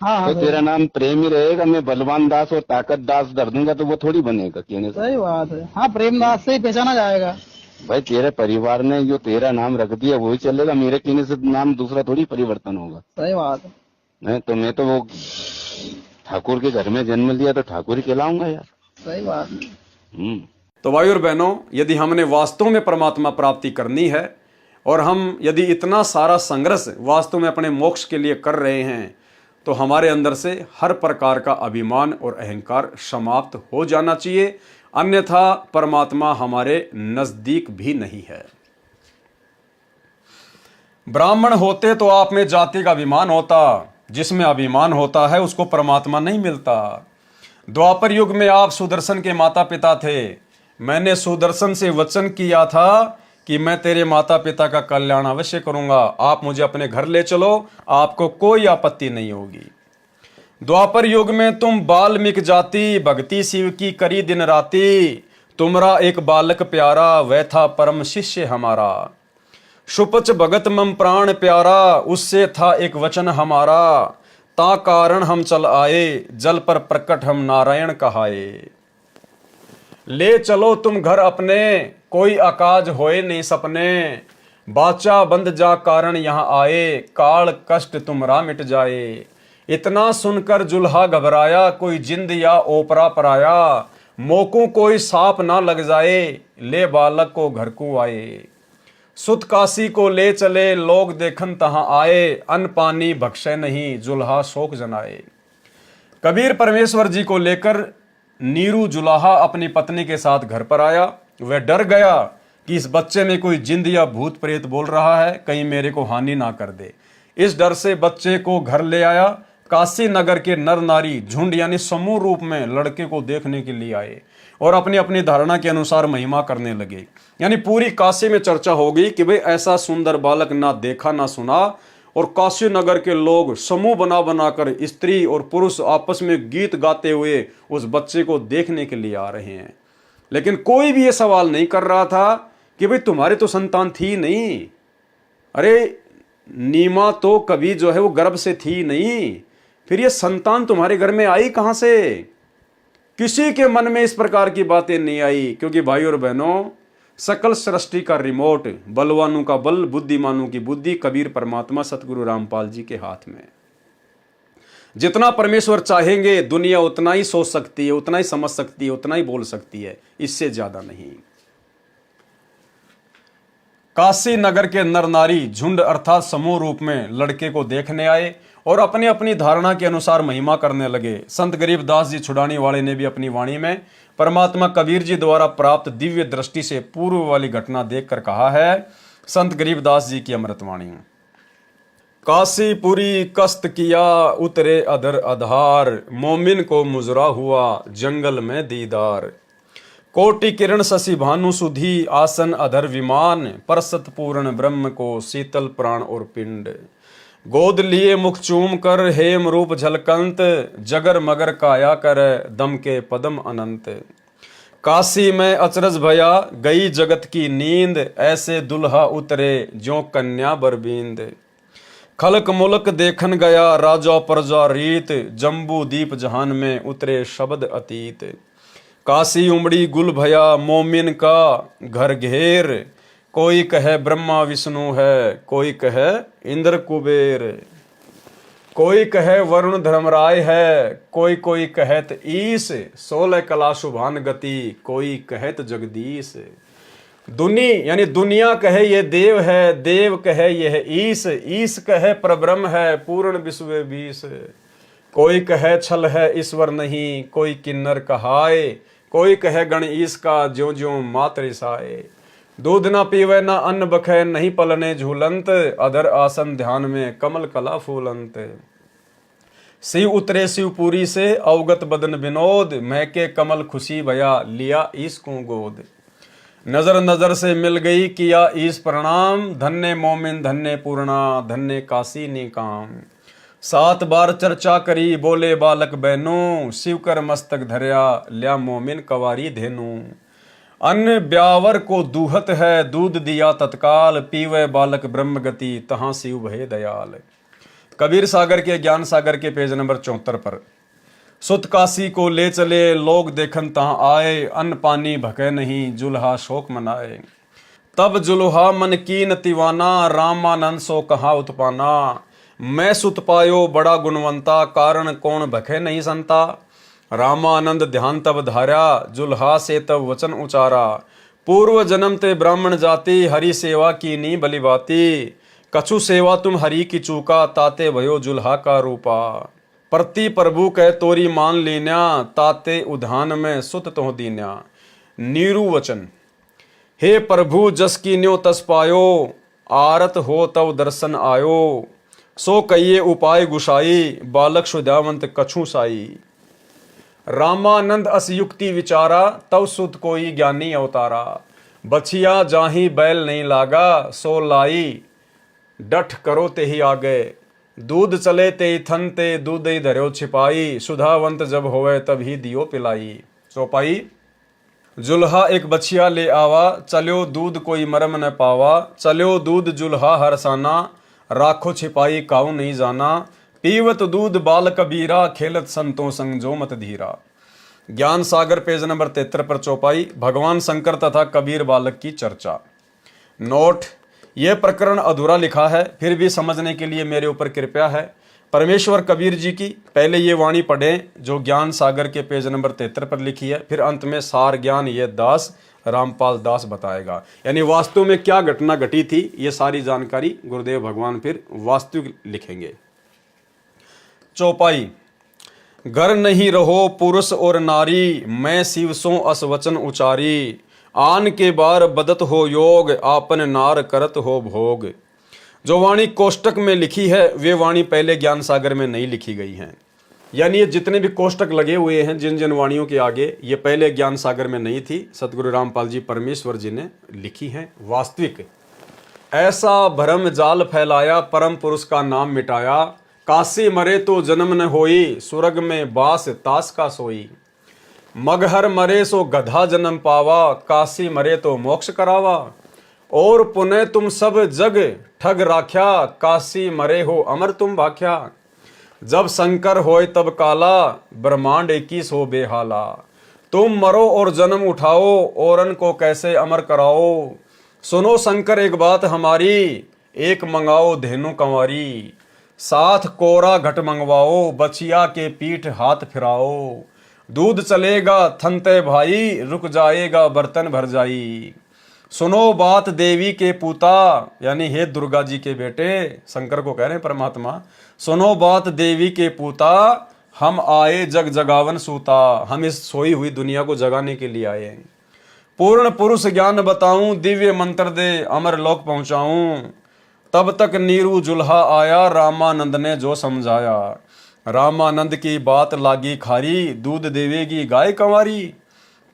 हाँ तो तेरा नाम प्रेम ही रहेगा। मैं बलवान दास और ताकत दास धर दूंगा तो वो थोड़ी बनेगा कहने से। सही बात है। हाँ प्रेमदास से ही पहचाना जाएगा भाई। तेरे परिवार ने जो तेरा नाम रख दिया वही चलेगा, मेरे कहने से नाम दूसरा थोड़ी परिवर्तन होगा। सही बात है। तो मैं तो वो ठाकुर के घर में जन्म लिया तो ठाकुर ही कहलाऊंगा यार। सही बात है। तो भाई और बहनों, यदि हमने वास्तव में परमात्मा प्राप्ति करनी है और हम यदि इतना सारा संघर्ष वास्तव में अपने मोक्ष के लिए कर रहे हैं, तो हमारे अंदर से हर प्रकार का अभिमान और अहंकार समाप्त हो जाना चाहिए, अन्यथा परमात्मा हमारे नजदीक भी नहीं है। ब्राह्मण होते तो आप में जाति का अभिमान होता, जिसमें अभिमान होता है उसको परमात्मा नहीं मिलता। द्वापर युग में आप सुदर्शन के माता पिता थे, मैंने सुदर्शन से वचन किया था कि मैं तेरे माता पिता का कल्याण अवश्य करूंगा, आप मुझे अपने घर ले चलो, आपको कोई आपत्ति नहीं होगी। द्वापर युग में तुम बाल्मीक जाति, भक्ति शिव की करी दिन राती, तुमरा एक बालक प्यारा, वह था परम शिष्य हमारा। शुपच भगत मम प्राण प्यारा, उससे था एक वचन हमारा, ता कारण हम चल आए, जल पर प्रकट हम नारायण कहाए। ले चलो तुम घर अपने, कोई अकाज होए नहीं सपने, बाचा बंद जा कारण यहाँ आए, काल कष्ट तुमरा मिट जाए। इतना सुनकर जुल्हा घबराया, कोई जिंद या ओपरा पराया, मोकू कोई साप ना लग जाए, ले बालक को घर को आए। सुत काशी को ले चले, लोग देखन तहां आए, अन्न पानी भक्षय नहीं, जुल्हा शोक जनाए। कबीर परमेश्वर जी को लेकर नीरू जुलाहा अपनी पत्नी के साथ घर पर आया। वह डर गया कि इस बच्चे में कोई जिंद या भूत प्रेत बोल रहा है, कहीं मेरे को हानि ना कर दे। इस डर से बच्चे को घर ले आया। काशी नगर के नर नारी झुंड यानी समूह रूप में लड़के को देखने के लिए आए और अपनी अपनी धारणा के अनुसार महिमा करने लगे। यानी पूरी काशी में चर्चा होगी कि भाई ऐसा सुंदर बालक ना देखा ना सुना, और काशी नगर के लोग समूह बना बनाकर स्त्री और पुरुष आपस में गीत गाते हुए उस बच्चे को देखने के लिए आ रहे हैं। लेकिन कोई भी ये सवाल नहीं कर रहा था कि भाई तुम्हारी तो संतान थी नहीं, अरे नीमा तो कभी जो है वो गर्भ से थी नहीं, फिर ये संतान तुम्हारे घर में आई कहां से? किसी के मन में इस प्रकार की बातें नहीं आई, क्योंकि भाई और बहनों, सकल सृष्टि का रिमोट, बलवानों का बल, बुद्धिमानों की बुद्धि कबीर परमात्मा सतगुरु रामपाल जी के हाथ में। जितना परमेश्वर चाहेंगे दुनिया उतना ही सोच सकती है, उतना ही समझ सकती है, उतना ही बोल सकती है, इससे ज्यादा नहीं। काशी नगर के नर नारी झुंड अर्थात समूह रूप में लड़के को देखने आए और अपनी अपनी धारणा के अनुसार महिमा करने लगे। संत गरीबदास जी छुड़ाने वाले ने भी अपनी वाणी में परमात्मा कबीर जी द्वारा प्राप्त दिव्य दृष्टि से पूर्व वाली घटना देखकर कहा है। संत गरीबदास जी की अमृतवाणी। काशीपुरी कस्त किया उतरे अधर आधार, मोमिन को मुजरा हुआ जंगल में दीदार। कोटि किरण शशि भानु सुधी आसन अधर विमान, परसत पूर्ण ब्रह्म को शीतल प्राण और पिंड। गोद लिए मुख चूम कर हेम रूप झलकंत, जगर मगर काया कर दम के पदम अनंत। काशी में अचरज भया गई जगत की नींद, ऐसे दुल्हा उतरे ज्यों कन्या बरबींद। खलक मुलक देखन गया राजा प्रजा रीत, जम्बू दीप जहान में उतरे शब्द अतीत। काशी उमड़ी गुल भया मोमिन का घर घेर, कोई कहे ब्रह्मा विष्णु है, कोई कहे इंद्र कुबेर। कोई कहे वरुण धर्मराय है, कोई कोई कहत ईश। 16 कला शुभान गति, कोई कहत जगदीश। दुनी यानी दुनिया कहे ये देव है, देव कहे यह ईश। ईश कहे परब्रह्म है, पूर्ण विश्व बीस। कोई कहे छल है ईश्वर नहीं, कोई किन्नर कहाए। कोई कहे गण ईश का ज्यों ज्यों मातृ साए। दूध ना पीवे ना अन्न बखे, नहीं पलने झूलंत। अधर आसन ध्यान में कमल कला फूलंत। शिव उतरे शिवपुरी से अवगत बदन विनोद, महके कमल खुशी भया लिया ईश को गोद। नजर नजर से मिल गई किया ईश प्रणाम, धन्य मोमिन धन्य पूर्णा धन्य काशी निकाम। 7 बार चर्चा करी बोले बालक बहनों, शिव कर मस्तक धरया लिया मोमिन कवारी धेनु। अन्न ब्यावर को दूहत है, दूध दिया तत्काल। पीवे बालक ब्रह्म गति, तहां शिव भय दयाल। कबीर सागर के ज्ञान सागर के पेज नंबर 74 पर। सुत काशी को ले चले लोग देखन तहां आए, अन्न पानी भके नहीं जुल्हा शोक मनाए। तब जुल्हा मन कीन तिवाना, रामानंद सो कहा उत्पाना। मैं सुत पायो बड़ा गुणवंता, कारण कौन भखे नहीं संता। रामानंद ध्यान तब धारा, जुल्हा से तब वचन उचारा। पूर्व जन्म ते ब्राह्मण जाति, हरि सेवा की नी बलि बाती। कछु सेवा तुम हरि की चूका, ताते भयो जुल्हा का रूपा। प्रति प्रभु कह तोरी मान लीन्या, ताते उधान में सुत तो दीन्या। नीरू वचन हे प्रभु जस की न्यो तस पायो, आरत हो तव दर्शन आयो। सो कहिए उपाय गुसाई, बालक सुधावंत कछु साई। रामानंद अस युक्ति विचारा, तव सुत कोई ज्ञानी अवतारा। बछिया जाही बैल नहीं लागा, सो लाई डठ करो ते ही आगे। दूध चले ते थन ते दूध ही धर्यो छिपाई, सुधावंत जब होवे तब ही दियो पिलाई। चौपाई जुल्हा एक बछिया ले आवा, चलो दूध कोई मरम न पावा। चलो दूध जुल्हा हरसाना, राखो छिपाई काऊ नहीं जाना। पीवत दूध बाल कबीरा, खेलत संतों संग जो मत धीरा। ज्ञान सागर पेज नंबर 73 पर चौपाई भगवान शंकर तथा कबीर बालक की चर्चा। नोट यह प्रकरण अधूरा लिखा है, फिर भी समझने के लिए मेरे ऊपर कृपया है। परमेश्वर कबीर जी की पहले ये वाणी पढ़ें जो ज्ञान सागर के पेज नंबर 73 पर लिखी है, फिर अंत में सार ज्ञान ये दास रामपाल दास बताएगा। यानी वास्तव में क्या घटना घटी थी, ये सारी जानकारी गुरुदेव भगवान फिर वास्तविक लिखेंगे। चौपाई घर नहीं रहो पुरुष और नारी, मैं शिव सो अस वचन उचारी। आन के बार बदत हो योग, आपन नार करत हो भोग। जो वाणी कोष्टक में लिखी है वे वाणी पहले ज्ञान सागर में नहीं लिखी गई हैं। यानी ये जितने भी कोष्टक लगे हुए हैं जिन जिन वाणियों के आगे, ये पहले ज्ञान सागर में नहीं थी, सतगुरु रामपाल जी परमेश्वर जी ने लिखी हैं। वास्तविक ऐसा भरम जाल फैलाया, परम पुरुष का नाम मिटाया। काशी मरे तो जन्म न होई, स्वर्ग में बास तास का सोई। मगहर मरे सो गधा जन्म पावा, काशी मरे तो मोक्ष करावा। और पुनः तुम सब जग ठग राख्या, काशी मरे हो अमर तुम भाख्या। जब शंकर होए तब काला, ब्रह्मांड 21 हो बेहाला। तुम मरो और जन्म उठाओ, औरन को कैसे अमर कराओ। सुनो शंकर एक बात हमारी, एक मंगाओ धेनु कंवारी। 7 कोरा घट मंगवाओ, बछिया के पीठ हाथ फिराओ। दूध चलेगा थनते भाई, रुक जाएगा बर्तन भर जाई। सुनो बात देवी के पूता, यानी हे दुर्गा जी के बेटे, शंकर को कह रहे हैं परमात्मा, सुनो बात देवी के पूता, हम आए जग जगावन सूता, हम इस सोई हुई दुनिया को जगाने के लिए आए हैं। पूर्ण पुरुष ज्ञान बताऊं, दिव्य मंत्र दे अमर लोक पहुंचाऊं, तब तक नीरू जुल्हा आया, रामानंद ने जो समझाया। रामानंद की बात लागी खारी, दूध देवेगी गाय कंवारी।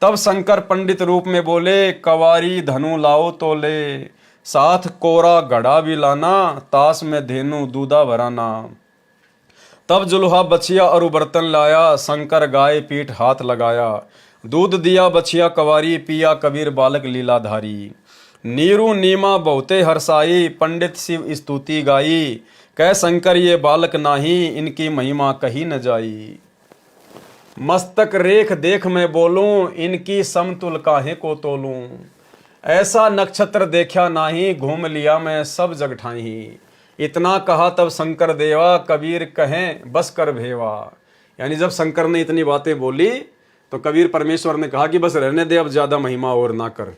तब शंकर पंडित रूप में बोले, कंवारी धनु लाओ तोले, साथ कोरा घड़ा भी लाना, ताश में धेनु दूधा भराना। तब जुल्हा बछिया और बर्तन लाया, शंकर गाय पीठ हाथ लगाया। दूध दिया बछिया कंवारी, पिया कबीर बालक लीलाधारी। नीरू नीमा बहुते हरसाई, पंडित शिव स्तुति गाई। कह शंकर ये बालक नाही, इनकी महिमा कही न जाई। मस्तक रेख देख मैं बोलूं, इनकी समतुल काहे को तोलूं। ऐसा नक्षत्र देखा नाही, घूम लिया मैं सब जग ठाही। इतना कहा तब शंकर देवा, कबीर कहें बस कर भेवा। यानी जब शंकर ने इतनी बातें बोली तो कबीर परमेश्वर ने कहा कि बस रहने दे, अब ज्यादा महिमा और ना कर।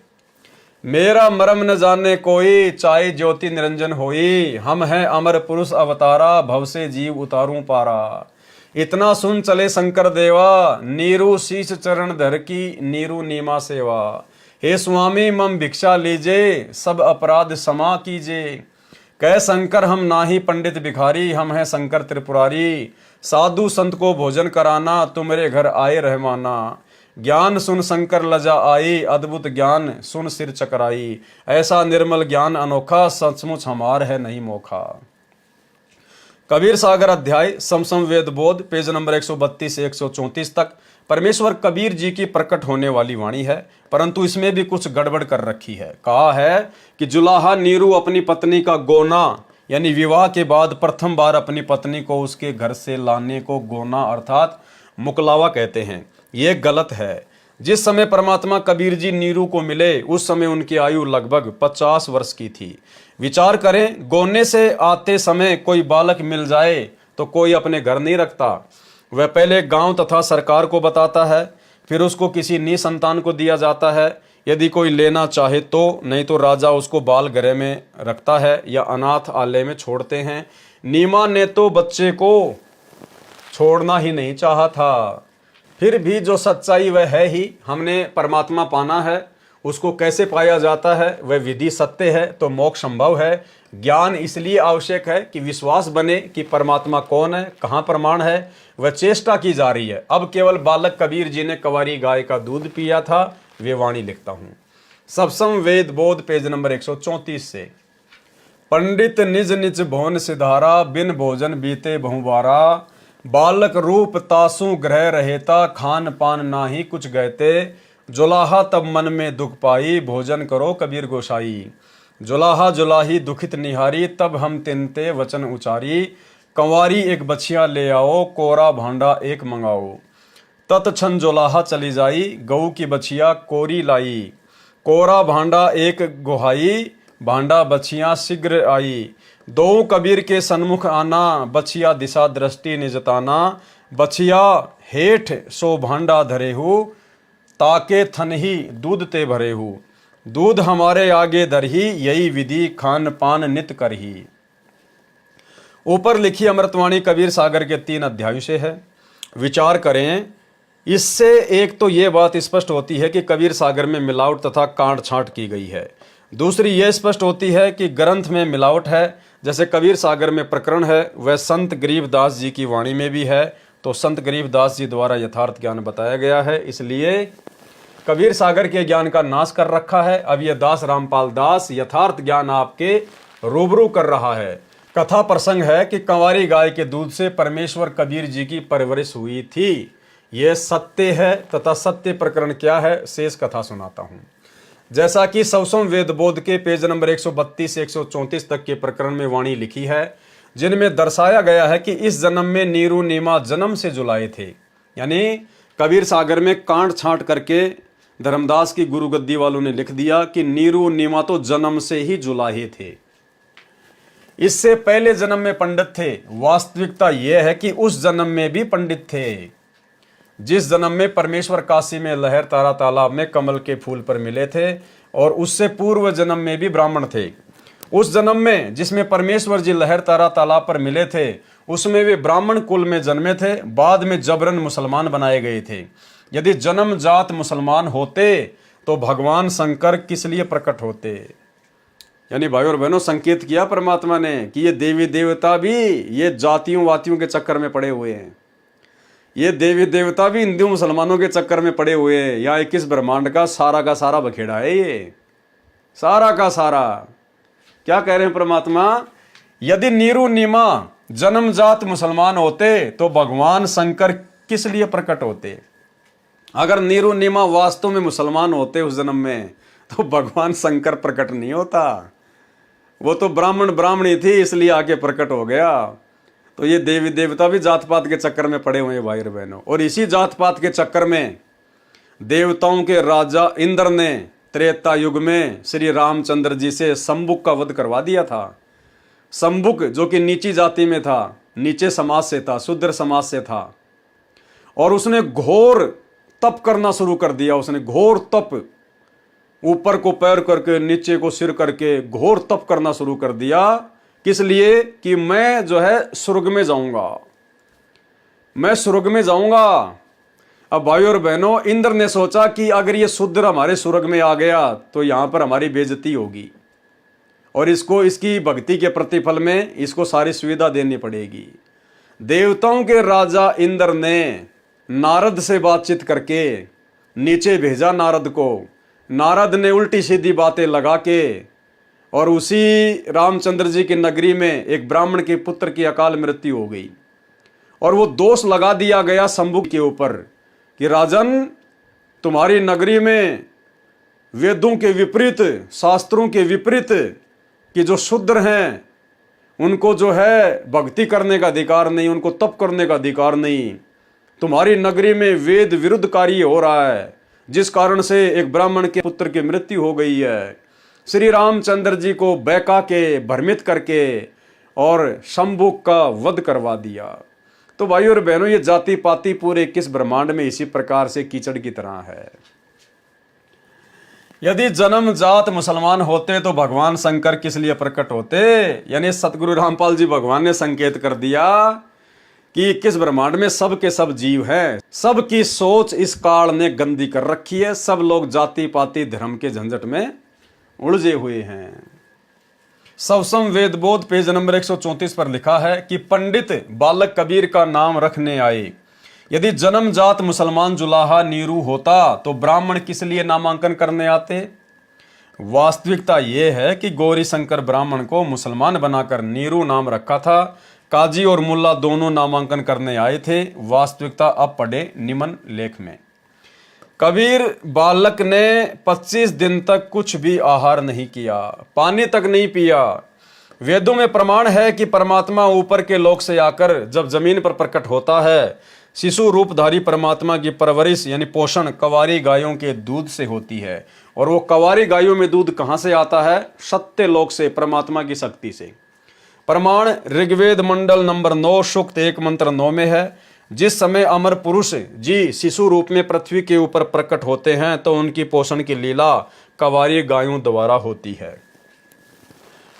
मेरा मरम न जाने कोई, चाहे ज्योति निरंजन होई। हम हैं अमर पुरुष अवतारा, भव से जीव उतारूं पारा। इतना सुन चले शंकर देवा, नीरू शीश चरण धर की नीरू नीमा सेवा। हे स्वामी मम भिक्षा लीजे, सब अपराध क्षमा कीजे। कह शंकर हम नाही पंडित भिखारी, हम हैं शंकर त्रिपुरारी। साधु संत को भोजन कराना, तुम्हारे घर आए रहमाना। ज्ञान सुन शंकर लजा आई, अद्भुत ज्ञान सुन सिर चकराई। ऐसा निर्मल ज्ञान अनोखा, सचमुच हमार है नहीं मोखा। कबीर सागर अध्याय समसम वेद बोध, पेज नंबर 132 से 134 तक परमेश्वर कबीर जी की प्रकट होने वाली वाणी है, परंतु इसमें भी कुछ गड़बड़ कर रखी है। कहा है कि जुलाहा नीरू अपनी पत्नी का गोना, यानी विवाह के बाद प्रथम बार अपनी पत्नी को उसके घर से लाने को गोना अर्थात मुकलावा कहते हैं। ये गलत है। जिस समय परमात्मा कबीर जी नीरू को मिले उस समय उनकी आयु लगभग 50 वर्ष की थी। विचार करें, गोने से आते समय कोई बालक मिल जाए तो कोई अपने घर नहीं रखता। वह पहले गांव तथा सरकार को बताता है, फिर उसको किसी निसंतान को दिया जाता है, यदि कोई लेना चाहे तो, नहीं तो राजा उसको बाल गृह में रखता है या अनाथ आलय में छोड़ते हैं। नीमा ने तो बच्चे को छोड़ना ही नहीं चाहा था। फिर भी जो सच्चाई वह है ही, हमने परमात्मा पाना है। उसको कैसे पाया जाता है, वह विधि सत्य है तो मोक्ष संभव है। ज्ञान इसलिए आवश्यक है कि विश्वास बने कि परमात्मा कौन है, कहाँ प्रमाण है, वह चेष्टा की जा रही है। अब केवल बालक कबीर जी ने कंवारी गाय का दूध पिया था, वे वाणी लिखता हूँ। सबसम वेद बोध, पेज नंबर 134 से। पंडित निज निज भवन सिधारा, बिन भोजन बीते बहुबारा। बालक रूप तासु ग्रह रहेता, खान पान नाही कुछ गहते। जुलाहा तब मन में दुख पाई, भोजन करो कबीर गोसाई। जुलाहा जुलाही दुखित निहारी, तब हम तिनते वचन उचारी। कंवारी एक बछिया ले आओ, कोरा भांडा एक मंगाओ। तत्क्षण जुलाहा चली जाई, गऊ की बछिया कोरी लाई। कोरा भांडा एक गुहाई, भांडा बछिया शीघ्र आई। दो कबीर के सन्मुख आना, बछिया दिशा दृष्टि निजताना। बछिया हेठ सो भांडा धरेहू, ताके थन ही दूध ते भरेहू। दूध हमारे आगे धरही, यही विधि खान पान नित करही। ऊपर लिखी अमृतवाणी कबीर सागर के 3 अध्यायों से है। विचार करें, इससे एक तो ये बात स्पष्ट होती है कि कबीर सागर में मिलावट तथा काट छांट की गई है। दूसरी यह स्पष्ट होती है कि ग्रंथ में मिलावट है। जैसे कबीर सागर में प्रकरण है, वह संत गरीबदास जी की वाणी में भी है, तो संत गरीबदास जी द्वारा यथार्थ ज्ञान बताया गया है, इसलिए कबीर सागर के ज्ञान का नाश कर रखा है। अब यह दास रामपाल दास यथार्थ ज्ञान आपके रूबरू कर रहा है। कथा प्रसंग है कि कंवारी गाय के दूध से परमेश्वर कबीर जी की परवरिश हुई थी। यह सत्य है तथा सत्य प्रकरण क्या है, शेष कथा सुनाता हूं। जैसा कि सवसम वेद बोध के पेज नंबर 132 से 134 तक के प्रकरण में वाणी लिखी है, जिनमें दर्शाया गया है कि इस जन्म में नीरू नीमा जन्म से जुलाए थे। यानी कबीर सागर में कांट छांट करके धर्मदास की गुरु गद्दी वालों ने लिख दिया कि नीरू नीमा तो जन्म से ही जुलाहे थे, इससे पहले जन्म में पंडित थे। वास्तविकता यह है कि उस जन्म में भी पंडित थे। जिस जन्म में परमेश्वर काशी में लहर तारा तालाब में कमल के फूल पर मिले थे, और उससे पूर्व जन्म में भी ब्राह्मण थे। उस जन्म में जिसमें परमेश्वर जी लहर तारा तालाब पर मिले थे, उसमें वे ब्राह्मण कुल में जन्मे थे, बाद में जबरन मुसलमान बनाए गए थे। यदि जन्म जात मुसलमान होते तो भगवान शंकर किस लिए प्रकट होते? यानी भाई और बहनों, संकेत किया परमात्मा ने कि ये देवी देवता भी ये जातियों वातियों के चक्कर में पड़े हुए हैं, ये देवी देवता भी हिंदू मुसलमानों के चक्कर में पड़े हुए हैं। यहाँ 21 ब्रह्मांड का सारा बखेड़ा है, ये सारा का सारा। क्या कह रहे हैं परमात्मा? यदि नीरू नीमा जन्मजात मुसलमान होते तो भगवान शंकर किस लिए प्रकट होते? अगर नीरू नीमा वास्तव में मुसलमान होते उस जन्म में, तो भगवान शंकर प्रकट नहीं होता। वो तो ब्राह्मणी थी, इसलिए आके प्रकट हो गया। तो ये देवी देवता भी जात पात के चक्कर में पड़े हुए हैं भाई और बहनों। और इसी जात पात के चक्कर में देवताओं के राजा इंद्र ने त्रेता युग में श्री रामचंद्र जी से शंभुक का वध करवा दिया था। शंभुक जो कि नीची जाति में था, नीचे समाज से था, शूद्र समाज से था, और उसने घोर तप करना शुरू कर दिया। उसने घोर तप, ऊपर को पैर करके नीचे को सिर करके घोर तप करना शुरू कर दिया। किस लिए? कि मैं जो है स्वर्ग में जाऊंगा, मैं स्वर्ग में जाऊंगा। अब भाई और बहनों, इंद्र ने सोचा कि अगर ये शूद्र हमारे स्वर्ग में आ गया तो यहां पर हमारी बेइज्जती होगी, और इसको इसकी भक्ति के प्रतिफल में इसको सारी सुविधा देनी पड़ेगी। देवताओं के राजा इंद्र ने नारद से बातचीत करके नीचे भेजा नारद को। नारद ने उल्टी सीधी बातें लगा के और उसी रामचंद्र जी की नगरी में एक ब्राह्मण के पुत्र की अकाल मृत्यु हो गई। और वो दोष लगा दिया गया शंभुक के ऊपर कि राजन, तुम्हारी नगरी में वेदों के विपरीत, शास्त्रों के विपरीत कि जो शूद्र हैं उनको जो है भक्ति करने का अधिकार नहीं, उनको तप करने का अधिकार नहीं। तुम्हारी नगरी में वेद विरुद्ध कार्य हो रहा है, जिस कारण से एक ब्राह्मण के पुत्र की मृत्यु हो गई है। श्री रामचंद्र जी को बहका के, भ्रमित करके और शंभुक का वध करवा दिया। तो भाई और बहनों, ये जाति पाति पूरे 21 ब्रह्मांड में इसी प्रकार से कीचड़ की तरह है। यदि जन्म जात मुसलमान होते तो भगवान शंकर किस लिए प्रकट होते? यानी सतगुरु रामपाल जी भगवान ने संकेत कर दिया कि 21 ब्रह्मांड में सब के सब जीव हैं। सबकी सोच इस काल ने गंदी कर रखी है। सब लोग जाति पाति धर्म के झंझट में उलझे हुए हैं। सवसम वेद बोध पेज नंबर 134 पर लिखा है कि पंडित बालक कबीर का नाम रखने आए। यदि जन्मजात मुसलमान जुलाहा नीरू होता तो ब्राह्मण किस लिए नामांकन करने आते? वास्तविकता यह है कि गौरी शंकर ब्राह्मण को मुसलमान बनाकर नीरू नाम रखा था। काजी और मुल्ला दोनों नामांकन करने आए थे। वास्तविकता अब पढ़े निम्न लेख में। कबीर बालक ने 25 दिन तक कुछ भी आहार नहीं किया, पानी तक नहीं पिया। वेदों में प्रमाण है कि परमात्मा ऊपर के लोक से आकर जब जमीन पर प्रकट होता है, शिशु रूपधारी परमात्मा की परवरिश यानी पोषण कवारी गायों के दूध से होती है। और वो कवारी गायों में दूध कहां से आता है? सत्य लोक से, परमात्मा की शक्ति से। प्रमाण ऋग्वेद मंडल नंबर 9 सूक्त 1 मंत्र 9 में है। जिस समय अमर पुरुष जी शिशु रूप में पृथ्वी के ऊपर प्रकट होते हैं तो उनकी पोषण की लीला कवारी गायों द्वारा होती है।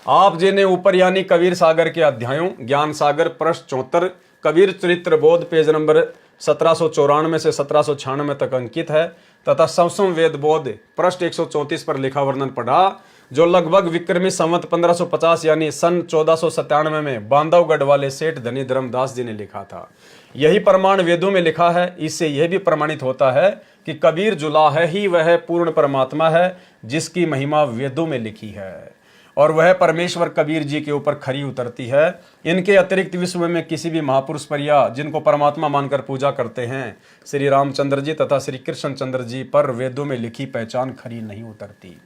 आप जिन्हें ऊपर यानी कबीर सागर के अध्यायों ज्ञान सागर पृष्ठ 74, कबीर चरित्र बोध पेज नंबर 1794 से 1796 तक अंकित है, तथा सवसम वेद बोध पृष्ठ 134 पर लिखा वर्णन पढ़ा, जो लगभग विक्रमी संवत 1550 यानी सन 1497 में बांधवगढ़ वाले सेठ धनी धर्मदास जी ने लिखा था। यही प्रमाण वेदों में लिखा है। इससे यह भी प्रमाणित होता है कि कबीर जुलाहा ही वह पूर्ण परमात्मा है जिसकी महिमा वेदों में लिखी है, और वह परमेश्वर कबीर जी के ऊपर खरी उतरती है। इनके अतिरिक्त विश्व में किसी भी महापुरुष पर या जिनको परमात्मा मानकर पूजा करते हैं श्री रामचंद्र जी तथा श्री कृष्ण चंद्र जी पर वेदों में लिखी पहचान खरी नहीं उतरती।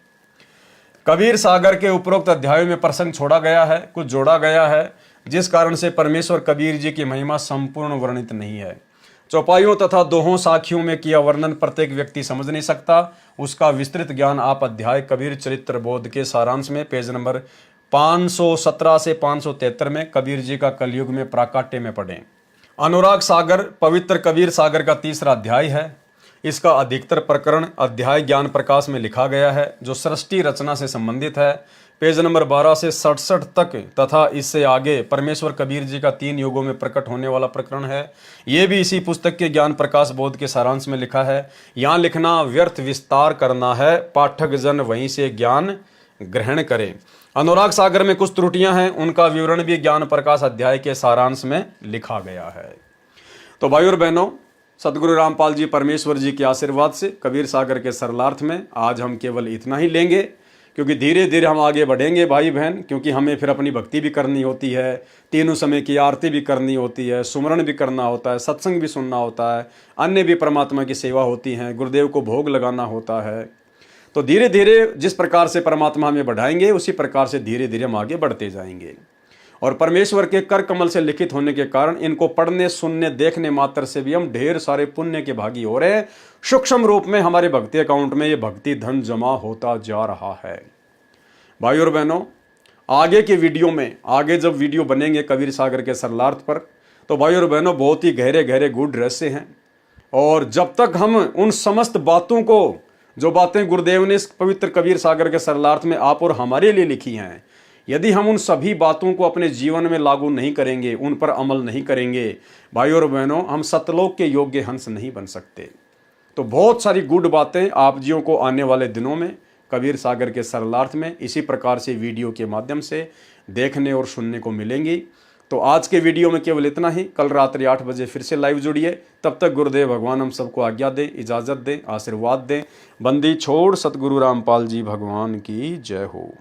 कबीर सागर के उपरोक्त अध्यायों में प्रसंग छोड़ा गया है, कुछ जोड़ा गया है, जिस कारण से परमेश्वर कबीर जी की महिमा संपूर्ण वर्णित नहीं है। चौपाइयों तथा दोहों साखियों में किया वर्णन प्रत्येक व्यक्ति समझ नहीं सकता। उसका विस्तृत ज्ञान आप अध्याय कबीर चरित्र बोध के सारांश में पेज नंबर 517 से 573 में कबीर जी का कलयुग में प्राकाट्य में पढ़ें। अनुराग सागर पवित्र कबीर सागर का तीसरा अध्याय है। इसका अधिकतर प्रकरण अध्याय ज्ञान प्रकाश में लिखा गया है, जो सृष्टि रचना से संबंधित है। पेज नंबर 12 से 67 तक तथा इससे आगे परमेश्वर कबीर जी का 3 युगों में प्रकट होने वाला प्रकरण है। ये भी इसी पुस्तक के ज्ञान प्रकाश बोध के सारांश में लिखा है। यहाँ लिखना व्यर्थ विस्तार करना है, पाठक जन वहीं से ज्ञान ग्रहण करें। अनुराग सागर में कुछ त्रुटियां हैं, उनका विवरण भी ज्ञान प्रकाश अध्याय के सारांश में लिखा गया है। तो भाई और बहनों, सदगुरु रामपाल जी परमेश्वर जी के आशीर्वाद से कबीर सागर के सरलार्थ में आज हम केवल इतना ही लेंगे, क्योंकि धीरे धीरे हम आगे बढ़ेंगे भाई बहन, क्योंकि हमें फिर अपनी भक्ति भी करनी होती है, तीनों समय की आरती भी करनी होती है, सुमरण भी करना होता है, सत्संग भी सुनना होता है, अन्य भी परमात्मा की सेवा होती है, गुरुदेव को भोग लगाना होता है। तो धीरे धीरे जिस प्रकार से परमात्मा हमें बढ़ाएंगे उसी प्रकार से धीरे धीरे हम आगे बढ़ते जाएंगे। और परमेश्वर के कर कमल से लिखित होने के कारण इनको पढ़ने सुनने देखने मात्र से भी हम ढेर सारे पुण्य के भागी हो रहे हैं। सूक्ष्म रूप में हमारे भक्ति अकाउंट में ये भक्ति धन जमा होता जा रहा है। भाई और बहनों, आगे के वीडियो में, आगे जब वीडियो बनेंगे कबीर सागर के सरलार्थ पर, तो भाई और बहनों बहुत ही गहरे गहरे गूढ़ रहस्य हैं। और जब तक हम उन समस्त बातों को, जो बातें गुरुदेव ने इस पवित्र कबीर सागर के सरलार्थ में आप और हमारे लिए लिखी हैं, यदि हम उन सभी बातों को अपने जीवन में लागू नहीं करेंगे, उन पर अमल नहीं करेंगे, भाई और बहनों, हम सतलोक के योग्य हंस नहीं बन सकते। तो बहुत सारी गुड बातें आप जियों को आने वाले दिनों में कबीर सागर के सरलार्थ में इसी प्रकार से वीडियो के माध्यम से देखने और सुनने को मिलेंगी। तो आज के वीडियो में केवल इतना ही। कल रात्रि 8 बजे फिर से लाइव जुड़िए। तब तक गुरुदेव भगवान हम सबको आज्ञा दें, इजाज़त दें, आशीर्वाद दें। बंदी छोड़ सतगुरु रामपाल जी भगवान की जय हो।